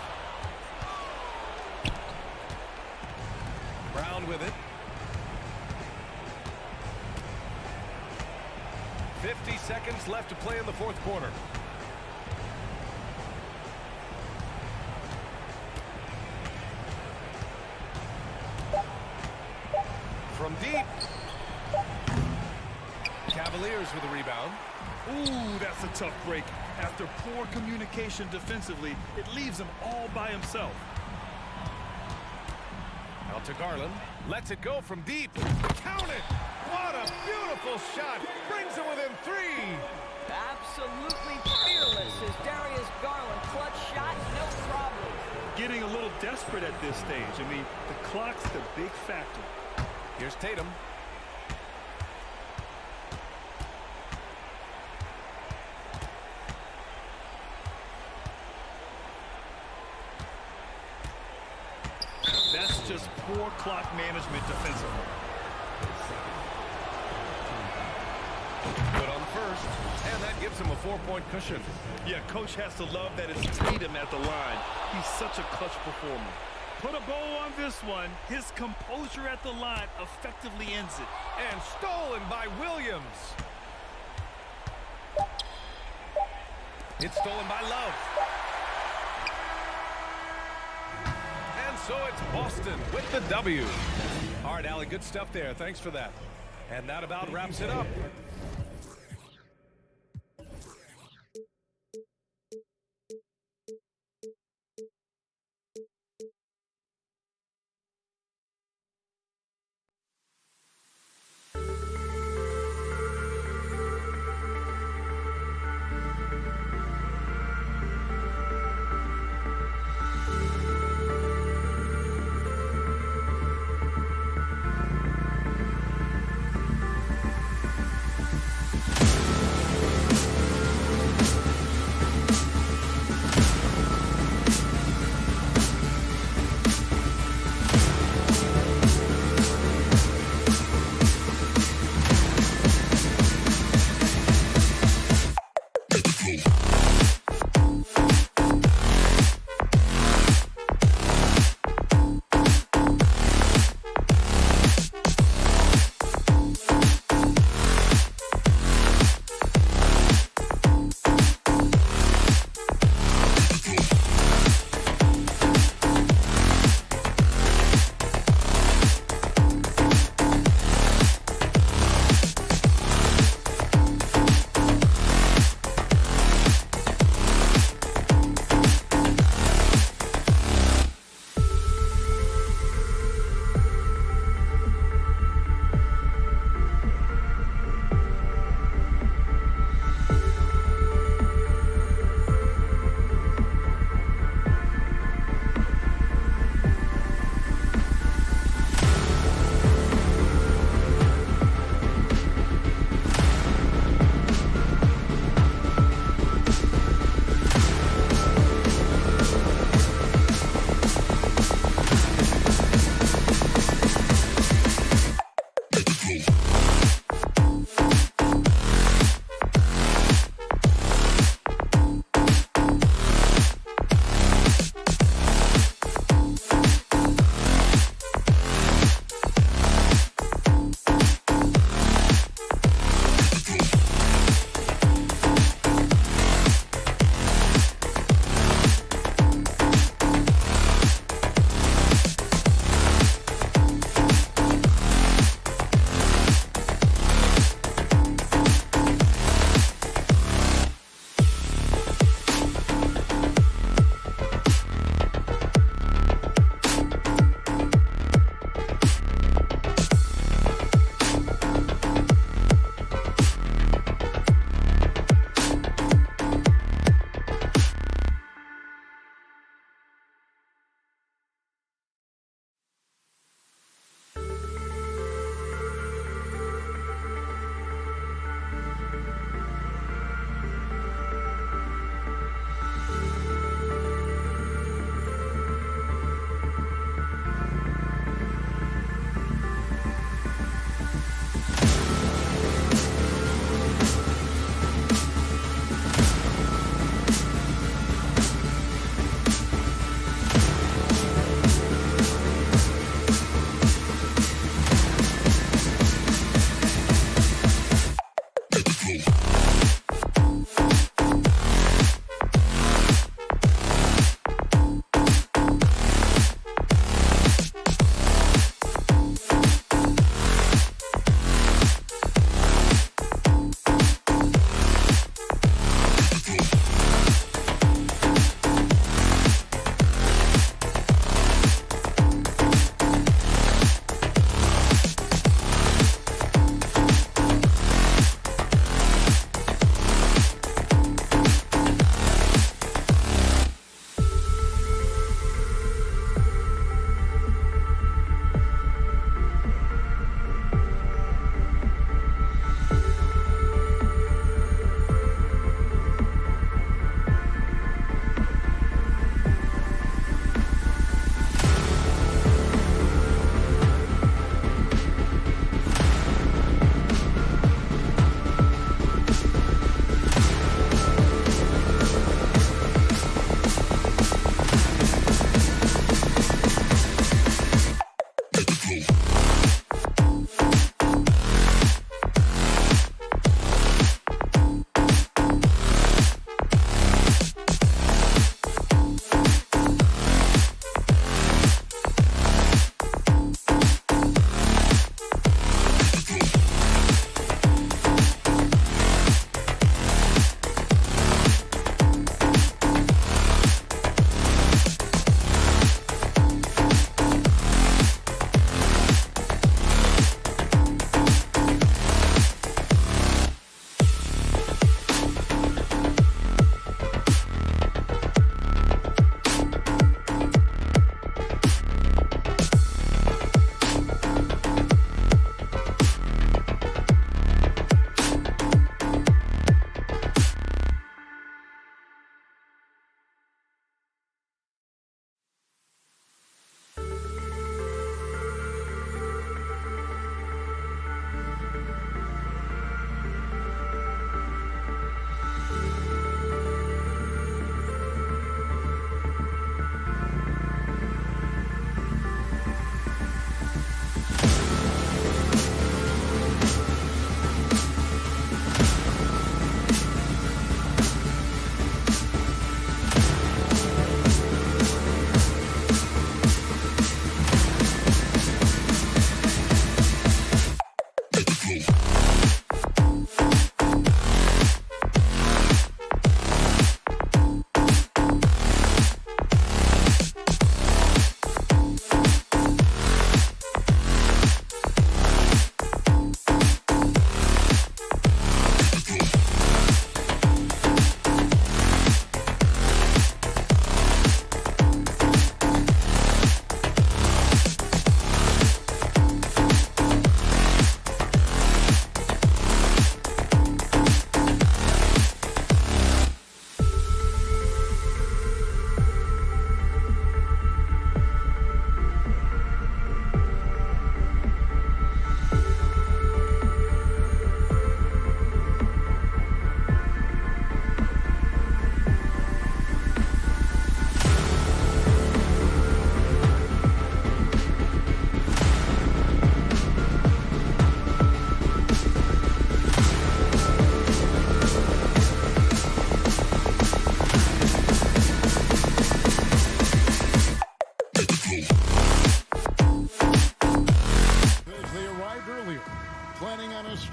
Brown with it. 50 seconds left to play in the fourth quarter. From deep. Cavaliers with a rebound. Ooh, that's a tough break. After poor communication defensively, it leaves him all by himself. Out to Garland. Lets it go from deep. Count it! What a beautiful shot! Brings it within 3. Absolutely fearless is Darius Garland. Clutch shot, no problem. Getting a little desperate at this stage. I mean, the clock's the big factor. Here's Tatum. That's just poor clock management defensively. Good on first, and that gives him a 4-point cushion. Yeah, coach has to love that it's Tatum at the line. He's such a clutch performer. Put a bow on this one. His composure at the line effectively ends it. And stolen by Williams. It's stolen by Love. And so it's Boston with the W. All right, Allie, good stuff there. Thanks for that. And that about wraps it up.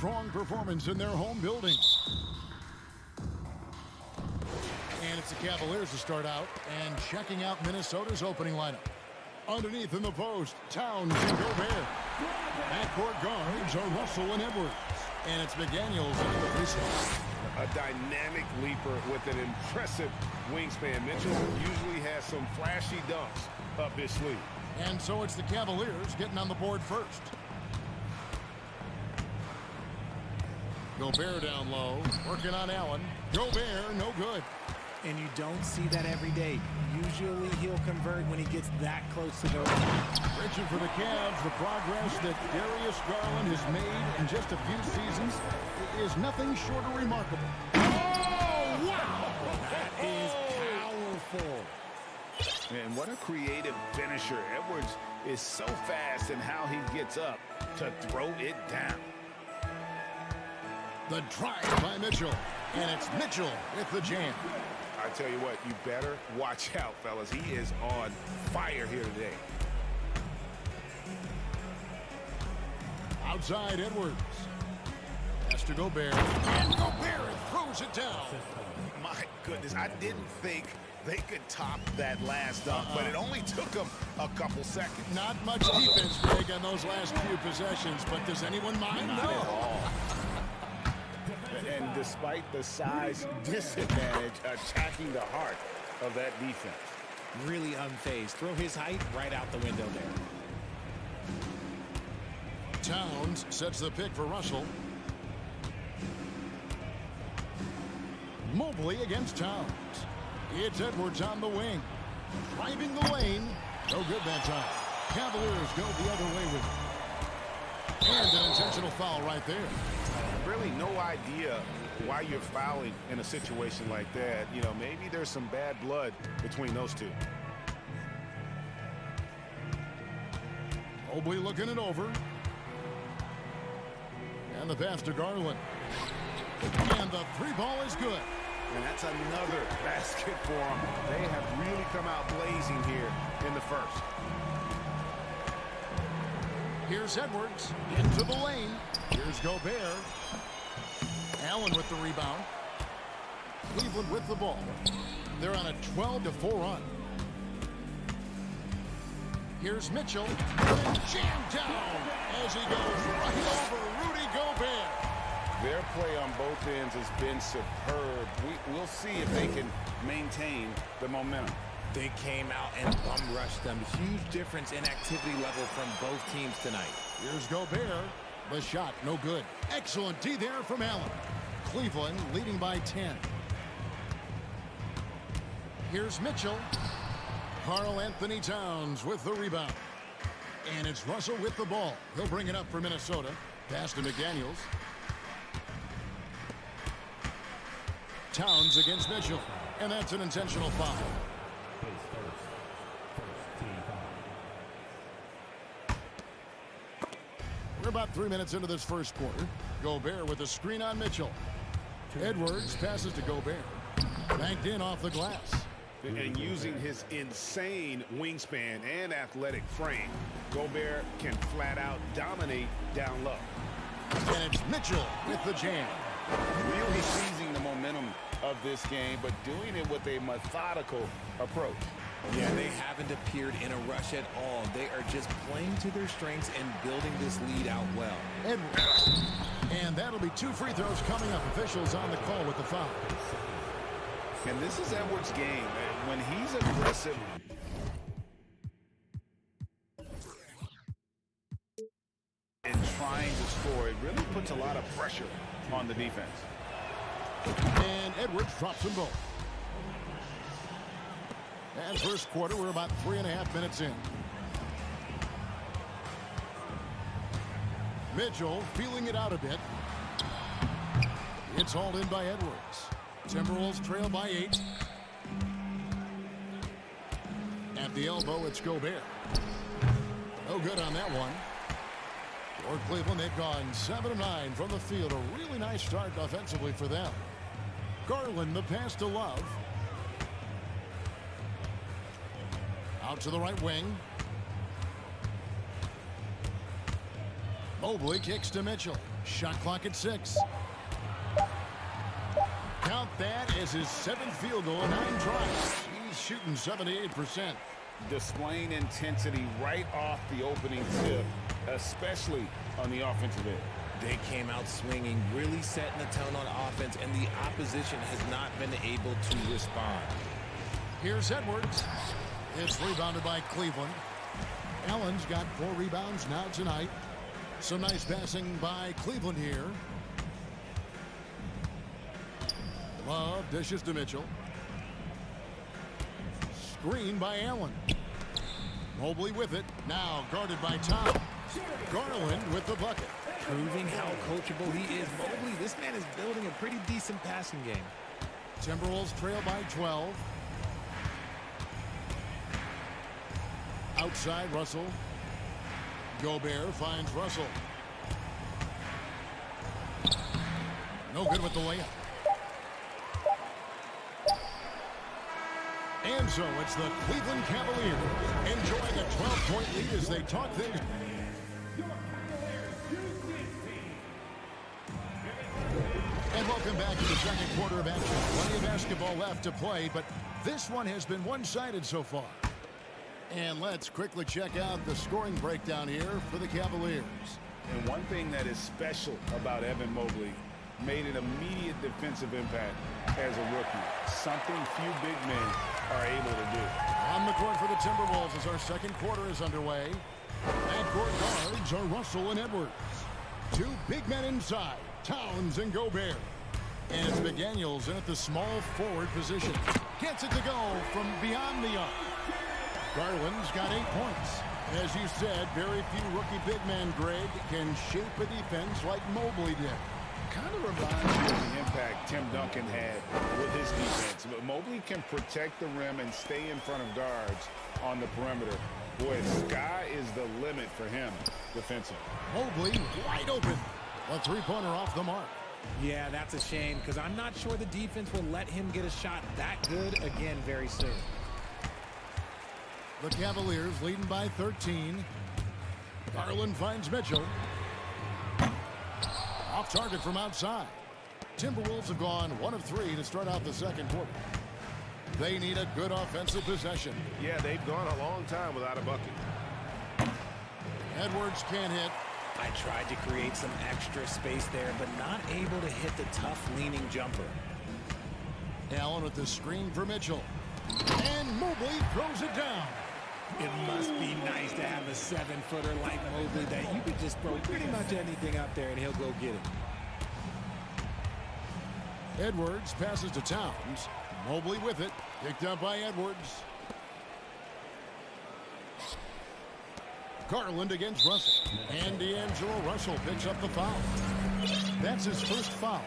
strong performance in their home building. And it's the Cavaliers to start out, and checking out Minnesota's opening lineup. Underneath in the post, Towns and Gobert. Backcourt guards are Russell and Edwards. And it's McDaniels into the free throw. A dynamic leaper with an impressive wingspan. Mitchell usually has some flashy dunks up his sleeve. And so it's the Cavaliers getting on the board first. Gobert down low, working on Allen. Gobert, no good. And you don't see that every day. Usually he'll convert when he gets that close to the line. Reaching for the Cavs, the progress that Darius Garland has made in just a few seasons is nothing short of remarkable. Oh, wow! That is powerful. And what a creative finisher. Edwards is so fast in how he gets up to throw it down. The drive by Mitchell. And it's Mitchell with the jam. I tell you what, you better watch out, fellas. He is on fire here today. Outside Edwards. Has to Gobert. And Gobert throws it down. My goodness, I didn't think they could top that last dunk, but it only took them a couple seconds. Not much defense, Greg, on those last few possessions, but does anyone mind? Not at all. And despite the size disadvantage, attacking the heart of that defense. Really unfazed. Throw his height right out the window there. Towns sets the pick for Russell. Mobley against Towns. It's Edwards on the wing. Driving the lane. No good that time. Cavaliers go the other way with it. And an intentional foul right there. Really no idea why you're fouling in a situation like that. You know, maybe there's some bad blood between those two. Mobley looking it over. And the pass to Garland. And the three ball is good. And that's another basket for them. They have really come out blazing here in the first. Here's Edwards into the lane. Here's Gobert. Allen with the rebound. Cleveland with the ball. They're on a 12-4 run. Here's Mitchell. Jammed down as he goes right over Rudy Gobert. Their play on both ends has been superb. We'll see if they can maintain the momentum. They came out and bum rushed them. Huge difference in activity level from both teams tonight. Here's Gobert. The shot, no good. Excellent D there from Allen. Cleveland leading by 10. Here's Mitchell. Karl Anthony Towns with the rebound. And it's Russell with the ball. He'll bring it up for Minnesota. Pass to McDaniels. Towns against Mitchell. And that's an intentional foul. We're about 3 minutes into this first quarter. Gobert with a screen on Mitchell. Edwards passes to Gobert. Banked in off the glass. And using his insane wingspan and athletic frame, Gobert can flat out dominate down low. And it's Mitchell with the jam. Really seizing the momentum of this game, but doing it with a methodical approach. Yeah, they haven't appeared in a rush at all. They are just playing to their strengths and building this lead out well. Edwards. And that'll be 2 free throws coming up. Officials on the call with the foul. And this is Edwards' game. When he's aggressive and trying to score, it really puts a lot of pressure on the defense. And Edwards drops them both. And first quarter, we're about 3.5 minutes in. Mitchell feeling it out a bit. It's hauled in by Edwards. Timberwolves trail by 8. At the elbow, it's Gobert. No good on that one. For Cleveland, they've gone 7 of 9 from the field. A really nice start offensively for them. Garland, the pass to Love. Out to the right wing. Mobley kicks to Mitchell. Shot clock at 6. Count that as his 7th field goal in 9 tries. He's shooting 78%. Displaying intensity right off the opening tip, especially on the offensive end. They came out swinging, really setting the tone on offense, and the opposition has not been able to respond. Here's Edwards. It's rebounded by Cleveland. Allen's got 4 rebounds now tonight. Some nice passing by Cleveland here. Love dishes to Mitchell. Screen by Allen. Mobley with it. Now guarded by Tom. Garland with the bucket. Proving how coachable he is. Mobley, this man is building a pretty decent passing game. Timberwolves trail by 12. Outside Russell. Gobert finds Russell. No good with the layup. And so it's the Cleveland Cavaliers enjoying a 12-point lead as they talk things. And welcome back to the second quarter of action. Plenty of basketball left to play, but this one has been one-sided so far. And let's quickly check out the scoring breakdown here for the Cavaliers. And one thing that is special about Evan Mobley, made an immediate defensive impact as a rookie. Something few big men are able to do. On the court for the Timberwolves as our second quarter is underway. Backcourt guards are Russell and Edwards. 2 big men inside, Towns and Gobert. And it's McDaniels in at the small forward position. Gets it to go from beyond the arc. Garland's got 8 points. As you said, very few rookie big men, Greg, can shape a defense like Mobley did. Kind of reminds me of the impact Tim Duncan had with his defense. But Mobley can protect the rim and stay in front of guards on the perimeter. Boy, sky is the limit for him defensively. Mobley wide open. A 3-pointer off the mark. Yeah, that's a shame because I'm not sure the defense will let him get a shot that good again very soon. The Cavaliers leading by 13. Garland finds Mitchell. Off target from outside. Timberwolves have gone 1 of 3 to start out the second quarter. They need a good offensive possession. Yeah, they've gone a long time without a bucket. Edwards can't hit. I tried to create some extra space there, but not able to hit the tough leaning jumper. Allen with the screen for Mitchell. And Mobley throws it down. It must be nice to have a 7-footer like Mobley that you could just throw pretty much anything up there and he'll go get it. Edwards passes to Towns. Mobley with it. Picked up by Edwards. Garland against Russell. And D'Angelo Russell picks up the foul. That's his first foul.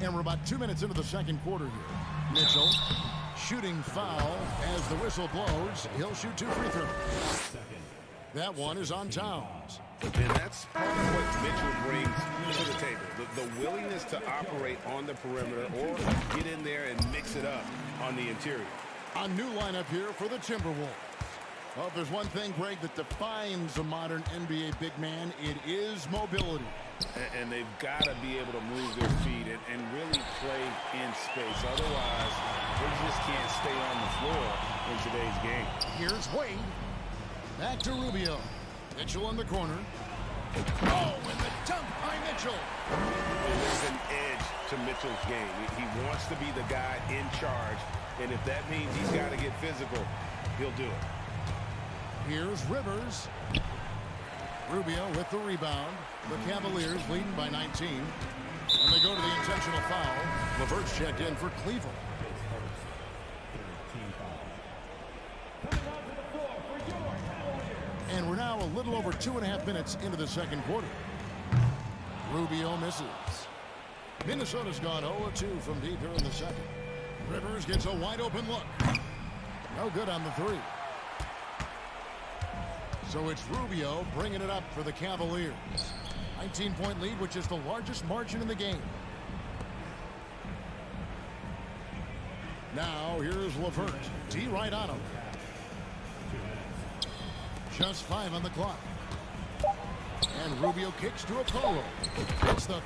And we're about 2 minutes into the second quarter here. Mitchell shooting foul as the whistle blows. He'll shoot 2 free throws. That one is on Towns. And that's part of what Mitchell brings to the table. The willingness to operate on the perimeter or get in there and mix it up on the interior. A new lineup here for the Timberwolves. Well, if there's one thing, Greg, that defines a modern NBA big man, it is mobility. And they've got to be able to move their feet and really play in space. Otherwise, they just can't stay on the floor in today's game. Here's Wade. Back to Rubio. Mitchell in the corner. Oh, and the dunk by Mitchell. And there's an edge to Mitchell's game. He wants to be the guy in charge. And if that means he's got to get physical, he'll do it. Here's Rivers. Rubio with the rebound. The Cavaliers leading by 19. And they go to the intentional foul. LeVert's checked in for Cleveland. And we're now a little over 2.5 minutes into the second quarter. Rubio misses. Minnesota's gone 0-2 from deep here in the second. Rivers gets a wide open look. No good on the 3. So it's Rubio bringing it up for the Cavaliers. 19-point lead, which is the largest margin in the game. Now here's Levert. D right on him. Just 5 on the clock. And Rubio kicks to Okoro. It's the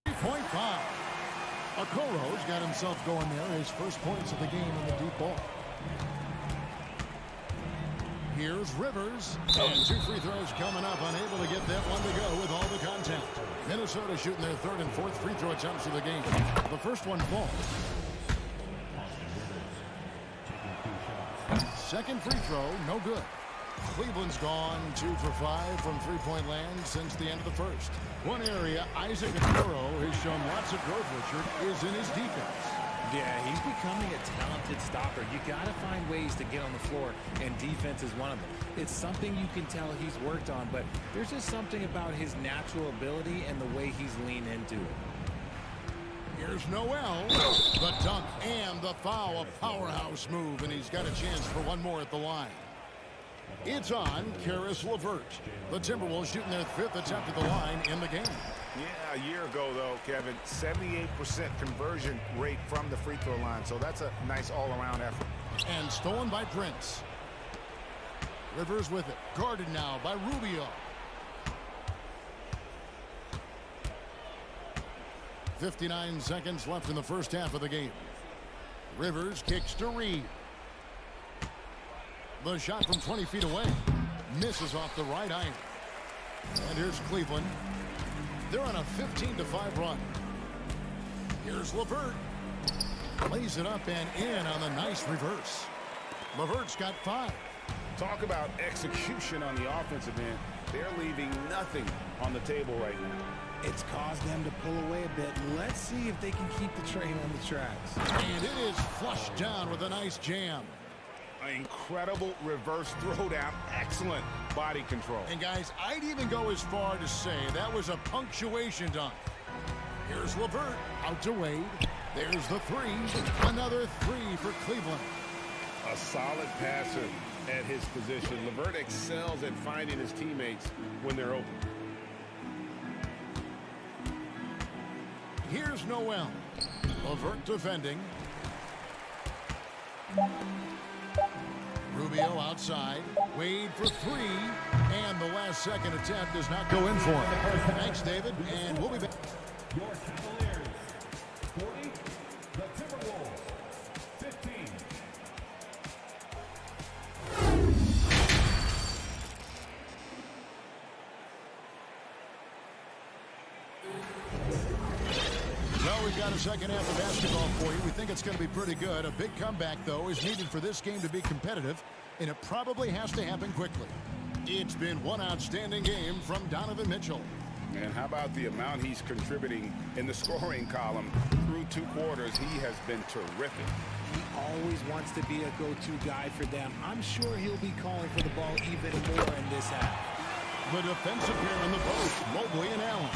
3-point foul. Okoro's got himself going there. His first points of the game in the deep ball. Here's Rivers. And 2 free throws coming up. Unable to get that one to go with all the contact. Minnesota shooting their 3rd and 4th free throw attempts of the game. The first one falls. Second free throw, no good. Cleveland's gone 2 for 5 from three-point land since the end of the first. One area Isaac Okoro has shown lots of growth, Richard, is in his defense. Yeah, he's becoming a talented stopper. You got to find ways to get on the floor, and defense is one of them. It's something you can tell he's worked on, but there's just something about his natural ability and the way he's leaned into it. Here's Noel, the dunk and the foul, a powerhouse move, and he's got a chance for one more at the line. It's on Karis LeVert. The Timberwolves shooting their 5th attempt at the line in the game. Yeah, a year ago, though, Kevin, 78% conversion rate from the free throw line, so that's a nice all-around effort. And stolen by Prince. Rivers with it, guarded now by Rubio. 59 seconds left in the first half of the game. Rivers kicks to Reed. The shot from 20 feet away misses off the right iron. And here's Cleveland. They're on a 15-5 run. Here's LeVert. Lays it up and in on the nice reverse. LeVert's got 5. Talk about execution on the offensive end. They're leaving nothing on the table right now. It's caused them to pull away a bit. Let's see if they can keep the train on the tracks. And it is flushed down with a nice jam. An incredible reverse throwdown. Excellent body control. And guys, I'd even go as far to say that was a punctuation dunk. Here's LeVert out to Wade. There's the 3. Another 3 for Cleveland. A solid passer at his position. LeVert excels at finding his teammates when they're open. Here's Noel. LeVert defending. Rubio outside. Wade for 3. And the last second attempt does not go in for him. Thanks, David. And we'll be back. Your Cavaliers, 40. The Timberwolves, 15. Well, we've got a second half of basketball for you. We think it's going to be pretty good. A big comeback, though, is needed for this game to be competitive, and it probably has to happen quickly. It's been one outstanding game from Donovan Mitchell. And how about the amount he's contributing in the scoring column through 2 quarters? He has been terrific. He always wants to be a go-to guy for them. I'm sure he'll be calling for the ball even more in this half. The defensive pair in the post, Mobley and Allen.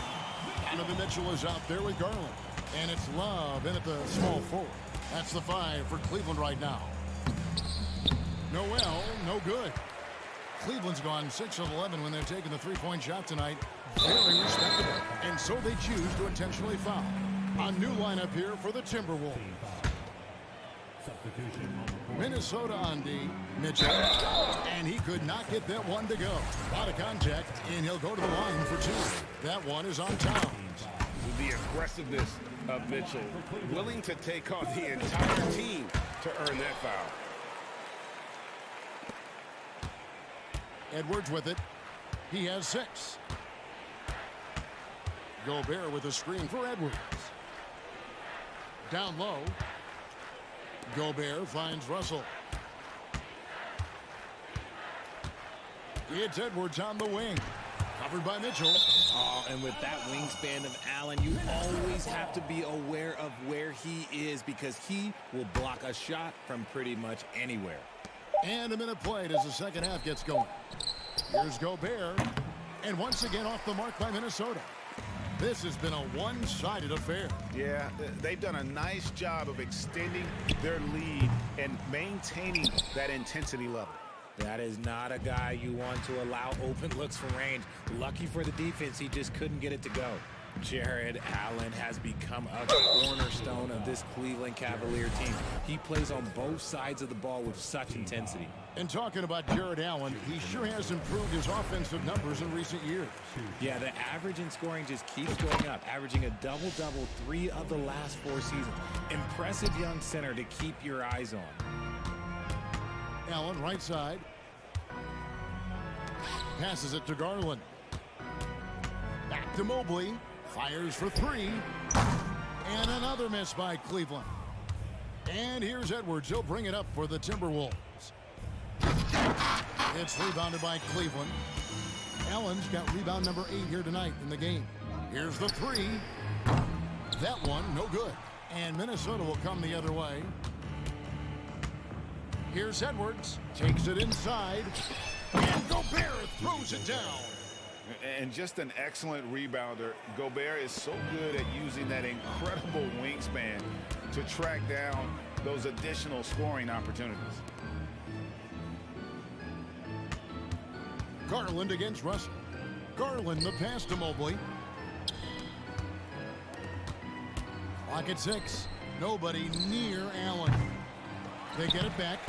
Donovan Mitchell is out there with Garland. And it's Love in at the small forward. That's the 5 for Cleveland right now. Noel, no good. Cleveland's gone 6 of 11 when they're taking the 3-point shot tonight. Very respectable. And so they choose to intentionally foul. A new lineup here for the Timberwolves. Minnesota on D. Mitchell. And he could not get that one to go. Out of contact, and he'll go to the line for 2. That one is on Towns. The aggressiveness of Mitchell, willing to take on the entire team to earn that foul. Edwards with it. He has 6. Gobert with a screen for Edwards. Down low. Gobert finds Russell. It's Edwards on the wing. Covered by Mitchell. Oh, and with that wingspan of Allen, you always have to be aware of where he is because he will block a shot from pretty much anywhere. And a minute played as the second half gets going. Here's Gobert. And once again off the mark by Minnesota. This has been a one-sided affair. Yeah, they've done a nice job of extending their lead and maintaining that intensity level. That is not a guy you want to allow open looks from range. Lucky for the defense, he just couldn't get it to go. Jared Allen has become a cornerstone of this Cleveland Cavalier team. He plays on both sides of the ball with such intensity. And talking about Jared Allen, he sure has improved his offensive numbers in recent years. Yeah, the average in scoring just keeps going up, averaging a double-double 3 of the last 4 seasons. Impressive young center to keep your eyes on. Allen, right side. Passes it to Garland. Back to Mobley. Fires for 3. And another miss by Cleveland. And here's Edwards. He'll bring it up for the Timberwolves. It's rebounded by Cleveland. Allen's got rebound number 8 here tonight in the game. Here's the 3. That one, no good. And Minnesota will come the other way. Here's Edwards. Takes it inside. And Gobert throws it down. And just an excellent rebounder. Gobert is so good at using that incredible wingspan to track down those additional scoring opportunities. Garland against Russell. Garland, the pass to Mobley. Clock at 6. Nobody near Allen. They get it back.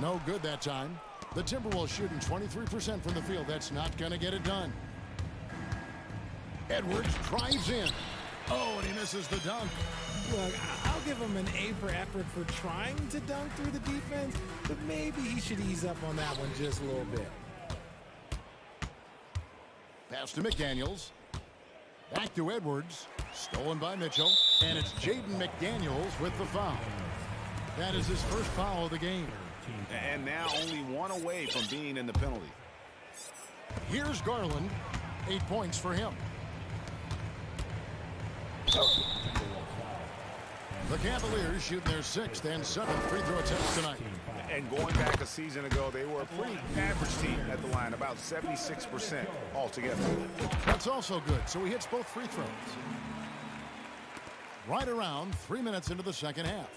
No good that time. The Timberwolves shooting 23% from the field. That's not going to get it done. Edwards drives in. Oh, and he misses the dunk. Look, I'll give him an A for effort for trying to dunk through the defense, but maybe he should ease up on that one just a little bit. Pass to McDaniels. Back to Edwards. Stolen by Mitchell. And it's Jaden McDaniels with the foul. That is his first foul of the game. And now only 1 away from being in the penalty. Here's Garland. 8 points for him. The Cavaliers shooting their 6th and 7th free throw attempts tonight. And going back a season ago, they were a pretty average team at the line, about 76% altogether. That's also good, so he hits both free throws. Right around 3 minutes into the second half.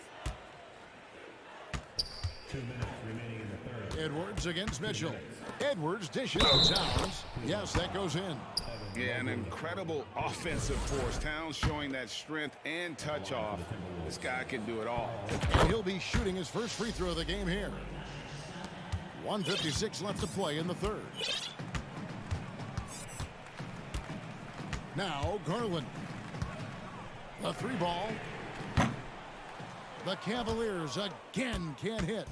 2 minutes remaining in the third. Edwards against Mitchell. Edwards dishes to Towns. Yes, that goes in. Yeah, an incredible offensive force. Towns showing that strength and touch off. This guy can do it all. And he'll be shooting his first free throw of the game here. 1:56 left to play in the third. Now Garland. The 3 ball. The Cavaliers again can't hit.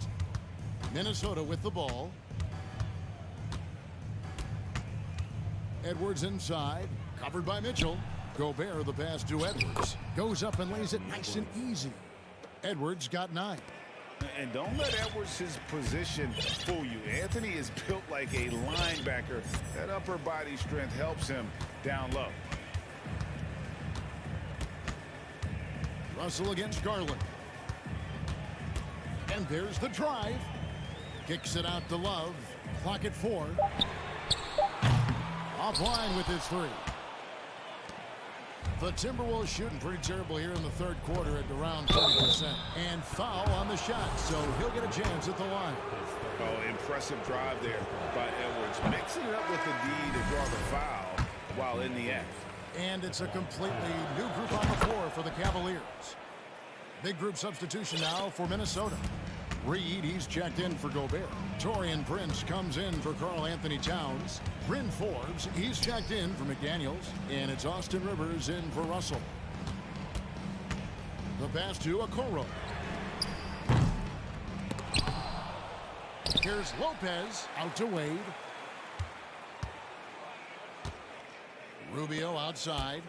Minnesota with the ball. Edwards inside. Covered by Mitchell. Gobert, the pass to Edwards. Goes up and lays it nice and easy. Edwards got 9. And don't let Edwards' position fool you. Anthony is built like a linebacker. That upper body strength helps him down low. Russell against Garland. And there's the drive. Kicks it out to Love. Clock at 4. Offline with his 3. The Timberwolves shooting pretty terrible here in the third quarter at around 30%. And foul on the shot, so he'll get a chance at the line. Oh, impressive drive there by Edwards. Mixing it up with the D to draw the foul while in the act. And it's a completely new group on the floor for the Cavaliers. Big group substitution now for Minnesota. Reed, he's checked in for Gobert. Taurean Prince comes in for Karl Anthony Towns. Bryn Forbes, he's checked in for McDaniels. And it's Austin Rivers in for Russell. The pass to Okoro. Here's Lopez out to Wade. Rubio outside.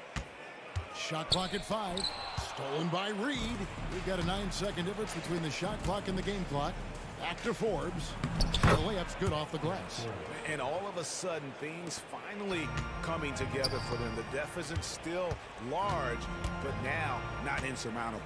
Shot clock at 5. Stolen by Reed. We've got a 9-second difference between the shot clock and the game clock. Back to Forbes. The layup's good off the glass. And all of a sudden, things finally coming together for them. The deficit's still large, but now not insurmountable.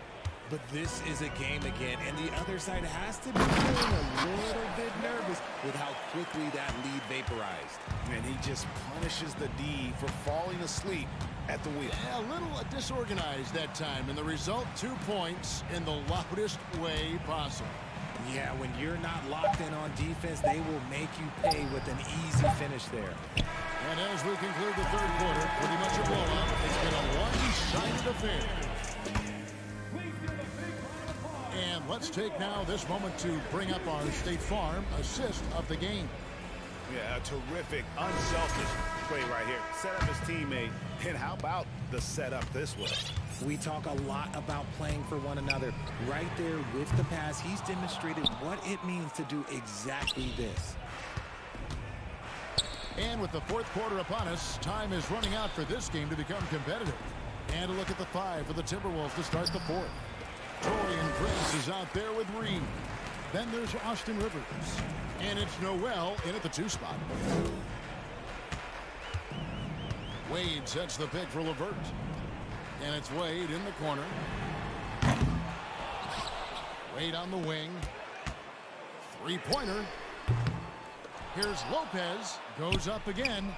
But this is a game again, and the other side has to be feeling a little bit nervous with how quickly that lead vaporized. And he just punishes the D for falling asleep at the wheel. Yeah, a little disorganized that time, and the result, 2 points in the loudest way possible. Yeah, when you're not locked in on defense, they will make you pay with an easy finish there. And as we conclude the third quarter, pretty much a blowout. It's been a one-sided affair. And let's take now this moment to bring up our State Farm assist of the game. Yeah, a terrific, unselfish play right here. Set up his teammate. And how about the setup this way? We talk a lot about playing for one another. Right there with the pass, he's demonstrated what it means to do exactly this. And with the fourth quarter upon us, time is running out for this game to become competitive. And a look at the 5 for the Timberwolves to start the fourth. Torian Prince is out there with Reed. Then there's Austin Rivers. And it's Noel in at the 2 spot. Wade sets the pick for LeVert. And it's Wade in the corner. Wade on the wing. Three-pointer. Here's Lopez. Goes up again.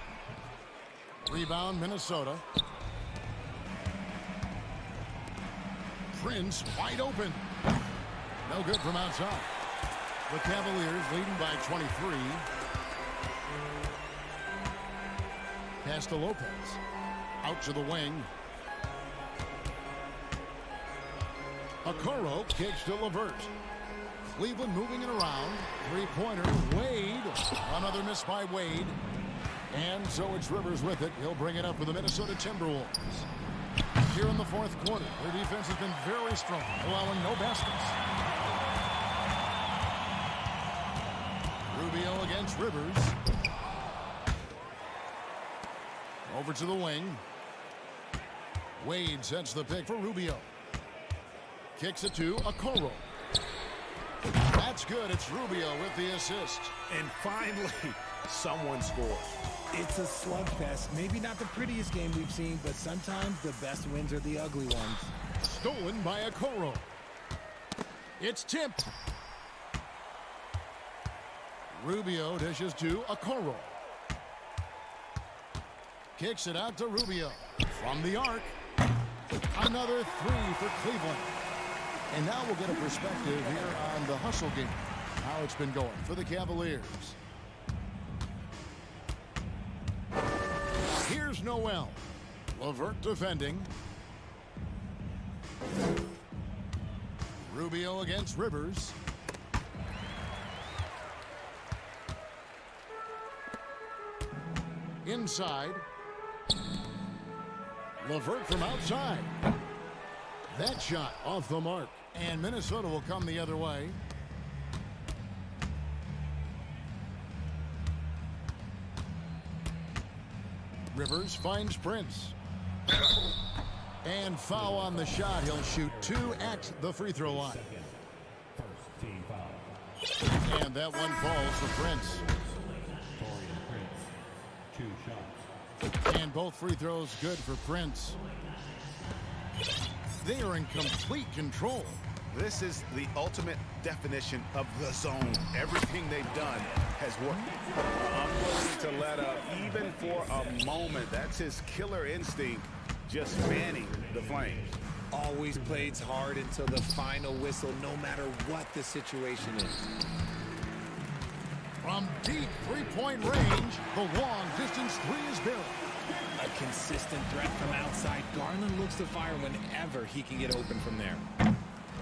Rebound, Minnesota. Prince wide open. No good from outside. The Cavaliers leading by 23. Pass to Lopez. Out to the wing. Okoro kicks to LeVert. Cleveland moving it around. Three-pointer. Wade. Another miss by Wade. And so it's Rivers with it. He'll bring it up for the Minnesota Timberwolves. Here in the fourth quarter, their defense has been very strong, allowing no baskets. Rubio against Rivers. Over to the wing. Wade sets the pick for Rubio. Kicks it to Okoro. That's good. It's Rubio with the assist. And finally, someone scores. It's a slugfest. Maybe not the prettiest game we've seen, but sometimes the best wins are the ugly ones. Stolen by Okoro. It's tipped. Rubio dishes to Okoro. Kicks it out to Rubio. From the arc. Another 3 for Cleveland. And now we'll get a perspective here on the hustle game. How it's been going for the Cavaliers. Here's Noel. LeVert defending. Rubio against Rivers. Inside. LeVert from outside. That shot off the mark. And Minnesota will come the other way. Rivers finds Prince. And foul on the shot. He'll shoot 2 at the free throw line. First team foul. And that one falls for Prince. Torian Prince, 2 shots. And both free throws good for Prince. They are in complete control. This is the ultimate definition of the zone. Everything they've done has worked. Unwilling to let up, even for a moment. That's his killer instinct, just fanning the flames. Always plays hard until the final whistle, no matter what the situation is. From deep three-point range, the long distance 3 is buried. A consistent threat from outside. Garland looks to fire whenever he can get open from there.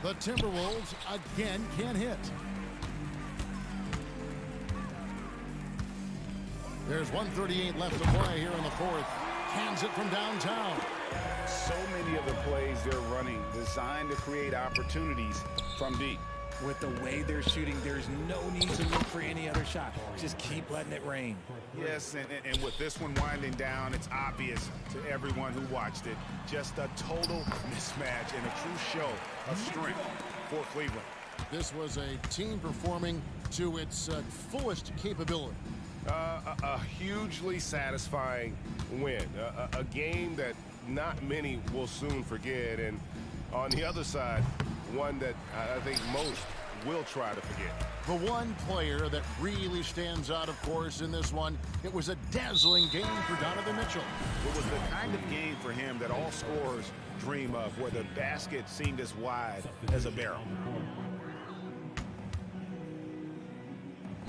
The Timberwolves again can't hit. There's 1:38 left to play here in the fourth. Hands it from downtown. So many of the plays they're running designed to create opportunities from deep. With the way they're shooting, there's no need to look for any other shot. Just keep letting it rain. Yes, and with this one winding down, it's obvious to everyone who watched it. Just a total mismatch and a true show of strength for Cleveland. This was a team performing to its fullest capability. A hugely satisfying win. A game that not many will soon forget. And on the other side, one that I think most will try to forget. The one player that really stands out, of course, in this one, it was a dazzling game for Donovan Mitchell. It was the kind of game for him that all scorers dream of, where the basket seemed as wide as a barrel.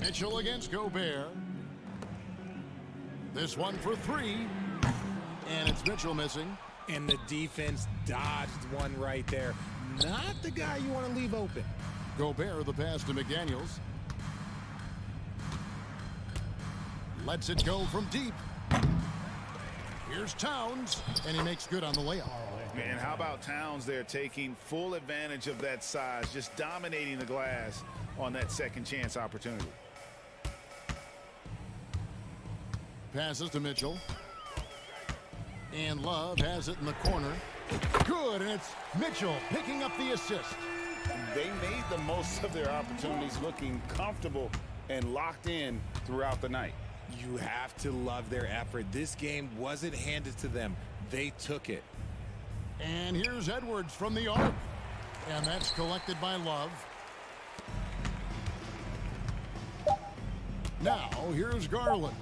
Mitchell against Gobert. This one for three. And it's Mitchell missing. And the defense dodged one right there. Not the guy you want to leave open. Gobert the pass to McDaniels. Lets it go from deep. Here's Towns, and he makes good on the layup. And how about Towns there taking full advantage of that size, just dominating the glass on that second chance opportunity. Passes to Mitchell. And Love has it in the corner. Good, and it's Mitchell picking up the assist. They made the most of their opportunities, looking comfortable and locked in throughout the night. You have to love their effort. This game wasn't handed to them. They took it. And here's Edwards from the arc. And that's collected by Love. Now, here's Garland.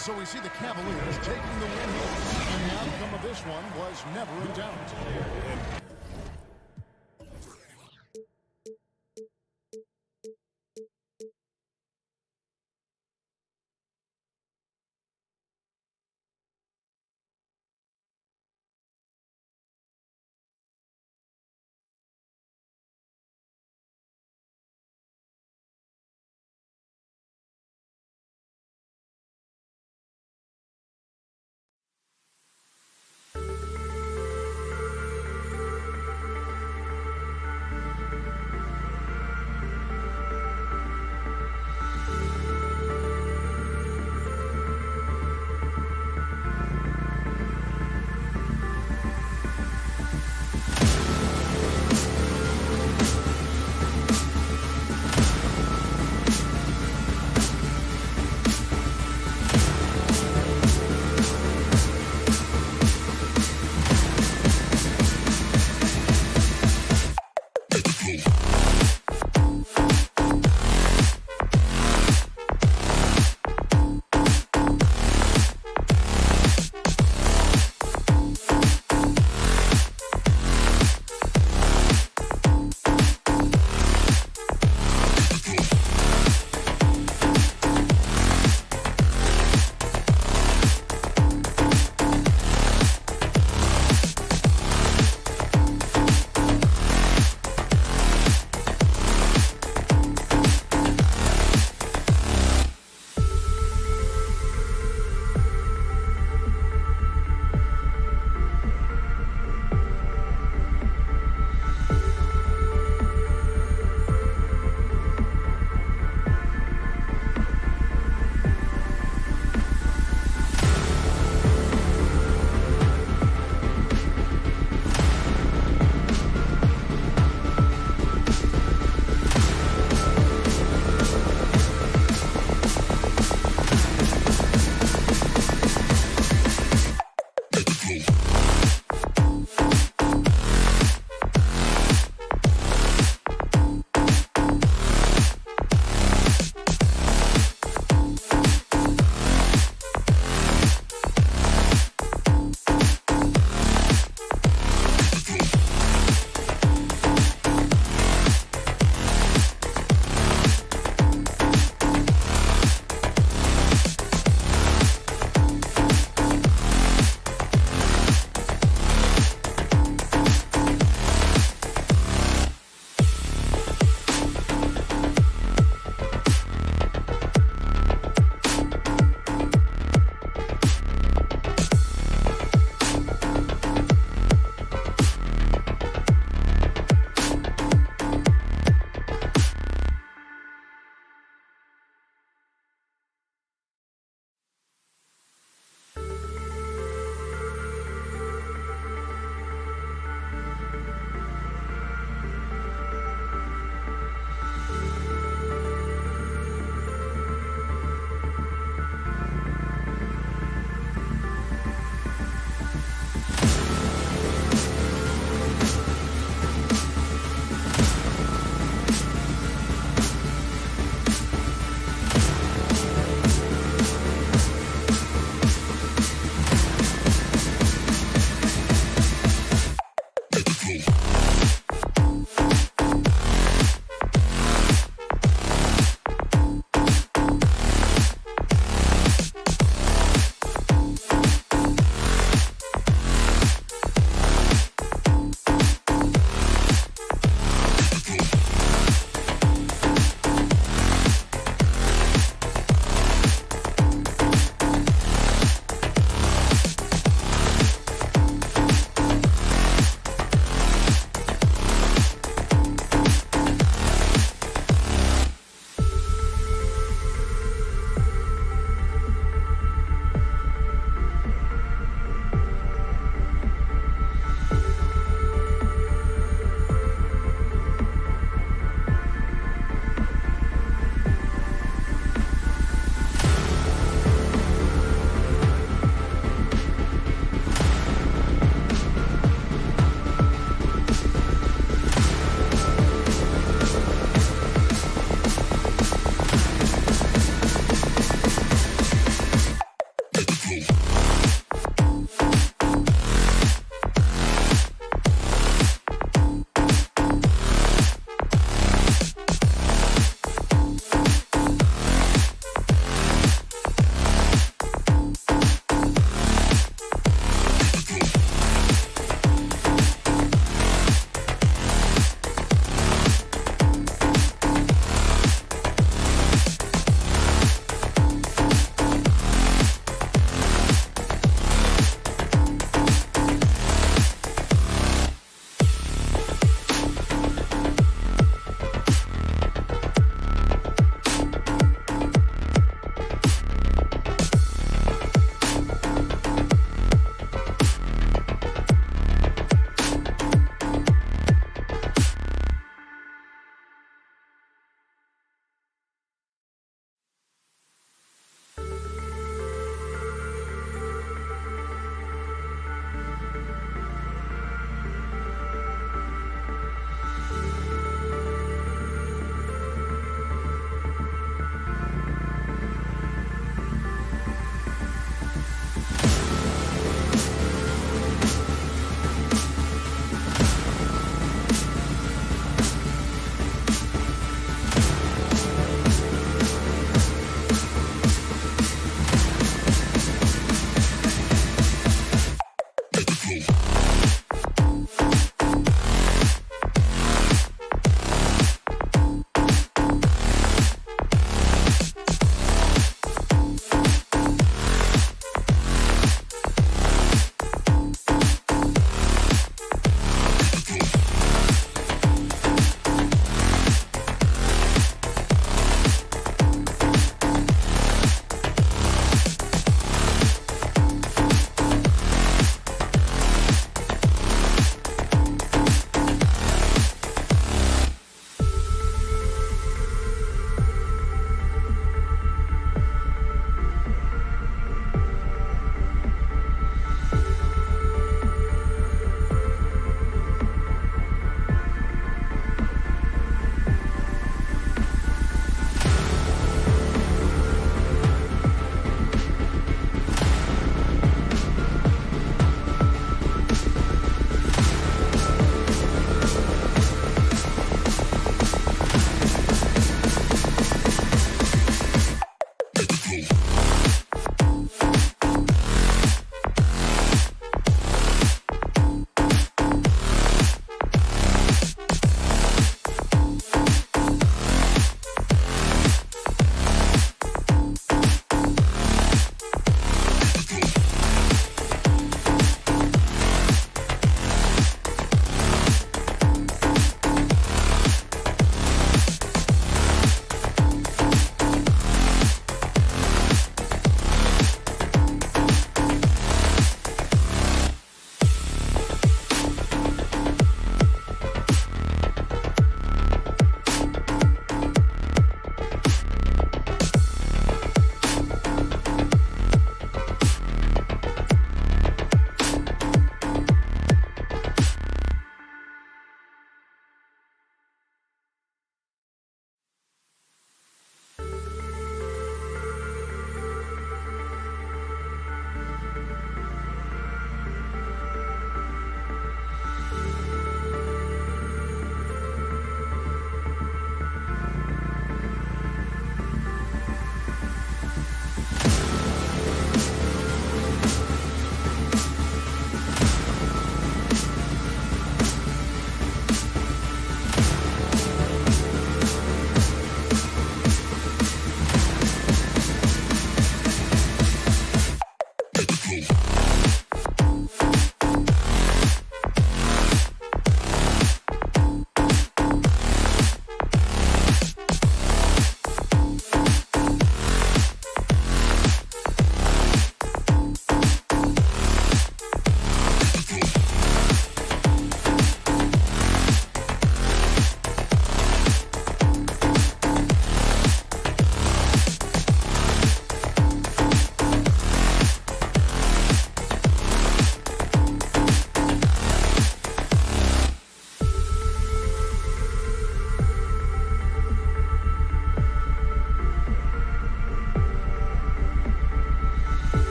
So we see the Cavaliers taking the win here. And the outcome of this one was never in doubt.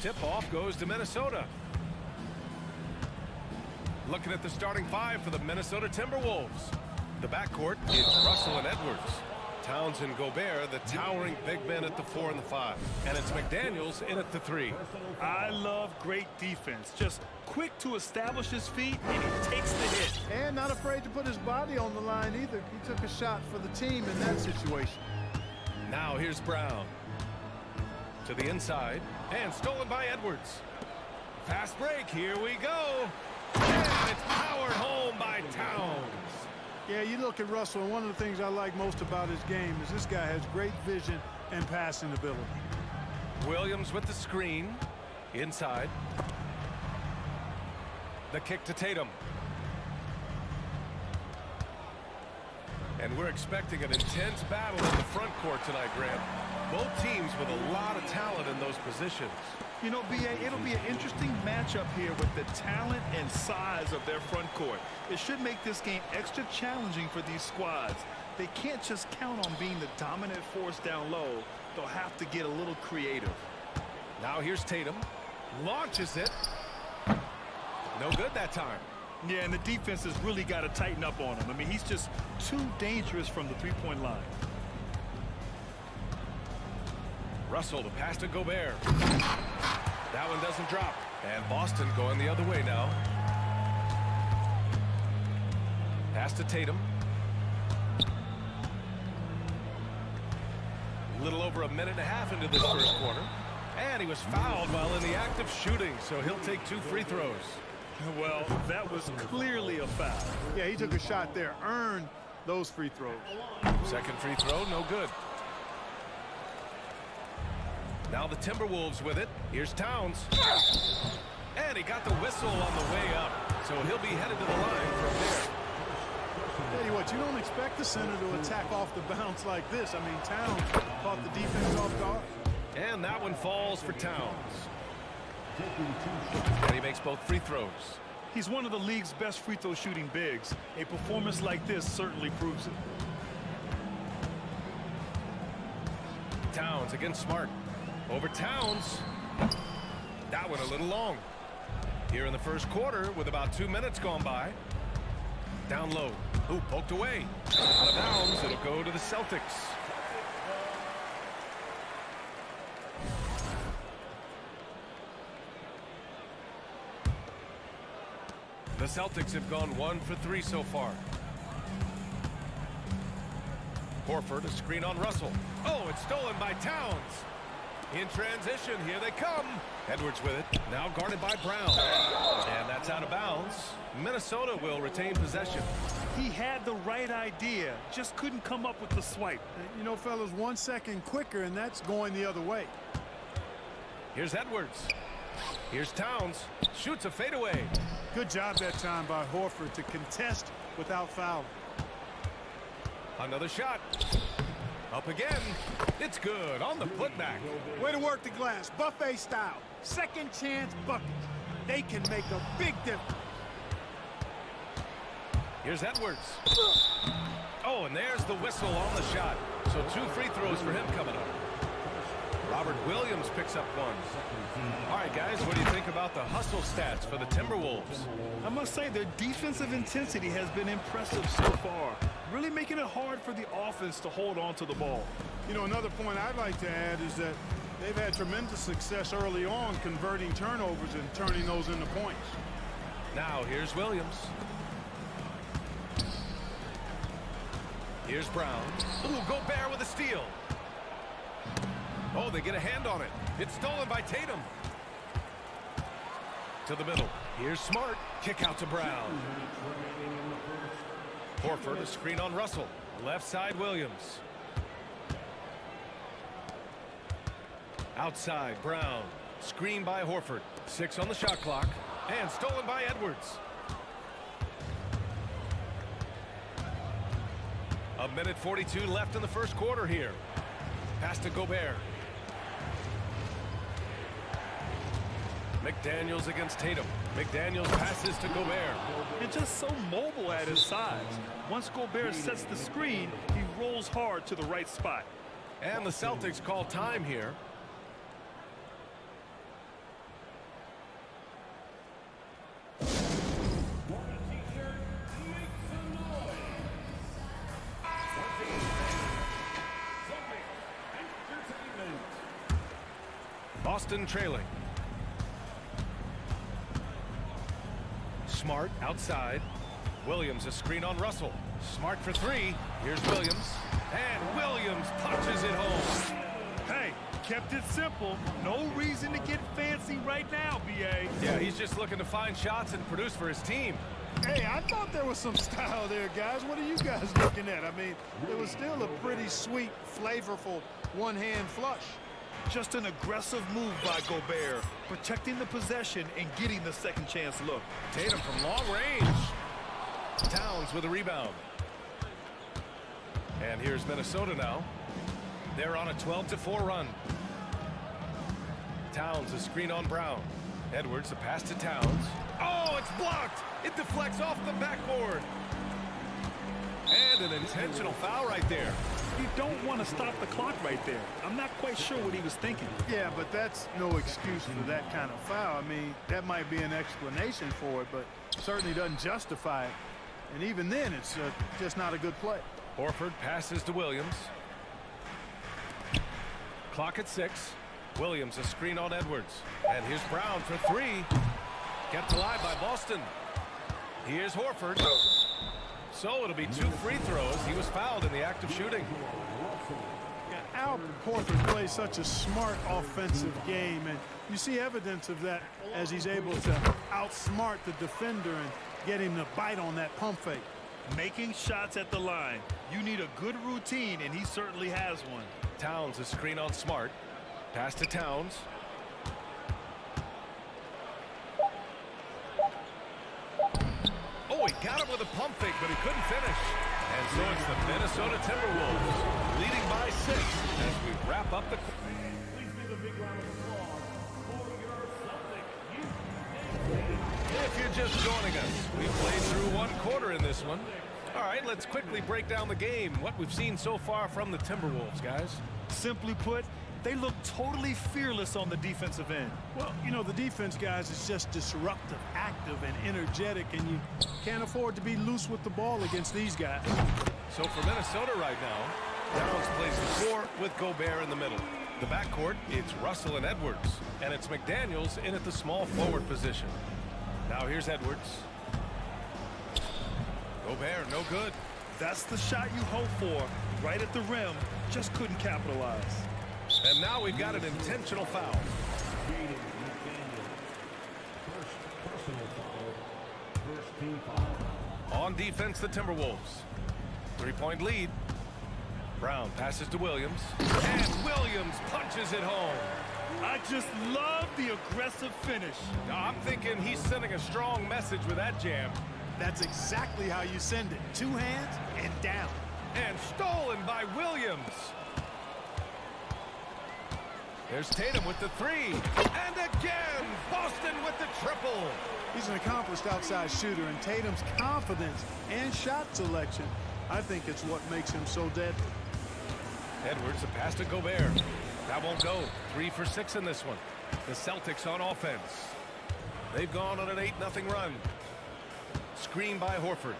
Tip-off goes to Minnesota. Looking at the starting five for the Minnesota Timberwolves. The backcourt is Russell and Edwards. Towns and Gobert, the towering big men at the 4 and the 5. And it's McDaniels in at the 3. I love great defense. Just quick to establish his feet, and he takes the hit. And not afraid to put his body on the line either. He took a shot for the team in that situation. Now here's Brown. To the inside, and stolen by Edwards. Fast break, here we go. And it's powered home by Towns. Yeah, you look at Russell, and one of the things I like most about his game is this guy has great vision and passing ability. Williams with the screen. Inside. The kick to Tatum. And we're expecting an intense battle in the front court tonight, Grant. Both teams with a lot of talent in those positions. You know, B.A., it'll be an interesting matchup here with the talent and size of their front court. It should make this game extra challenging for these squads. They can't just count on being the dominant force down low. They'll have to get a little creative. Now here's Tatum. Launches it. No good that time. Yeah, and the defense has really got to tighten up on him. I mean, he's just too dangerous from the three-point line. Russell, the pass to Gobert. That one doesn't drop. And Boston going the other way now. Pass to Tatum. A little over a minute and a half into this first quarter. And he was fouled while in the act of shooting, so he'll take 2 free throws. Well, that was clearly a foul. Yeah, he took a shot there, earned those free throws. Second free throw, no good. Now the Timberwolves with it. Here's Towns. And he got the whistle on the way up, so he'll be headed to the line from there. Tell you what, you don't expect the center to attack off the bounce like this. I mean, Towns caught the defense off guard. And that one falls for Towns. And he makes both free throws. He's one of the league's best free throw shooting bigs. A performance like this certainly proves it. Towns against Smart. Over Towns. That one a little long. Here in the first quarter with about 2 minutes gone by. Down low. Ooh, poked away. Out of bounds. It'll go to the Celtics. The Celtics have gone 1 for 3 so far. Horford, a screen on Russell. Oh, it's stolen by Towns. In transition, here they come. Edwards with it, now guarded by Brown. And that's out of bounds. Minnesota will retain possession. He had the right idea, just couldn't come up with the swipe. You know, fellas, 1 second quicker, and that's going the other way. Here's Edwards. Here's Towns. Shoots a fadeaway. Good job that time by Horford to contest without fouling. Another shot. Up again. It's good on the putback. Way to work the glass. Buffet style. Second chance buckets. They can make a big difference. Here's Edwards. Oh, and there's the whistle on the shot. So 2 free throws for him coming up. Robert Williams picks up 1. All right, guys, what do you think about the hustle stats for the Timberwolves? I must say their defensive intensity has been impressive so far, really making it hard for the offense to hold on to the ball. You know, another point I'd like to add is that they've had tremendous success early on converting turnovers and turning those into points. Now here's Williams. Here's Brown. Ooh, Gobert with a steal. Oh, they get a hand on it. It's stolen by Tatum. To the middle. Here's Smart. Kick out to Brown. Horford, a screen on Russell. Left side, Williams. Outside, Brown. Screen by Horford. 6 on the shot clock. And stolen by Edwards. A minute 42 left in the first quarter here. Pass to Gobert. McDaniels against Tatum. McDaniels passes to Gobert. And just so mobile at his size. Once Gobert sets the screen, he rolls hard to the right spot. And the Celtics call time here. Boston trailing. Smart outside. Williams a screen on Russell. Smart for 3. Here's Williams. And Williams punches it home. Hey, kept it simple. No reason to get fancy right now, B.A. Yeah, he's just looking to find shots and produce for his team. Hey, I thought there was some style there, guys. What are you guys looking at? I mean, it was still a pretty sweet, flavorful one-hand flush. Just an aggressive move by Gobert, protecting the possession and getting the second chance look. Tatum from long range. Towns with a rebound. And here's Minnesota now. They're on a 12-4 run. Towns a screen on Brown. Edwards a pass to Towns. Oh, it's blocked. It deflects off the backboard. And an intentional foul right there. You don't want to stop the clock right there. I'm not quite sure what he was thinking. Yeah, but that's no excuse for that kind of foul. I mean, that might be an explanation for it, but certainly doesn't justify it. And even then, it's just not a good play. Horford passes to Williams. Clock at 6. Williams a screen on Edwards. And here's Brown for 3. Kept alive by Boston. Here's Horford. So it'll be 2 free throws. He was fouled in the act of shooting. Yeah, Al Horford plays such a smart offensive game, and you see evidence of that as he's able to outsmart the defender and get him to bite on that pump fake. Making shots at the line. You need a good routine, and he certainly has one. Towns a screen on Smart. Pass to Towns. Oh, he got him with a pump fake, but he couldn't finish. And so it's the Minnesota Timberwolves leading by 6 as we wrap up the... Please give a big round of applause for your Celtics. If you're just joining us, we played through 1 quarter in this one. All right, let's quickly break down the game. What we've seen so far from the Timberwolves, guys. Simply put, they look totally fearless on the defensive end. Well, you know, the defense, guys, is just disruptive, active, and energetic, and you can't afford to be loose with the ball against these guys. So for Minnesota right now, Towns plays the 4 with Gobert in the middle. The backcourt, it's Russell and Edwards, and it's McDaniels in at the small forward position. Now here's Edwards. Gobert, no good. That's the shot you hope for, right at the rim. Just couldn't capitalize. And now we've got an intentional foul. First personal foul. First team foul. On defense, the Timberwolves. 3-point lead. Brown passes to Williams. And Williams punches it home. I just love the aggressive finish. I'm thinking he's sending a strong message with that jam. That's exactly how you send it. 2 hands and down. And stolen by Williams. There's Tatum with the 3. And again, Boston with the triple. He's an accomplished outside shooter, and Tatum's confidence and shot selection, I think it's what makes him so deadly. Edwards, a pass to Gobert. That won't go. 3 for 6 in this one. The Celtics on offense. They've gone on an 8-0 run. Screen by Horford.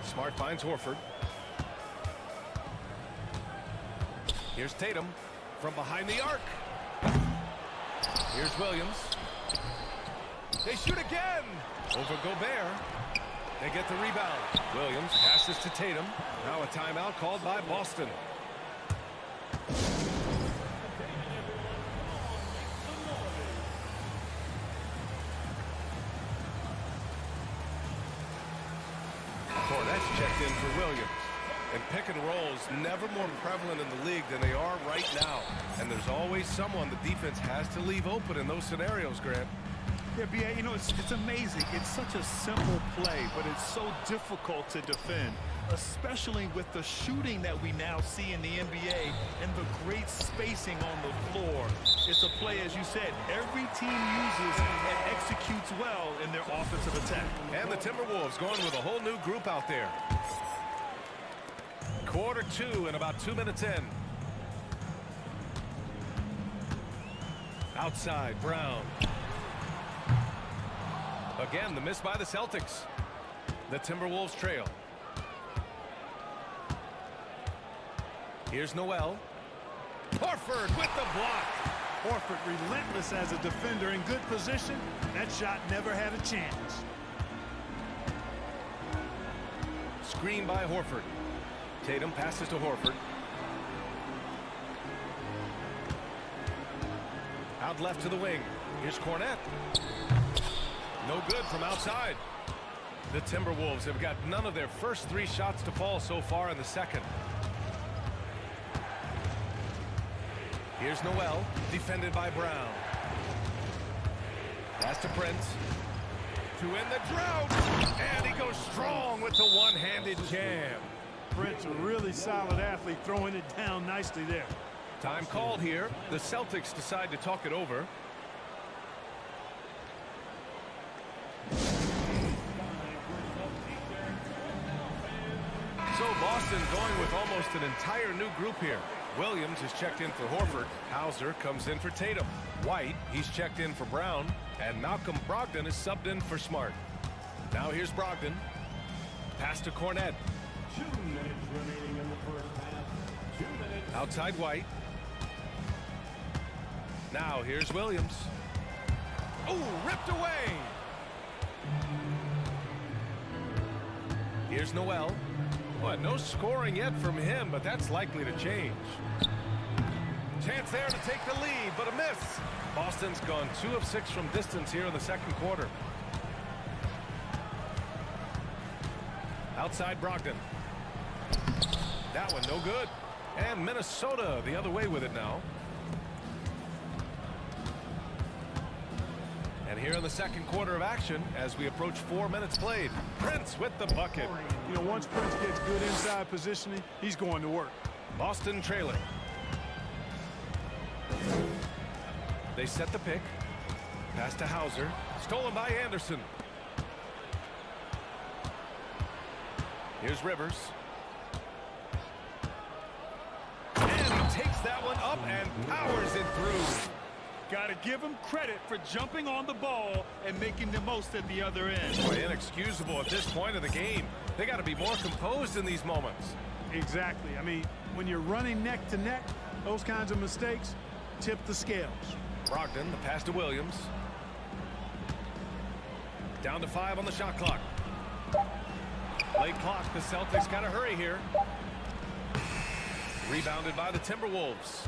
Smart finds Horford. Here's Tatum from behind the arc. Here's Williams. They shoot again. Over Gobert. They get the rebound. Williams passes to Tatum. Now a timeout called by Boston. Cornett's checked in for Williams. And pick and rolls never more prevalent in the league than they are right now. And there's always someone the defense has to leave open in those scenarios, Grant. Yeah, B.A., you know, it's amazing. It's such a simple play, but it's so difficult to defend, especially with the shooting that we now see in the NBA and the great spacing on the floor. It's a play, as you said, every team uses and executes well in their offensive attack. And the Timberwolves going with a whole new group out there. Quarter 2 and about 2 minutes in. Outside, Brown. Again, the miss by the Celtics. The Timberwolves trail. Here's Noel. Horford with the block. Horford relentless as a defender in good position. That shot never had a chance. Screen by Horford. Tatum passes to Horford. Out left to the wing. Here's Cornette. No good from outside. The Timberwolves have got none of their first 3 shots to fall so far in the second. Here's Noel, defended by Brown. Pass to Prince. To end the drought. And he goes strong with the one-handed jam. Prince, a really solid athlete, throwing it down nicely there. Time called here. The Celtics decide to talk it over. So Boston going with almost an entire new group here. Williams is checked in for Horford. Hauser comes in for Tatum. White, he's checked in for Brown. And Malcolm Brogdon is subbed in for Smart. Now here's Brogdon. Pass to Cornette. 2 minutes remaining in the first half. 2 minutes. Outside White. Now here's Williams. Oh, ripped away. Here's Noel. Boy, no scoring yet from him, but that's likely to change. Chance there to take the lead, but a miss. Boston's gone 2 of 6 from distance here in the second quarter. Outside Brogdon. That one no good. And Minnesota the other way with it now. And here in the second quarter of action, as we approach 4 minutes played, Prince with the bucket. You know, once Prince gets good inside positioning, he's going to work. Boston trailing. They set the pick. Pass to Hauser. Stolen by Anderson. Here's Rivers. And he takes that one up and powers it through. Got to give him credit for jumping on the ball and making the most at the other end. Boy, inexcusable at this point of the game. They got to be more composed in these moments. Exactly. I mean, when you're running neck to neck, those kinds of mistakes tip the scales. Brogdon, the pass to Williams. Down to 5 on the shot clock. Late clock, the Celtics got to hurry here. Rebounded by the Timberwolves.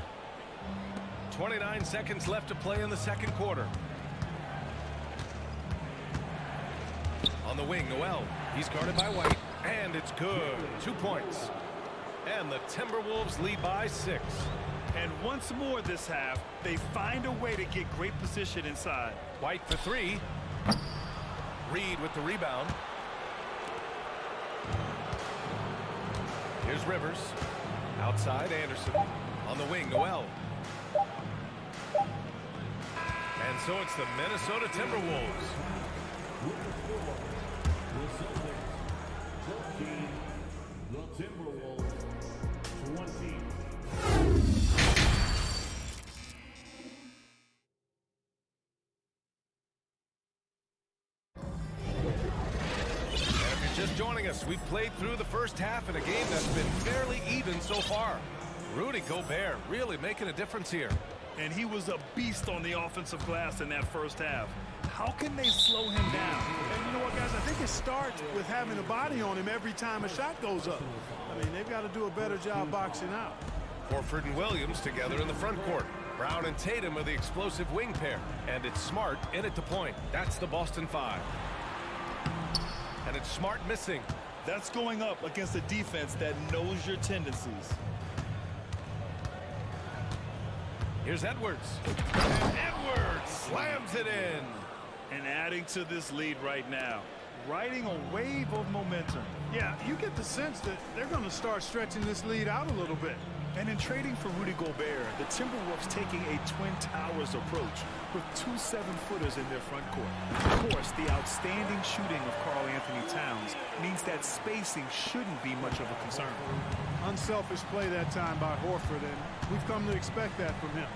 29 seconds left to play in the second quarter. On the wing, Noel. He's guarded by White, and it's good. 2 points. And the Timberwolves lead by 6. And once more this half, they find a way to get great position inside. White for 3. Reed with the rebound. Here's Rivers. Outside, Anderson. On the wing, Noel. And so it's the Minnesota Timberwolves. The Timberwolves 20. Just joining us, we've played through the first half in a game that's been fairly even so far. Rudy Gobert really making a difference here. And he was a beast on the offensive glass in that first half. How can they slow him down? And you know what, guys? I think it starts with having a body on him every time a shot goes up. I mean, they've got to do a better job boxing out. Horford and Williams together in the front court. Brown and Tatum are the explosive wing pair. And it's Smart in at the point. That's the Boston 5. And it's Smart missing. That's going up against a defense that knows your tendencies. Here's Edwards. And Edwards slams it in. And adding to this lead right now. Riding a wave of momentum. Yeah, you get the sense that they're going to start stretching this lead out a little bit. And in trading for Rudy Gobert, the Timberwolves taking a Twin Towers approach with 2 7-footers in their front court. Of course, the outstanding shooting of Karl Anthony Towns means that spacing shouldn't be much of a concern. Unselfish play that time by Horford, and we've come to expect that from him.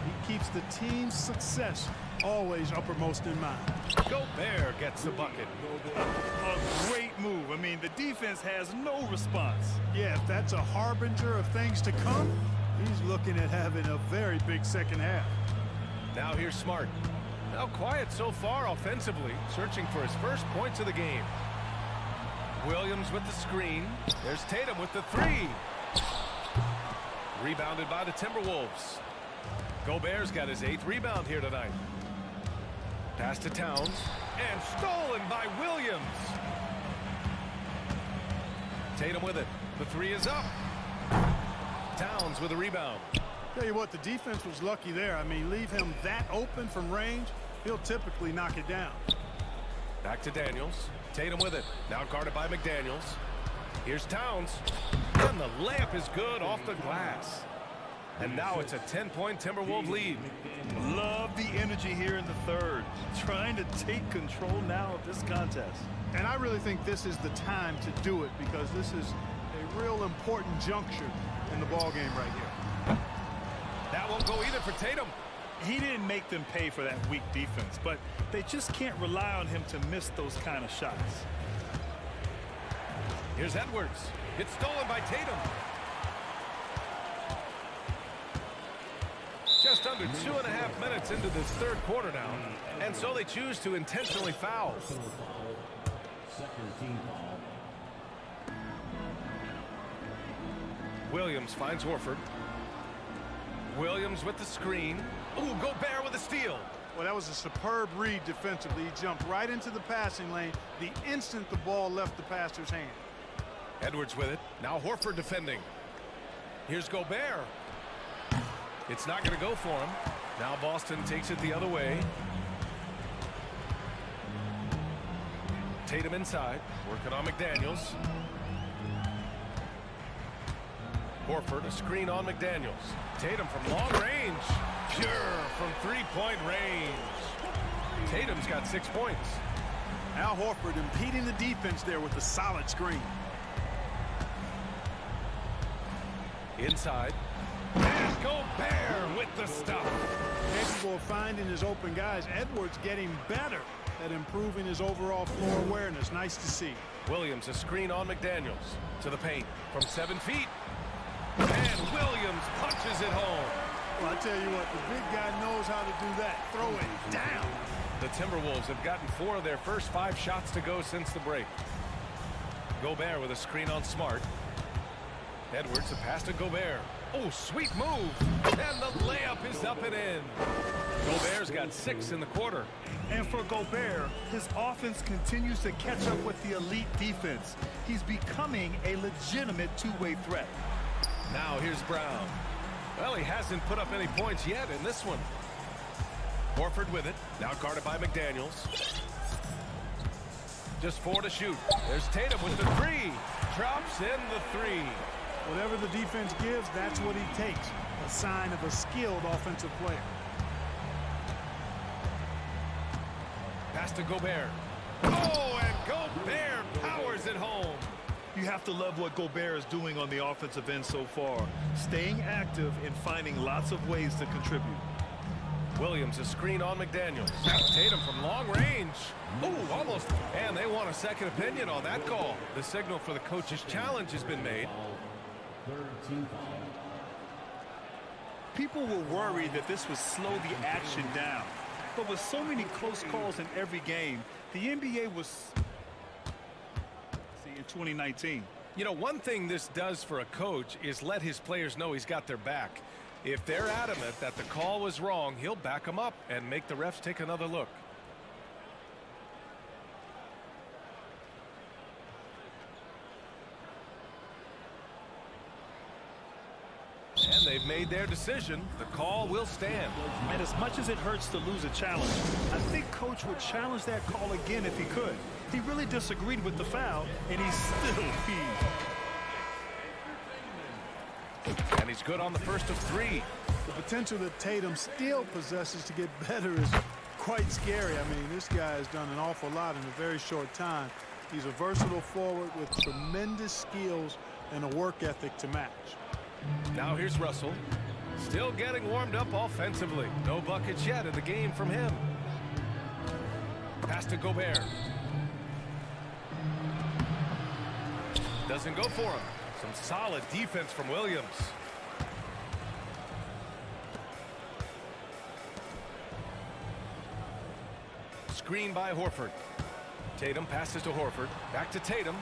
He keeps the team's success always uppermost in mind. Gobert gets the bucket. A great move. I mean, the defense has no response. Yeah, if that's a harbinger of things to come, he's looking at having a very big second half. Now here's Smart. Now quiet so far offensively, searching for his first points of the game. Williams with the screen. There's Tatum with the 3. Rebounded by the Timberwolves. Gobert's got his 8th rebound here tonight. Pass to Towns. And stolen by Williams. Tatum with it. The 3 is up. Towns with a rebound. Tell you what, the defense was lucky there. I mean, leave him that open from range, he'll typically knock it down. Back to Daniels. Tatum with it. Now guarded by McDaniels. Here's Towns. And the layup is good off the glass. And now it's a 10-point Timberwolves lead. Love the energy here in the third. Trying to take control now of this contest. And I really think this is the time to do it because this is a real important juncture in the ball game right here. That won't go either for Tatum. He didn't make them pay for that weak defense, but they just can't rely on him to miss those kind of shots. Here's Edwards. It's stolen by Tatum. Just under 2.5 minutes into this third quarter now, and so they choose to intentionally foul. Second team foul. Williams finds Horford. Williams with the screen. Ooh, Gobert with a steal. Well, that was a superb read defensively. He jumped right into the passing lane the instant the ball left the passer's hand. Edwards with it. Now Horford defending. Here's Gobert. It's not going to go for him. Now Boston takes it the other way. Tatum inside, working on McDaniels. Horford, a screen on McDaniels. Tatum from long range. Pure from three-point range. Tatum's got 6 points. Al Horford impeding the defense there with a solid screen. Inside. And Gobert with the stuff. Capable of finding his open guys. Edwards getting better at improving his overall floor awareness. Nice to see. Williams, a screen on McDaniels. To the paint from 7 feet. And Williams punches it home. Well, I tell you what, the big guy knows how to do that. Throw it down. The Timberwolves have gotten 4 of their first 5 shots to go since the break. Gobert with a screen on Smart. Edwards, a pass to Gobert. Oh, sweet move. And the layup is up and in. Gobert's got 6 in the quarter. And for Gobert, his offense continues to catch up with the elite defense. He's becoming a legitimate two-way threat. Now here's Brown. Well, he hasn't put up any points yet in this one. Horford with it. Now guarded by McDaniels. Just 4 to shoot. There's Tatum with the 3. Drops in the 3. Whatever the defense gives, that's what he takes. A sign of a skilled offensive player. Pass to Gobert. Oh, and Gobert powers it home. You have to love what Gobert is doing on the offensive end so far. Staying active and finding lots of ways to contribute. Williams, a screen on McDaniels. Tatum from long range. Ooh, almost. And they want a second opinion on that call. The signal for the coach's challenge has been made. Third team foul. People were worried that this would slow the action down. But with so many close calls in every game, the NBA was in 2019. You know, one thing this does for a coach is let his players know he's got their back. If they're adamant that the call was wrong, he'll back them up and make the refs take another look. And they've made their decision. The call will stand. And as much as it hurts to lose a challenge, I think Coach would challenge that call again if he could. He really disagreed with the foul, and he's still heaved. And he's good on the first of 3. The potential that Tatum still possesses to get better is quite scary. I mean, this guy has done an awful lot in a very short time. He's a versatile forward with tremendous skills and a work ethic to match. Now here's Russell. Still getting warmed up offensively. No buckets yet in the game from him. Pass to Gobert. Doesn't go for him. Some solid defense from Williams. Screen by Horford. Tatum passes to Horford. Back to Tatum.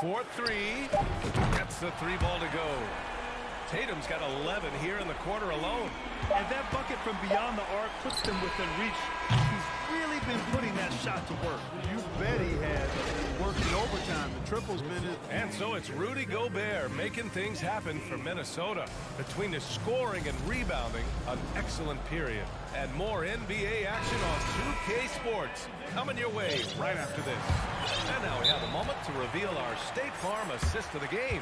4-3. Gets the 3 ball to go. Tatum's got 11 here in the quarter alone. And that bucket from beyond the arc puts them within reach. He's really They've been putting that shot to work. You bet he has. Working overtime. The triple's been it. And so it's Rudy Gobert making things happen for Minnesota. Between the scoring and rebounding, an excellent period. And more NBA action on 2K Sports coming your way right after this. And now we have a moment to reveal our State Farm assist of the game.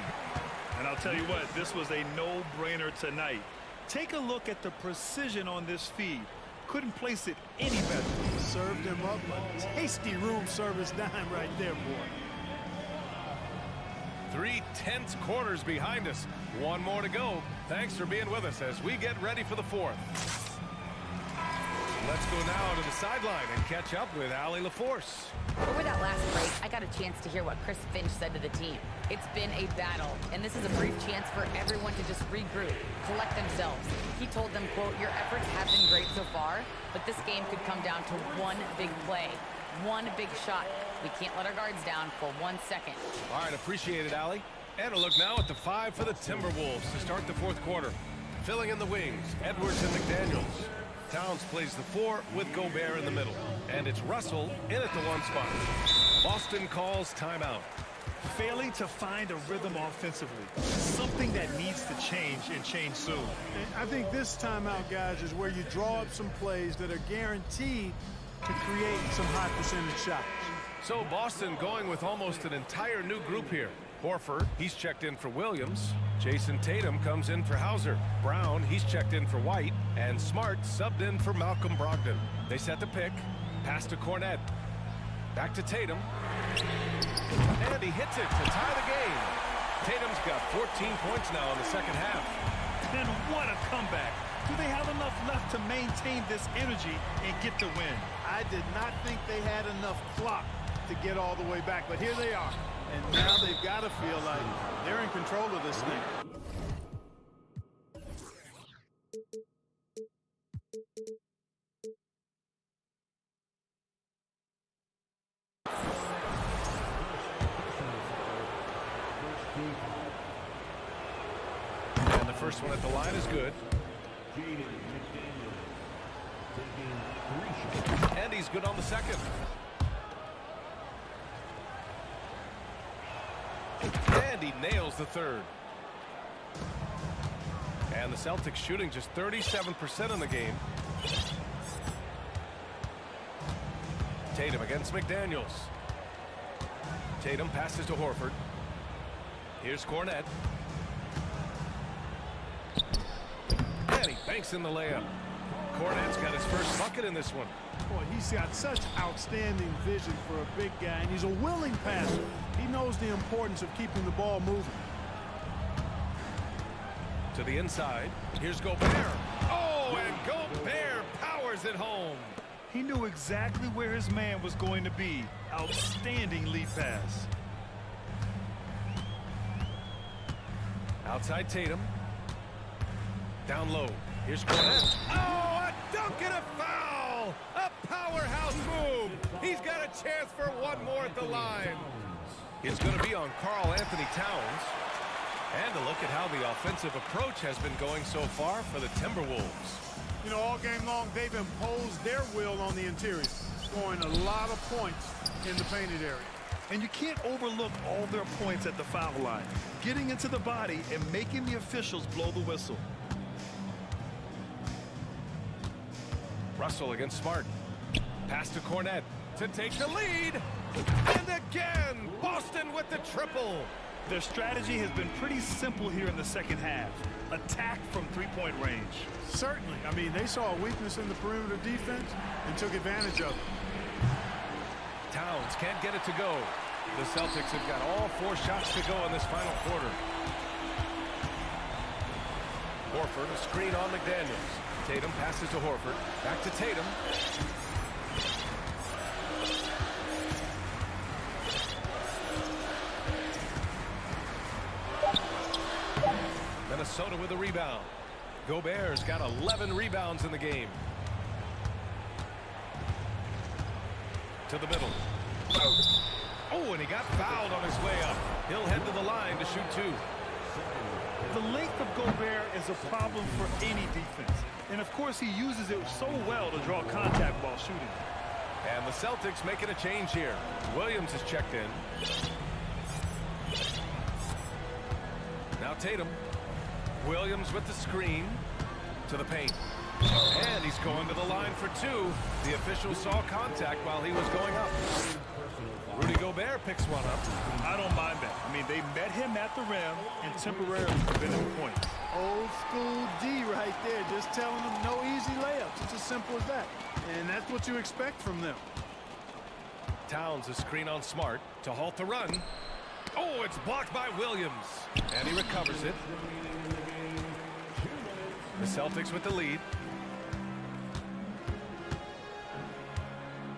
And I'll tell you what, this was a no-brainer tonight. Take a look at the precision on this feed. Couldn't place it any better. Served him up a tasty room service dime right there, boy. 3 tense quarters behind us. One more to go. Thanks for being with us as we get ready for the fourth. Let's go now to the sideline and catch up with Allie LaForce. Over that last break, I got a chance to hear what Chris Finch said to the team. It's been a battle, and this is a brief chance for everyone to just regroup, collect themselves. He told them, quote, "Your efforts have been great so far, but this game could come down to one big play, one big shot. We can't let our guards down for 1 second." All right, appreciate it, Allie. And a look now at the 5 for the Timberwolves to start the fourth quarter. Filling in the wings, Edwards and McDaniels. Towns plays the 4 with Gobert in the middle. And it's Russell in at the 1 spot. Boston calls timeout. Failing to find a rhythm offensively. Something that needs to change and change soon. And I think this timeout, guys, is where you draw up some plays that are guaranteed to create some high percentage shots. So Boston going with almost an entire new group here. Horford, he's checked in for Williams. Jason Tatum comes in for Hauser. Brown, he's checked in for White. And Smart subbed in for Malcolm Brogdon. They set the pick. Pass to Cornette. Back to Tatum. And he hits it to tie the game. Tatum's got 14 points now in the second half. And what a comeback. Do they have enough left to maintain this energy and get the win? I did not think they had enough clock to get all the way back, but here they are. And now they've got to feel like they're in control of this thing. And the first one at the line is good. And he's good on the second. And he nails the third. And the Celtics shooting just 37% in the game. Tatum against McDaniels. Tatum passes to Horford. Here's Cornette. And he banks in the layup. Cornette's got his first bucket in this one. Boy, he's got such outstanding vision for a big guy, and he's a willing passer. He knows the importance of keeping the ball moving. To the inside. Here's Gobert. Oh, and Gobert powers it home. He knew exactly where his man was going to be. Outstanding lead pass. Outside Tatum. Down low. Here's Cornette. Oh, a dunk and a foul! A powerhouse move! He's got a chance for one more at the line. It's going to be on Karl Anthony Towns. And a look at how the offensive approach has been going so far for the Timberwolves. You know, all game long, they've imposed their will on the interior, scoring a lot of points in the painted area. And you can't overlook all their points at the foul line. Getting into the body and making the officials blow the whistle. Russell against Smart. Pass to Cornette to take the lead. And again, Boston with the triple. Their strategy has been pretty simple here in the second half. Attack from three-point range. Certainly. I mean, they saw a weakness in the perimeter defense and took advantage of it. Towns can't get it to go. The Celtics have got all 4 shots to go in this final quarter. Horford, a screen on McDaniels. Tatum passes to Horford. Back to Tatum. Minnesota with a rebound. Gobert's got 11 rebounds in the game. To the middle. Oh, and he got fouled on his way up. He'll head to the line to shoot 2. The length of Gobert is a problem for any defense. And, of course, he uses it so well to draw contact while shooting. And the Celtics making a change here. Williams is checked in. Now Tatum. Williams with the screen to the paint. And he's going to the line for two. The official saw contact while he was going up. Rudy Gobert picks one up. I don't mind that. I mean, they met him at the rim and temporarily prevented the point. Old school D right there, just telling them no easy layups. It's as simple as that. And that's what you expect from them. Towns a screen on Smart to halt the run. Oh, it's blocked by Williams. And he recovers it. The Celtics with the lead.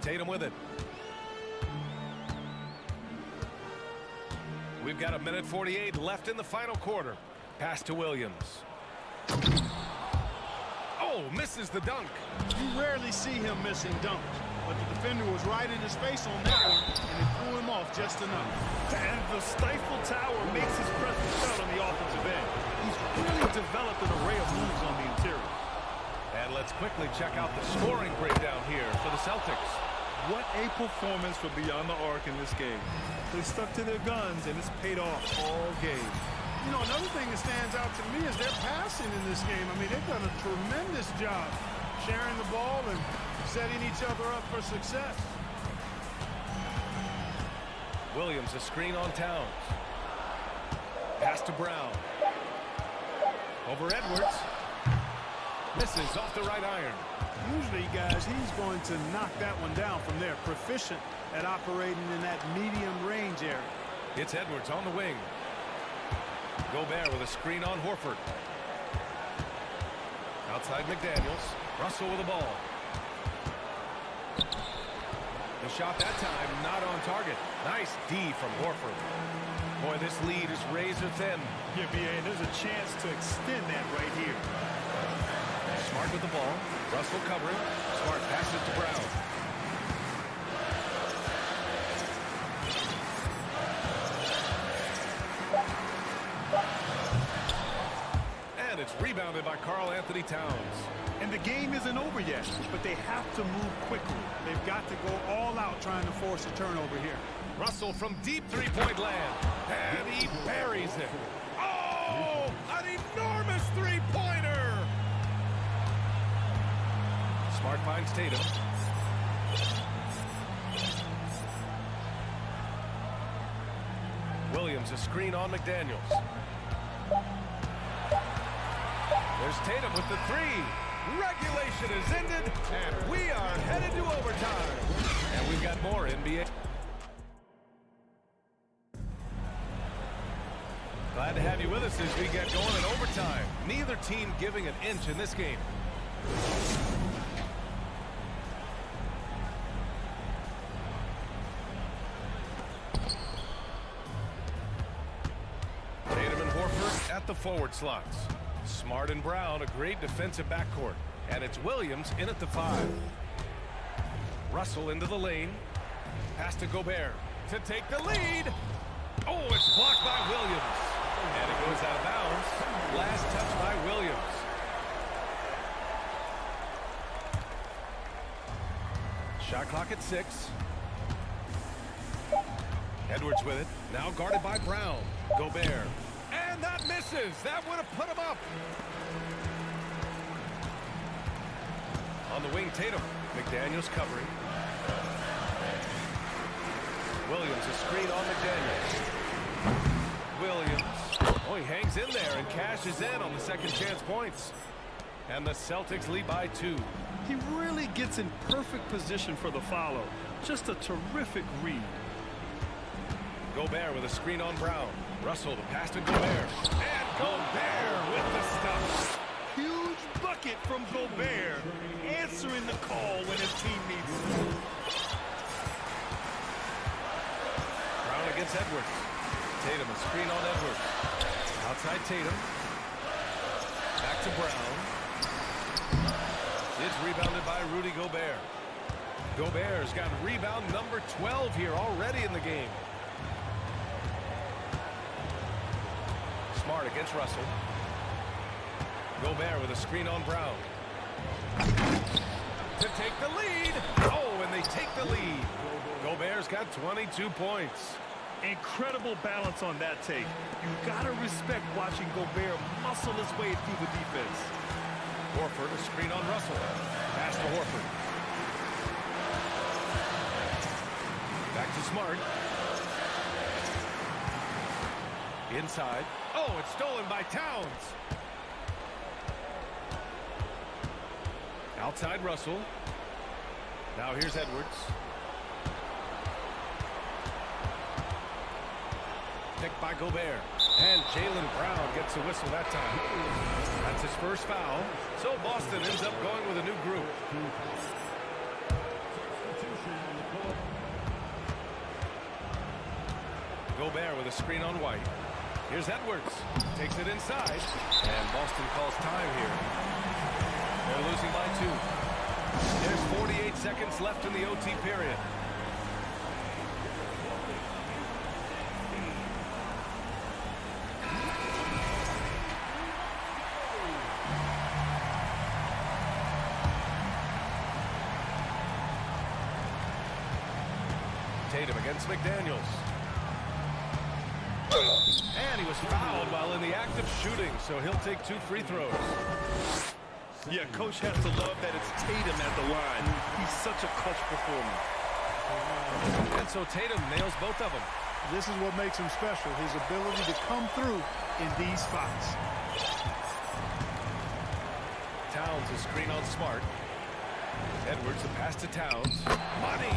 Tatum with it. We've got 1:48 left in the final quarter. Pass to Williams. Oh, misses the dunk. You rarely see him missing dunks, but the defender was right in his face on that one, and it threw him off just enough. And the stifle tower makes his presence felt on the offensive end. He's really developed an array of moves on the interior. And let's quickly check out the scoring breakdown here for the Celtics. What a performance for beyond the arc in this game. They stuck to their guns, and it's paid off all game. You know, another thing that stands out to me is their passing in this game. I mean, they've done a tremendous job sharing the ball and setting each other up for success. Williams a screen on Towns. Pass to Brown. Over Edwards. Misses off the right iron. Usually, guys, he's going to knock that one down from there. Proficient at operating in that medium range area. It's Edwards on the wing. Gobert with a screen on Horford. Outside McDaniels. Russell with the ball. The shot that time not on target. Nice D from Horford. Boy, this lead is razor thin. Yeah, BA, and there's a chance to extend that right here. Smart with the ball. Russell covering. Smart passes to Brown. And it's rebounded by Karl Anthony Towns. And the game isn't over yet, but they have to move quickly. They've got to go all out trying to force a turnover here. Russell from deep three-point land. And he buries it. Oh, an enormous three-pointer. Smart finds Tatum. Williams a screen on McDaniels. There's Tatum with the three. Regulation is ended, and we are headed to overtime. And we've got more NBA. Glad to have you with us as we get going in overtime. Neither team giving an inch in this game. Tatum and Horford at the forward slots. Smart and Brown, a great defensive backcourt. And it's Williams in at the 5. Russell into the lane. Pass to Gobert to take the lead. Oh, it's blocked by Williams. And it goes out of bounds. Last touch by Williams. Shot clock at 6. Edwards with it. Now guarded by Brown. Gobert. And that misses. That would have put him up. On the wing, Tatum. McDaniels covering. Williams, a screen on McDaniels. Williams. Oh, he hangs in there and cashes in on the second chance points. And the Celtics lead by 2. He really gets in perfect position for the follow. Just a terrific read. Gobert with a screen on Brown. Russell, the pass to Gobert. And Gobert with the stuff. Huge bucket from Gobert, answering the call when his team needs it. Brown against Edwards. Tatum, a screen on Edwards. Outside Tatum. Back to Brown. It's rebounded by Rudy Gobert. Gobert's got rebound number 12 here already in the game. Smart against Russell. Gobert with a screen on Brown. to take the lead. Oh, and they take the lead. Gobert's got 22 points. Incredible balance on that take. You got to respect watching Gobert muscle his way through the defense. Horford, a screen on Russell. Pass to Horford. Back to Smart. Inside. Oh, it's stolen by Towns. Outside Russell. Now here's Edwards. Picked by Gobert. And Jaylen Brown gets a whistle that time. That's his first foul. So Boston ends up going with a new group. Gobert with a screen on White. Here's Edwards. Takes it inside. And Boston calls time here. They're losing by 2. There's 48 seconds left in the OT period. Tatum against McDaniels. And he was fouled while in the act of shooting, so he'll take 2 free throws. Yeah, coach has to love that it's Tatum at the line. He's such a clutch performer. And so Tatum nails both of them. This is what makes him special, his ability to come through in these spots. Towns a screen on Smart. Edwards a pass to Towns. Money!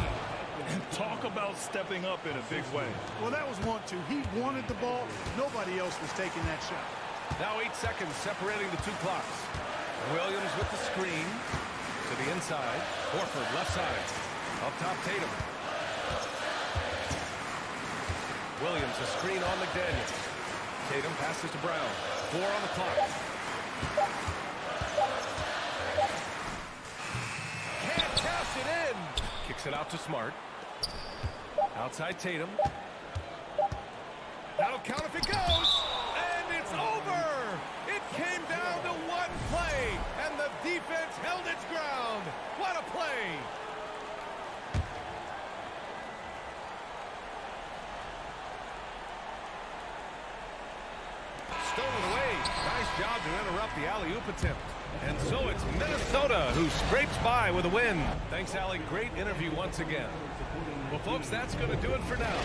And talk about stepping up in a big way. Well, that was 1-2. He wanted the ball. Nobody else was taking that shot. Now 8 seconds separating the 2 clocks. Williams with the screen to the inside. Horford left side. Up top Tatum. Williams a screen on McDaniels. Tatum passes to Brown. 4 on the clock. Can't cash it in. Kicks it out to Smart. Outside Tatum. That'll count if it goes. And it's over. It came down to 1 play. And the defense held its ground. What a play. Stolen away. Nice job to interrupt the alley-oop attempt. And so it's Minnesota who scrapes by with a win. Thanks, Allie. Great interview once again. Well, folks, that's going to do it for now.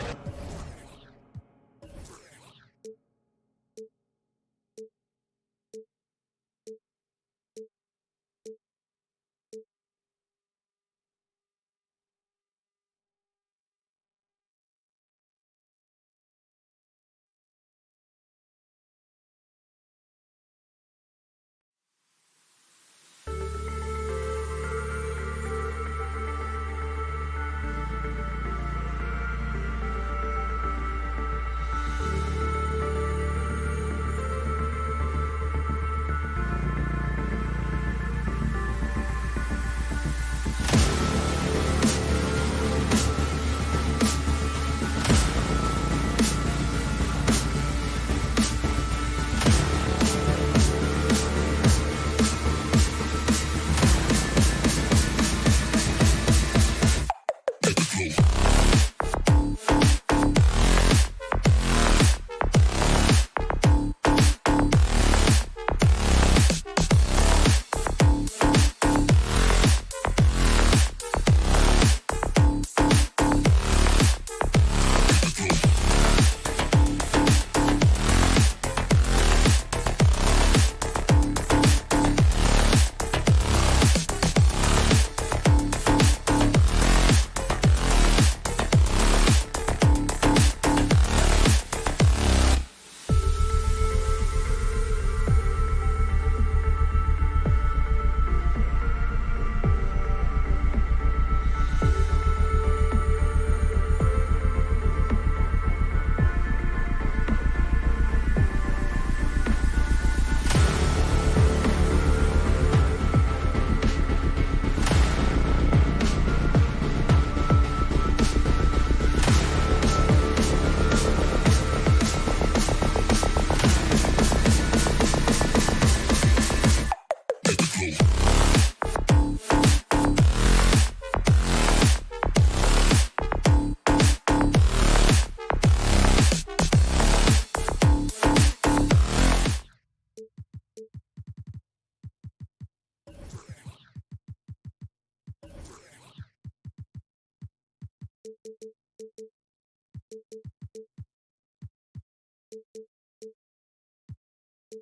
This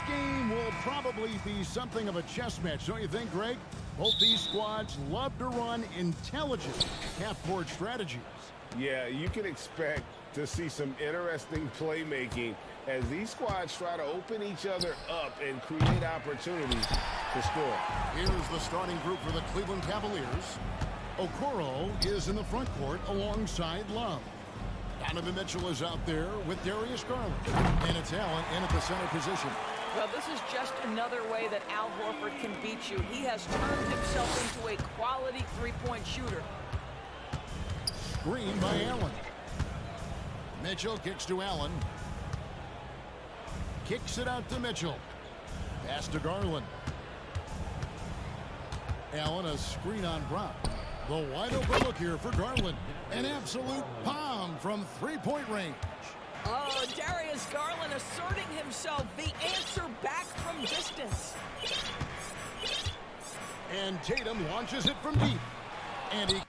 game will probably be something of a chess match, don't you think, Greg? Both these squads love to run intelligent half-court strategies. Yeah, you can expect to see some interesting playmaking as these squads try to open each other up and create opportunities to score. Here's the starting group for the Cleveland Cavaliers. Okoro is in the front court alongside Love. Donovan Mitchell is out there with Darius Garland. And it's Allen in at the center position. Well, this is just another way that Al Horford can beat you. He has turned himself into a quality three-point shooter. Screen by Allen. Mitchell kicks to Allen. Kicks it out to Mitchell. Pass to Garland. Allen, a screen on Brown. The wide open look here for Garland. An absolute bomb from three-point range. Oh, Darius Garland asserting himself, the answer back from distance. And Tatum launches it from deep. And he...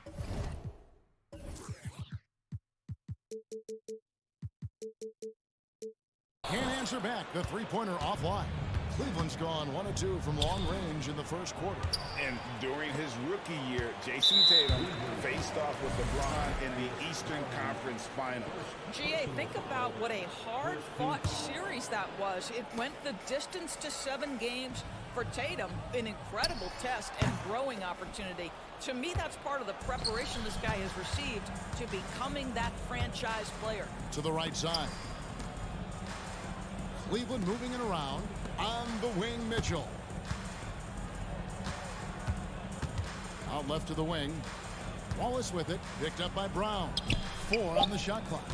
can't answer back. The three-pointer offline. Cleveland's gone 1 of 2 from long range in the first quarter. And during his rookie year, Jason Tatum faced off with LeBron in the Eastern Conference Finals. GA, think about what a hard-fought series that was. It went the distance to 7 games for Tatum. An incredible test and growing opportunity. To me, that's part of the preparation this guy has received to becoming that franchise player. To the right side. Cleveland moving it around. On the wing, Mitchell. Out left to the wing. Wallace with it. Picked up by Brown. 4 on the shot clock.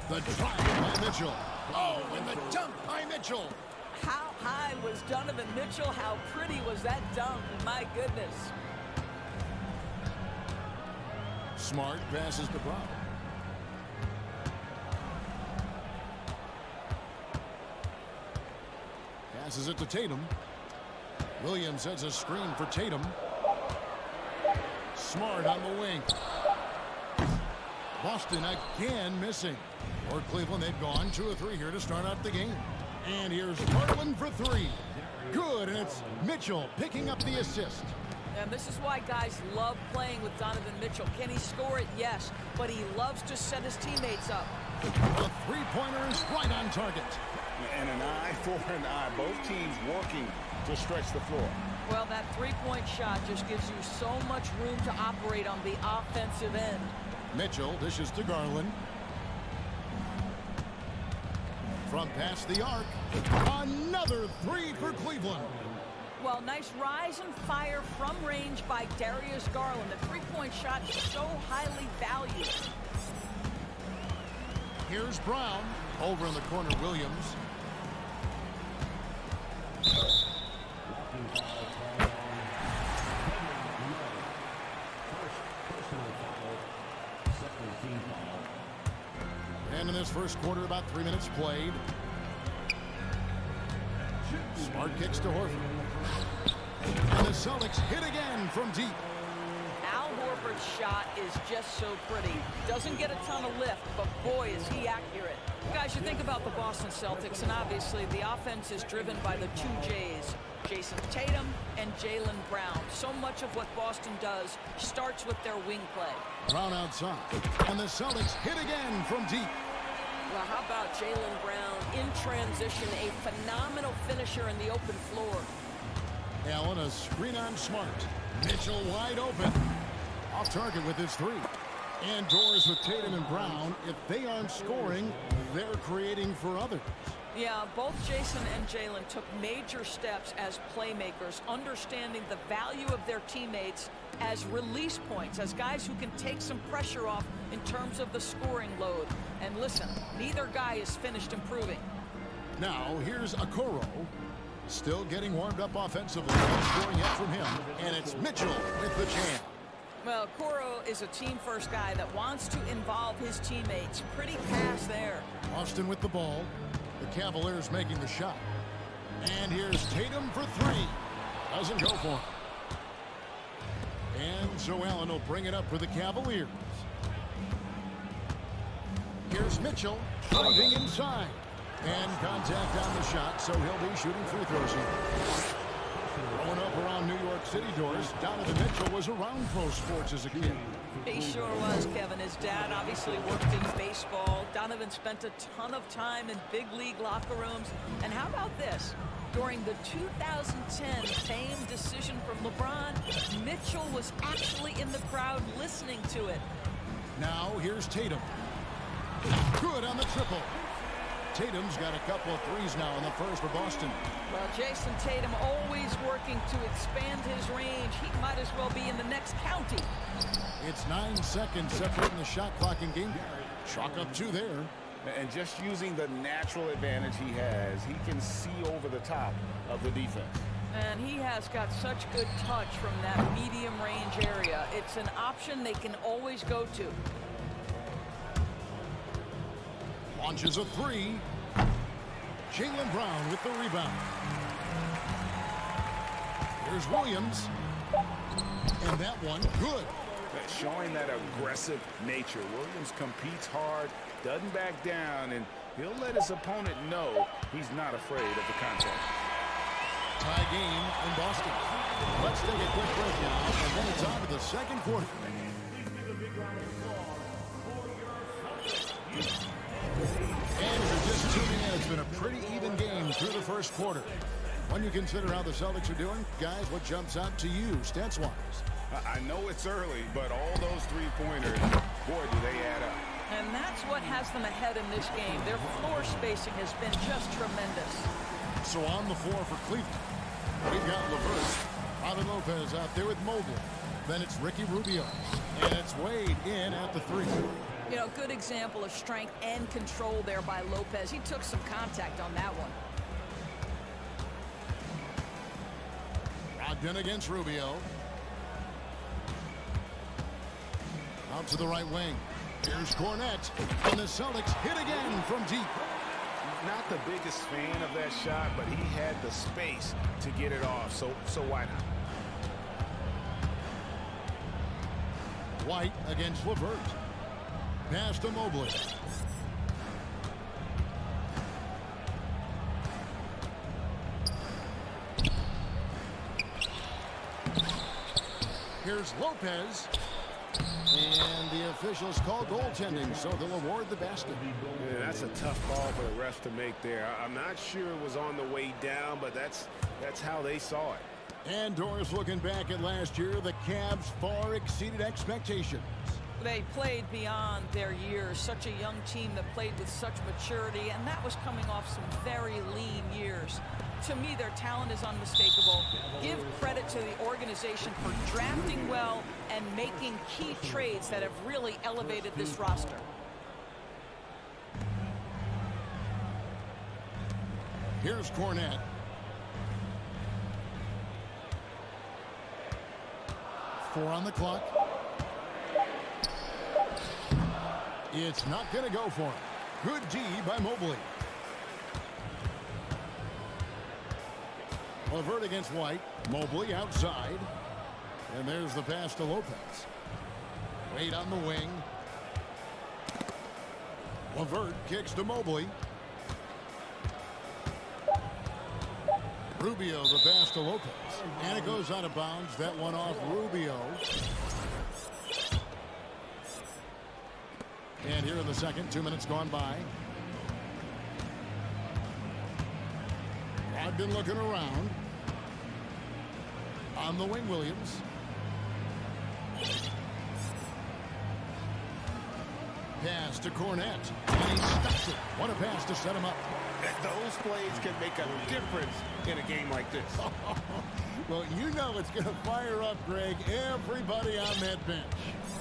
The drive by Mitchell. Oh, and the dunk by Mitchell. How high was Donovan Mitchell? How pretty was that dunk? My goodness. Smart passes to Brown. Passes it to Tatum. Williams has a screen for Tatum. Smart on the wing. Boston again missing. For Cleveland, they've gone 2 of 3 here to start out the game. And here's Garland for 3. Good, and it's Mitchell picking up the assist. And this is why guys love playing with Donovan Mitchell. Can he score it? Yes, but he loves to set his teammates up. The three-pointer is right on target. And an eye for an eye. Both teams working to stretch the floor. Well, that three-point shot just gives you so much room to operate on the offensive end. Mitchell dishes to Garland. From past the arc, another 3 for Cleveland. Well, nice rise and fire from range by Darius Garland. The three-point shot is so highly valued. Here's Brown. Over in the corner, Williams. And in this first quarter, about 3 minutes played. Smart kicks to Horford. And the Celtics hit again from deep. Al Horford's shot is just so pretty. Doesn't get a ton of lift, but boy, is he accurate. Guys, you think about the Boston Celtics, and obviously the offense is driven by the 2 J's, Jason Tatum and Jaylen Brown. So much of what Boston does starts with their wing play. Brown outside. And the Celtics hit again from deep. Well, how about Jaylen Brown in transition, a phenomenal finisher in the open floor. Allen, a screen on Smart. Mitchell wide open. Off target with his 3. And doors with Tatum and Brown. If they aren't scoring, they're creating for others. Yeah, both Jason and Jaylen took major steps as playmakers, understanding the value of their teammates as release points, as guys who can take some pressure off in terms of the scoring load. And listen, neither guy is finished improving. Now, here's Okoro. Still getting warmed up offensively. No scoring yet from him. And it's Mitchell with the jam. Well, Okoro is a team-first guy that wants to involve his teammates. Pretty pass there. Austin with the ball. The Cavaliers making the shot. And here's Tatum for 3. Doesn't go for him. And so Allen will bring it up for the Cavaliers. Here's Mitchell driving inside. And contact on the shot, so he'll be shooting free throws here. Growing up around New York City doors, Donovan Mitchell was around pro sports as a kid. He sure was, Kevin. His dad obviously worked in baseball. Donovan spent a ton of time in big league locker rooms. And how about this? During the 2010 famed decision from LeBron, Mitchell was actually in the crowd listening to it. Now here's Tatum. Good on the triple. Tatum's got a couple of threes now in the first for Boston. Well, Jason Tatum always working to expand his range. He might as well be in the next county. It's 9 seconds separating the shot clock in game. Chalk up 2 there. And just using the natural advantage he has, he can see over the top of the defense. And he has got such good touch from that medium range area. It's an option they can always go to. Launches a 3. Jaylen Brown with the rebound. Here's Williams. And that one, good. Showing that aggressive nature. Williams competes hard, doesn't back down, and he'll let his opponent know he's not afraid of the contact. Tie game in Boston. Let's take a quick break now, and then it's on to the second quarter. And if you're just tuning in, it's been a pretty even game through the first quarter. When you consider how the Celtics are doing, guys, what jumps out to you, stats-wise? I know it's early, but all those three-pointers, boy, do they add up. And that's what has them ahead in this game. Their floor spacing has been just tremendous. So on the floor for Cleveland, we've got LeVert, Robin Lopez out there with Mobley. Then it's Ricky Rubio, and it's Wade in at the 3. You know, good example of strength and control there by Lopez. He took some contact on that one. Brogdon against Rubio. Out to the right wing. Here's Cornette. And the Celtics hit again from deep. Not the biggest fan of that shot, but he had the space to get it off, so why not? White against LeVert. Pass to Mobley. Here's Lopez. And the officials call goaltending, so they'll award the basket. Yeah, that's a tough call for the refs to make there. I'm not sure it was on the way down, but that's how they saw it. And Doris, looking back at last year, the Cavs far exceeded expectations. They played beyond their years. Such a young team that played with such maturity, and that was coming off some very lean years. To me, their talent is unmistakable. Give credit to the organization for drafting well and making key trades that have really elevated this roster. Here's Cornette. Four on the clock. It's not going to go for him. Good D by Mobley. LeVert against White. Mobley outside. And there's the pass to Lopez. Wade on the wing. LeVert kicks to Mobley. Rubio the pass to Lopez. And it goes out of bounds. That one off Rubio. And here in the second, 2 minutes gone by. Brogdon looking around. On the wing, Williams. Pass to Cornette. And he stops it. What a pass to set him up. Those plays can make a difference in a game like this. Well, you know it's going to fire up, Greg, everybody on that bench.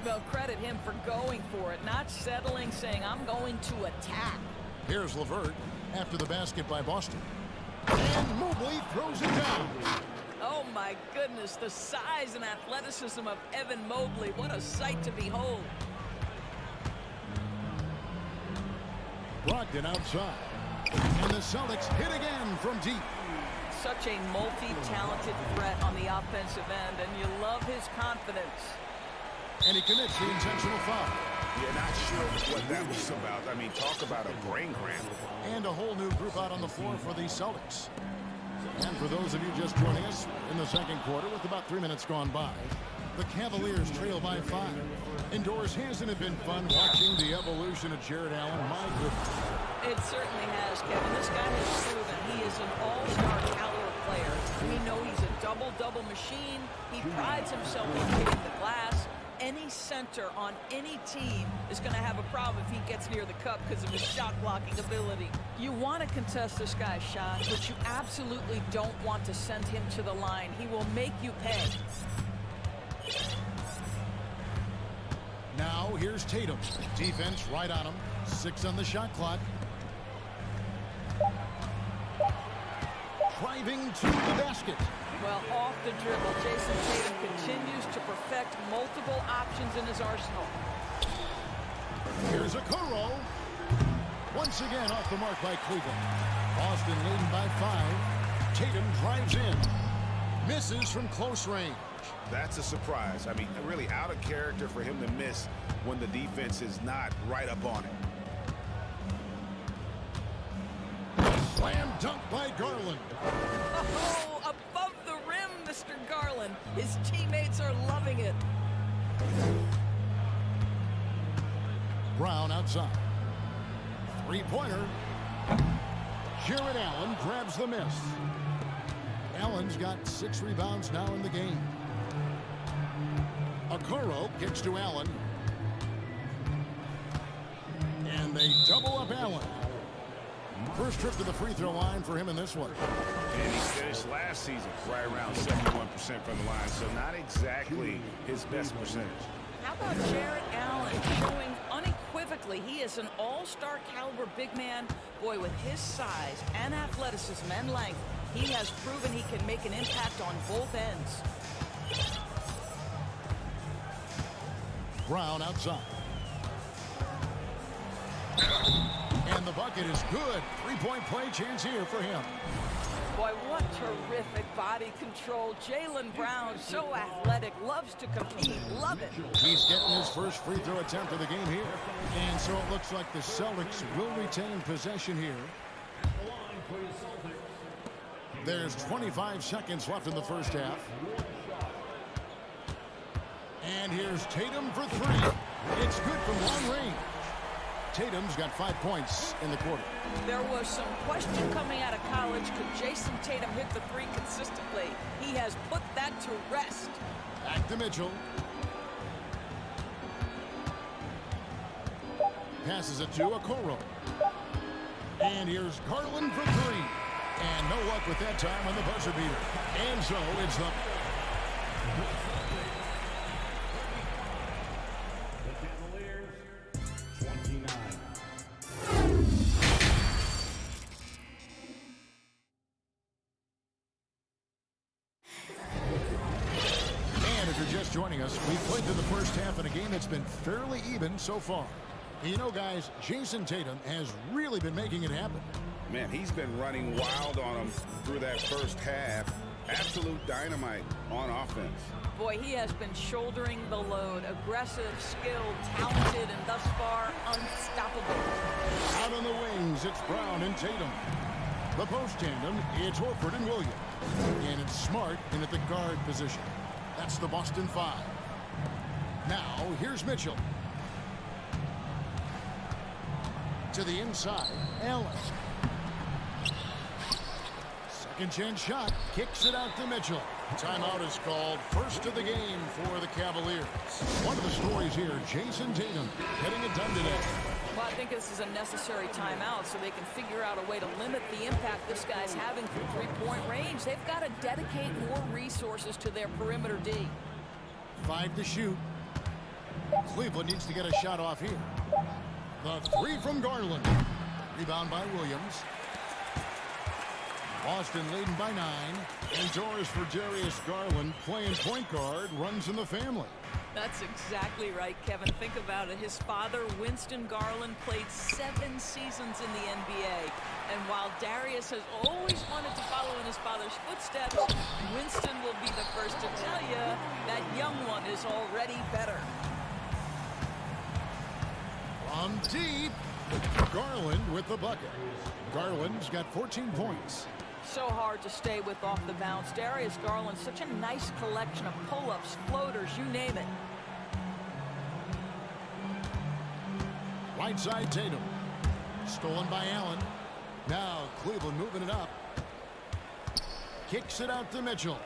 Well, credit him for going for it, not settling, saying, I'm going to attack. Here's LeVert after the basket by Boston. And Mobley throws it down. Oh, my goodness, the size and athleticism of Evan Mobley. What a sight to behold. Brogdon outside. And the Celtics hit again from deep. such a multi-talented threat on the offensive end, and you love his confidence. And he commits the intentional foul. You're not sure what that was about. I mean, talk about a brain cramp. And a whole new group out on the floor for the Celtics. And for those of you just joining us in the second quarter with about 3 minutes gone by, the Cavaliers trail by 5. Indoors, hasn't it been fun watching the evolution of Jared Allen? My goodness. It certainly has, Kevin. This guy has proven he is an all-star caliber player. We know he's a double-double machine. He prides himself on hitting the glass. Any center on any team is going to have a problem if he gets near the cup because of his shot-blocking ability. You want to contest this guy's shot, but you absolutely don't want to send him to the line. He will make you pay. Now here's Tatum. Defense right on him. 6 on the shot clock. Driving to the basket. Well, off the dribble, Jason Tatum continues to perfect multiple options in his arsenal. Here's a Okoro. Once again off the mark by Cleveland. Boston leading by 5. Tatum drives in. Misses from close range. That's a surprise. I mean, really out of character for him to miss when the defense is not right up on it. Slam dunk by Garland. Oh, above the rim, Mr. Garland. His teammates are loving it. Brown outside. Three-pointer. Jared Allen grabs the miss. Allen's got 6 rebounds now in the game. Okoro kicks to Allen. And they double up Allen. First trip to the free throw line for him in this one. And he finished last season right around 71% from the line, so not exactly his best percentage. How about Jared Allen showing unequivocally he is an all-star caliber big man? Boy, with his size and athleticism and length, he has proven he can make an impact on both ends. Brown outside. And the bucket is good. 3-point play chance here for him. Boy, what terrific body control. Jaylen Brown, so athletic, loves to compete. Love it. He's getting his first free throw attempt of the game here. And so it looks like the Celtics will retain possession here. There's 25 seconds left in the first half. And here's Tatum for 3. It's good from long range. Tatum's got 5 points in the quarter. There was some question coming out of college. Could Jason Tatum hit the 3 consistently? He has put that to rest. Back to Mitchell. Passes it to Okoro. And here's Garland for 3. And no luck with that time on the buzzer beater. And so it's the Cavaliers, 29. And if you're just joining us, we've played through the first half in a game that's been fairly even so far. You know, guys, Jason Tatum has really been making it happen. Man, he's been running wild on him through that first half. Absolute dynamite on offense. Boy, he has been shouldering the load. Aggressive, skilled, talented, and thus far, unstoppable. Out on the wings, it's Brown and Tatum. The post tandem, it's Horford and Williams. And it's Smart in at the guard position. That's the Boston 5. Now, here's Mitchell. To the inside, Allen. Second chance shot, kicks it out to Mitchell. Timeout is called, first of the game for the Cavaliers. One of the stories here, Jason Tatum getting it done today. Well, I think this is a necessary timeout so they can figure out a way to limit the impact this guy's having from three-point range. They've got to dedicate more resources to their perimeter D. 5 to shoot. Cleveland needs to get a shot off here. The 3 from Garland. Rebound by Williams. Boston leading by 9. Indoors for Darius Garland, playing point guard, runs in the family. That's exactly right, Kevin. Think about it. His father, Winston Garland, played 7 seasons in the NBA. And while Darius has always wanted to follow in his father's footsteps, Winston will be the first to tell you that young one is already better. From deep, Garland with the bucket. Garland's got 14 points. So hard to stay with off the bounce. Darius Garland, such a nice collection of pull-ups, floaters, you name it. Right side Tatum. Stolen by Allen. Now Cleveland moving it up. Kicks it out to Mitchell.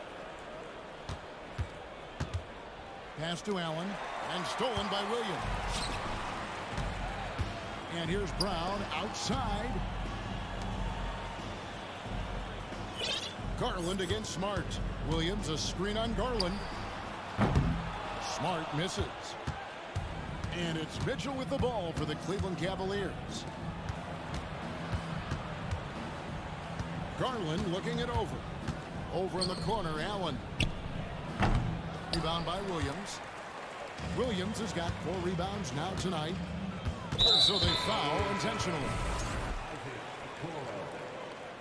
Pass to Allen. And stolen by Williams. And here's Brown outside. Garland against Smart. Williams a screen on Garland. Smart misses. And it's Mitchell with the ball for the Cleveland Cavaliers. Garland looking it over. Over in the corner, Allen. Rebound by Williams. Williams has got 4 rebounds now tonight. So they foul intentionally.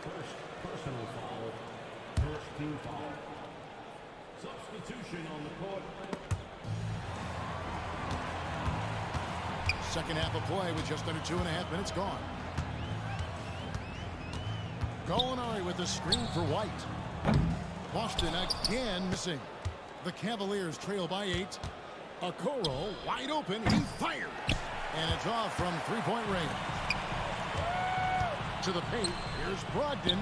First personal foul. First team foul. Substitution on the court. Second half of play with just under 2.5 minutes gone. Gallinari with the screen for White. Boston again missing. The Cavaliers trail by 8. Okoro wide open. He fires. And it's off from 3-point range. To the paint. Here's Brogdon.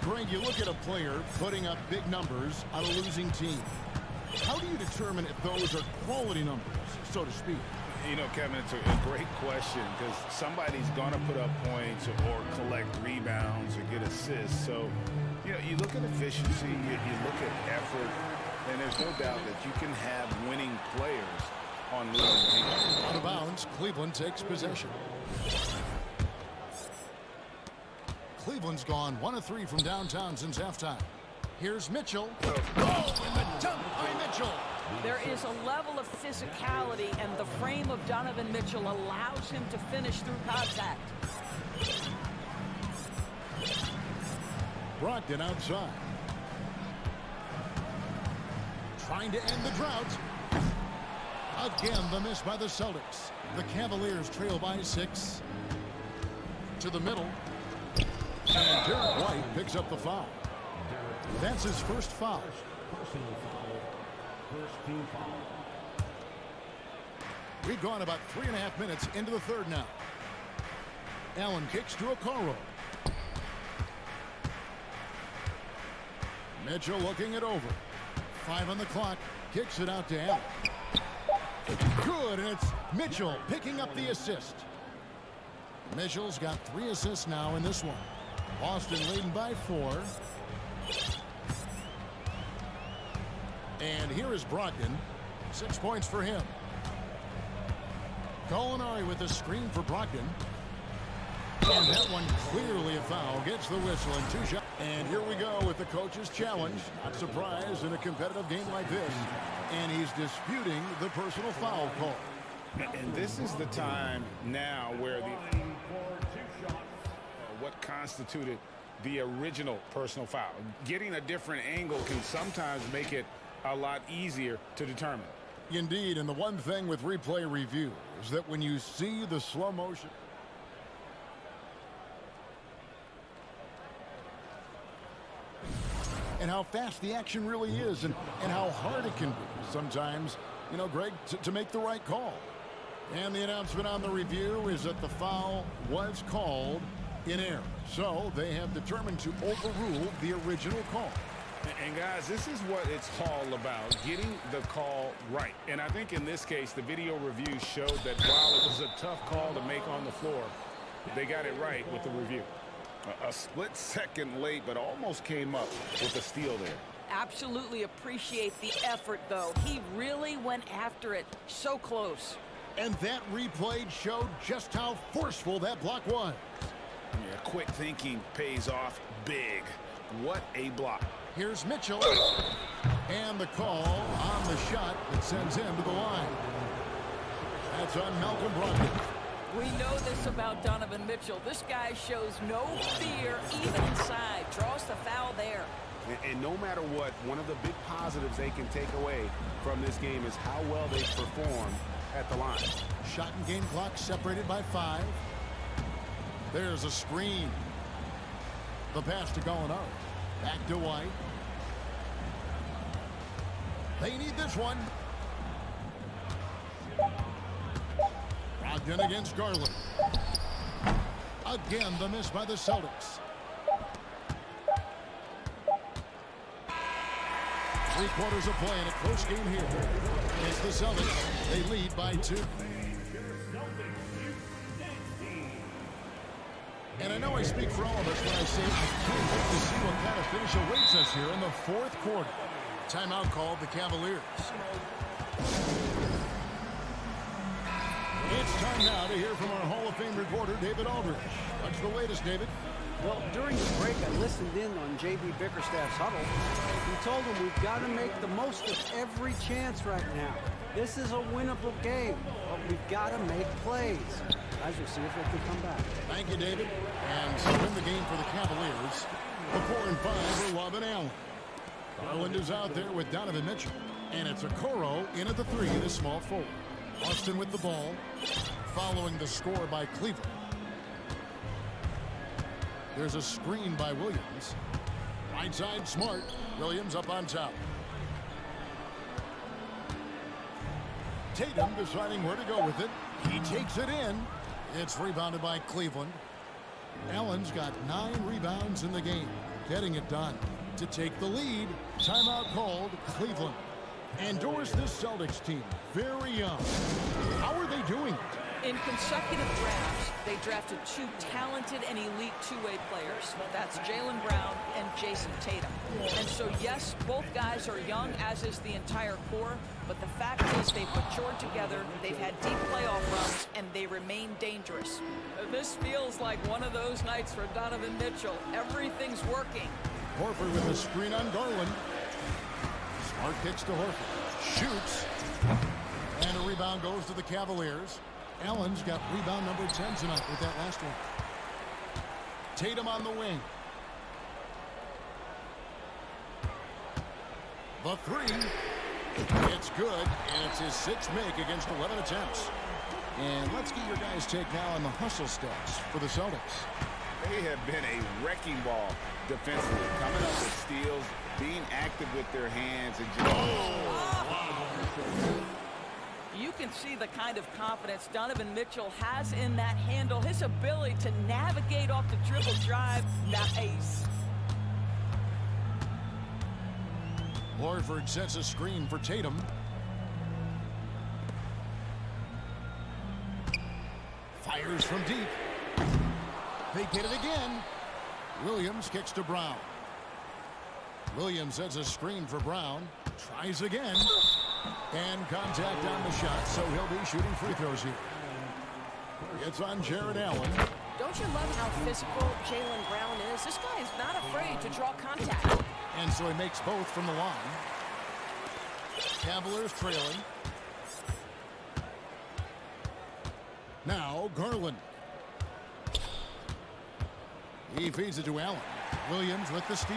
Greg, you look at a player putting up big numbers on a losing team. How do you determine if those are quality numbers, so to speak? You know, Kevin, it's a great question because somebody's going to put up points or collect rebounds or get assists. So, you know, you look at efficiency, you look at effort, and there's no doubt that you can have winning players on losing teams. Out of bounds, Cleveland takes possession. Cleveland's gone 1 of 3 from downtown since halftime. Here's Mitchell. Oh, and the dunk by Mitchell. There is a level of physicality, and the frame of Donovan Mitchell allows him to finish through contact. Brogdon outside. Trying to end the drought. Again, the miss by the Celtics. The Cavaliers trail by 6. To the middle. And Derek White picks up the foul. That's his first foul. Personal foul. First team foul. We've gone about 3.5 minutes into the third now. Allen kicks to Okoro. Mitchell looking it over. 5 on the clock. Kicks it out to Allen. Good, and it's Mitchell picking up the assist. Mitchell's got 3 assists now in this one. Boston leading by 4. And here is Brogdon. 6 points for him. Gallinari with the screen for Brogdon. And that one clearly a foul. Gets the whistle and 2 shots. And here we go with the coach's challenge. Not surprised in a competitive game like this. And he's disputing the personal foul call. And this is the time now where what constituted the original personal foul. Getting a different angle can sometimes make it a lot easier to determine. Indeed, and the one thing with replay review is that when you see the slow motion and how fast the action really is and how hard it can be sometimes, you know, Greg, to make the right call. And the announcement on the review is that the foul was called in error. So they have determined to overrule the original call. And guys, this is what it's all about, getting the call right. And I think in this case, the video review showed that while it was a tough call to make on the floor, they got it right with the review. A split second late, but almost came up with a steal there. Absolutely appreciate the effort, though. He really went after it. So close. And that replay showed just how forceful that block was. Yeah, quick thinking pays off big. What a block. Here's Mitchell. And the call on the shot that sends him to the line. That's on Malcolm Brogdon. We know this about Donovan Mitchell. This guy shows no fear even inside. Draws the foul there. And no matter what, one of the big positives they can take away from this game is how well they perform at the line. Shot and game clock separated by 5. There's a screen. The pass to Gallinari. Back to White. They need this one. Brogdon against Garland. Again, the miss by the Celtics. 3 quarters of play in a close game here. It's the Celtics. They lead by 2. And I know I speak for all of us when I say I can't wait to see what kind of finish awaits us here in the 4th quarter. Timeout called the Cavaliers. It's time now to hear from our Hall of Fame reporter, David Aldridge. What's the latest, David? Well, during the break, I listened in on J.B. Bickerstaff's huddle. He told him we've got to make the most of every chance right now. This is a winnable game, but we've got to make plays. Guys, we'll see if they can come back. Thank you, David. And so in the game for the Cavaliers, the 4 and 5 are Love and Allen. Garland is out there with Donovan Mitchell. And it's Okoro in at the 3, the small forward. Boston with the ball, following the score by Cleveland. There's a screen by Williams. Right side, Smart. Williams up on top. Tatum deciding where to go with it. He takes it in. It's rebounded by Cleveland. Allen's got 9 rebounds in the game. Getting it done. To take the lead, timeout called Cleveland. And Doris, this Celtics team, very young. How are they doing it? In consecutive drafts, they drafted 2 talented and elite two-way players. That's Jaylen Brown and Jason Tatum. And so, yes, both guys are young, as is the entire core. But the fact is they've matured together, they've had deep playoff runs, and they remain dangerous. This feels like one of those nights for Donovan Mitchell. Everything's working. Horford with a screen on Garland. Smart kicks to Horford. Shoots. And a rebound goes to the Cavaliers. Allen's got rebound number 10 tonight with that last one. Tatum on the wing. The 3. It's good, and it's his 6th make against 11 attempts. And let's get your guys' take now on the hustle stats for the Celtics. They have been a wrecking ball defensively, coming up with steals, being active with their hands, and just... You can see the kind of confidence Donovan Mitchell has in that handle. His ability to navigate off the dribble drive. Nice. Horford sets a screen for Tatum. Fires from deep. They get it again. Williams kicks to Brown. Williams sets a screen for Brown. Tries again. And contact on the shot, so he'll be shooting free throws here. It's on Jared Allen. Don't you love how physical Jaylen Brown is? This guy is not afraid to draw contact. And so he makes both from the line. Cavaliers trailing. Now Garland. He feeds it to Allen. Williams with the steal.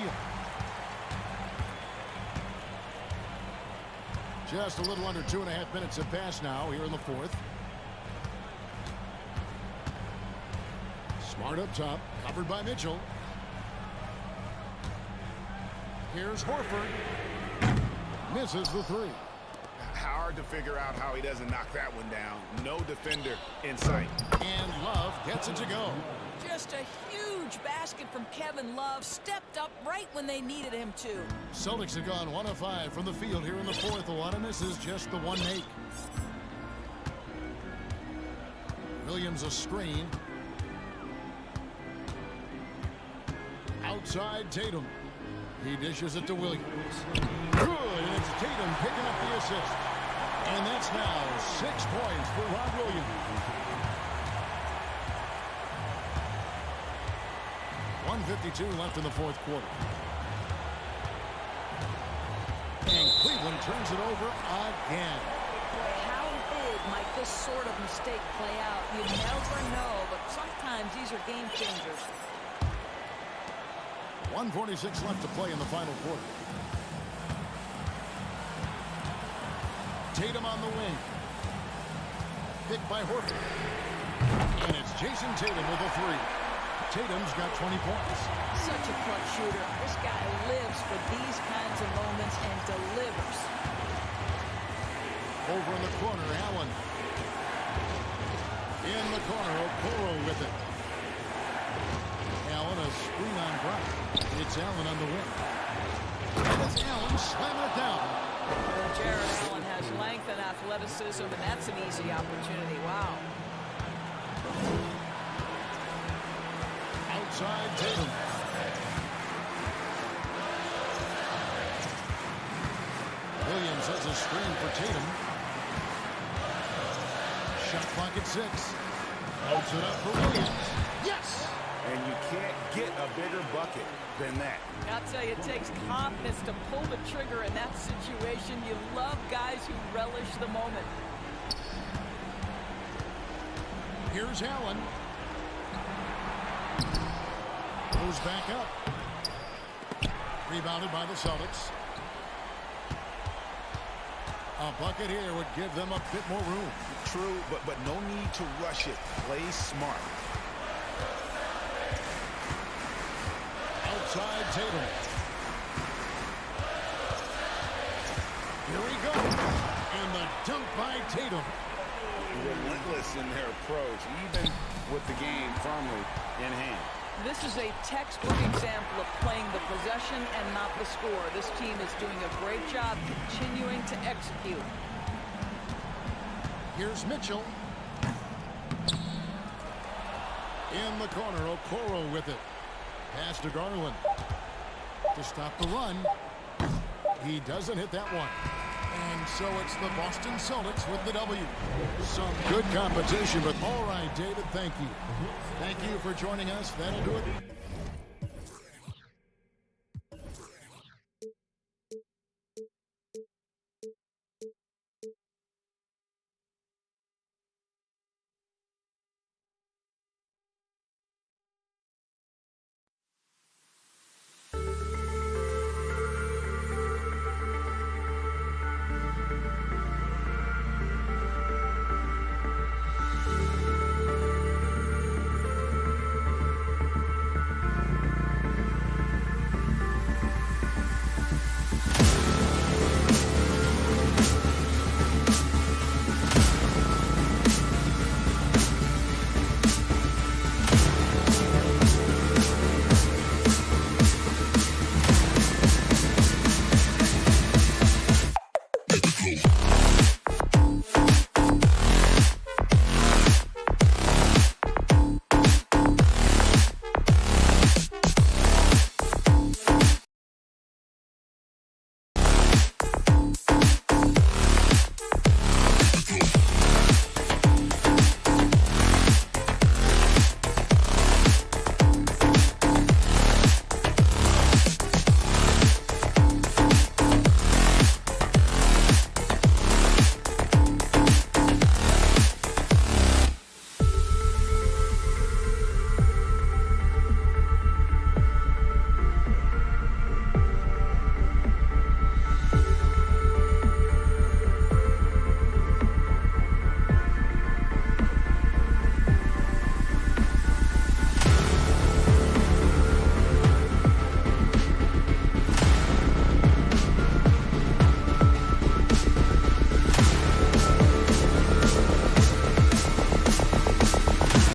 Just a little under 2.5 minutes have passed now here in the 4th. Smart up top, covered by Mitchell. Here's Horford. Misses the 3. Hard to figure out how he doesn't knock that one down. No defender in sight. And Love gets it to go. Just a huge basket from Kevin Love. Stepped up right when they needed him to. Celtics have gone 1 of 5 from the field here in the 4th. A lot of misses, just the 1 make. Williams a screen. Outside Tatum. He dishes it to Williams. Good, and it's Tatum picking up the assist. And that's now 6 points for Rob Williams. 1:52 left in the 4th quarter. And Cleveland turns it over again. How big might this sort of mistake play out? You never know, but sometimes these are game changers. 1:46 left to play in the final quarter. Tatum on the wing. Picked by Horford. And it's Jason Tatum with a three. Tatum's got 20 points. Such a clutch shooter. This guy lives for these kinds of moments and delivers. Over in the corner, Allen. In the corner, Okoro with it. Allen, a screen on Brown. It's Allen on the wing. And it's Allen slamming it down. Well, Jared Allen has length and athleticism, and that's an easy opportunity. Wow. Outside Tatum. Williams has a screen for Tatum. Shot clock at 6. Holds it up for Williams. Yes! And you can't get a bigger bucket than that. I'll tell you, it takes confidence to pull the trigger in that situation. You love guys who relish the moment. Here's Allen. Goes back up. Rebounded by the Celtics. A bucket here would give them a bit more room. True, but no need to rush it. Play smart. Outside Tatum. Here we go. And the dunk by Tatum. Relentless in their approach, even with the game firmly in hand. This is a textbook example of playing the possession and not the score. This team is doing a great job continuing to execute. Here's Mitchell. In the corner, Okoro with it. Pass to Garland. To stop the run. He doesn't hit that one. And so it's the Boston Celtics with the W. Some good competition, but all right, David, thank you. Thank you for joining us. That'll do it.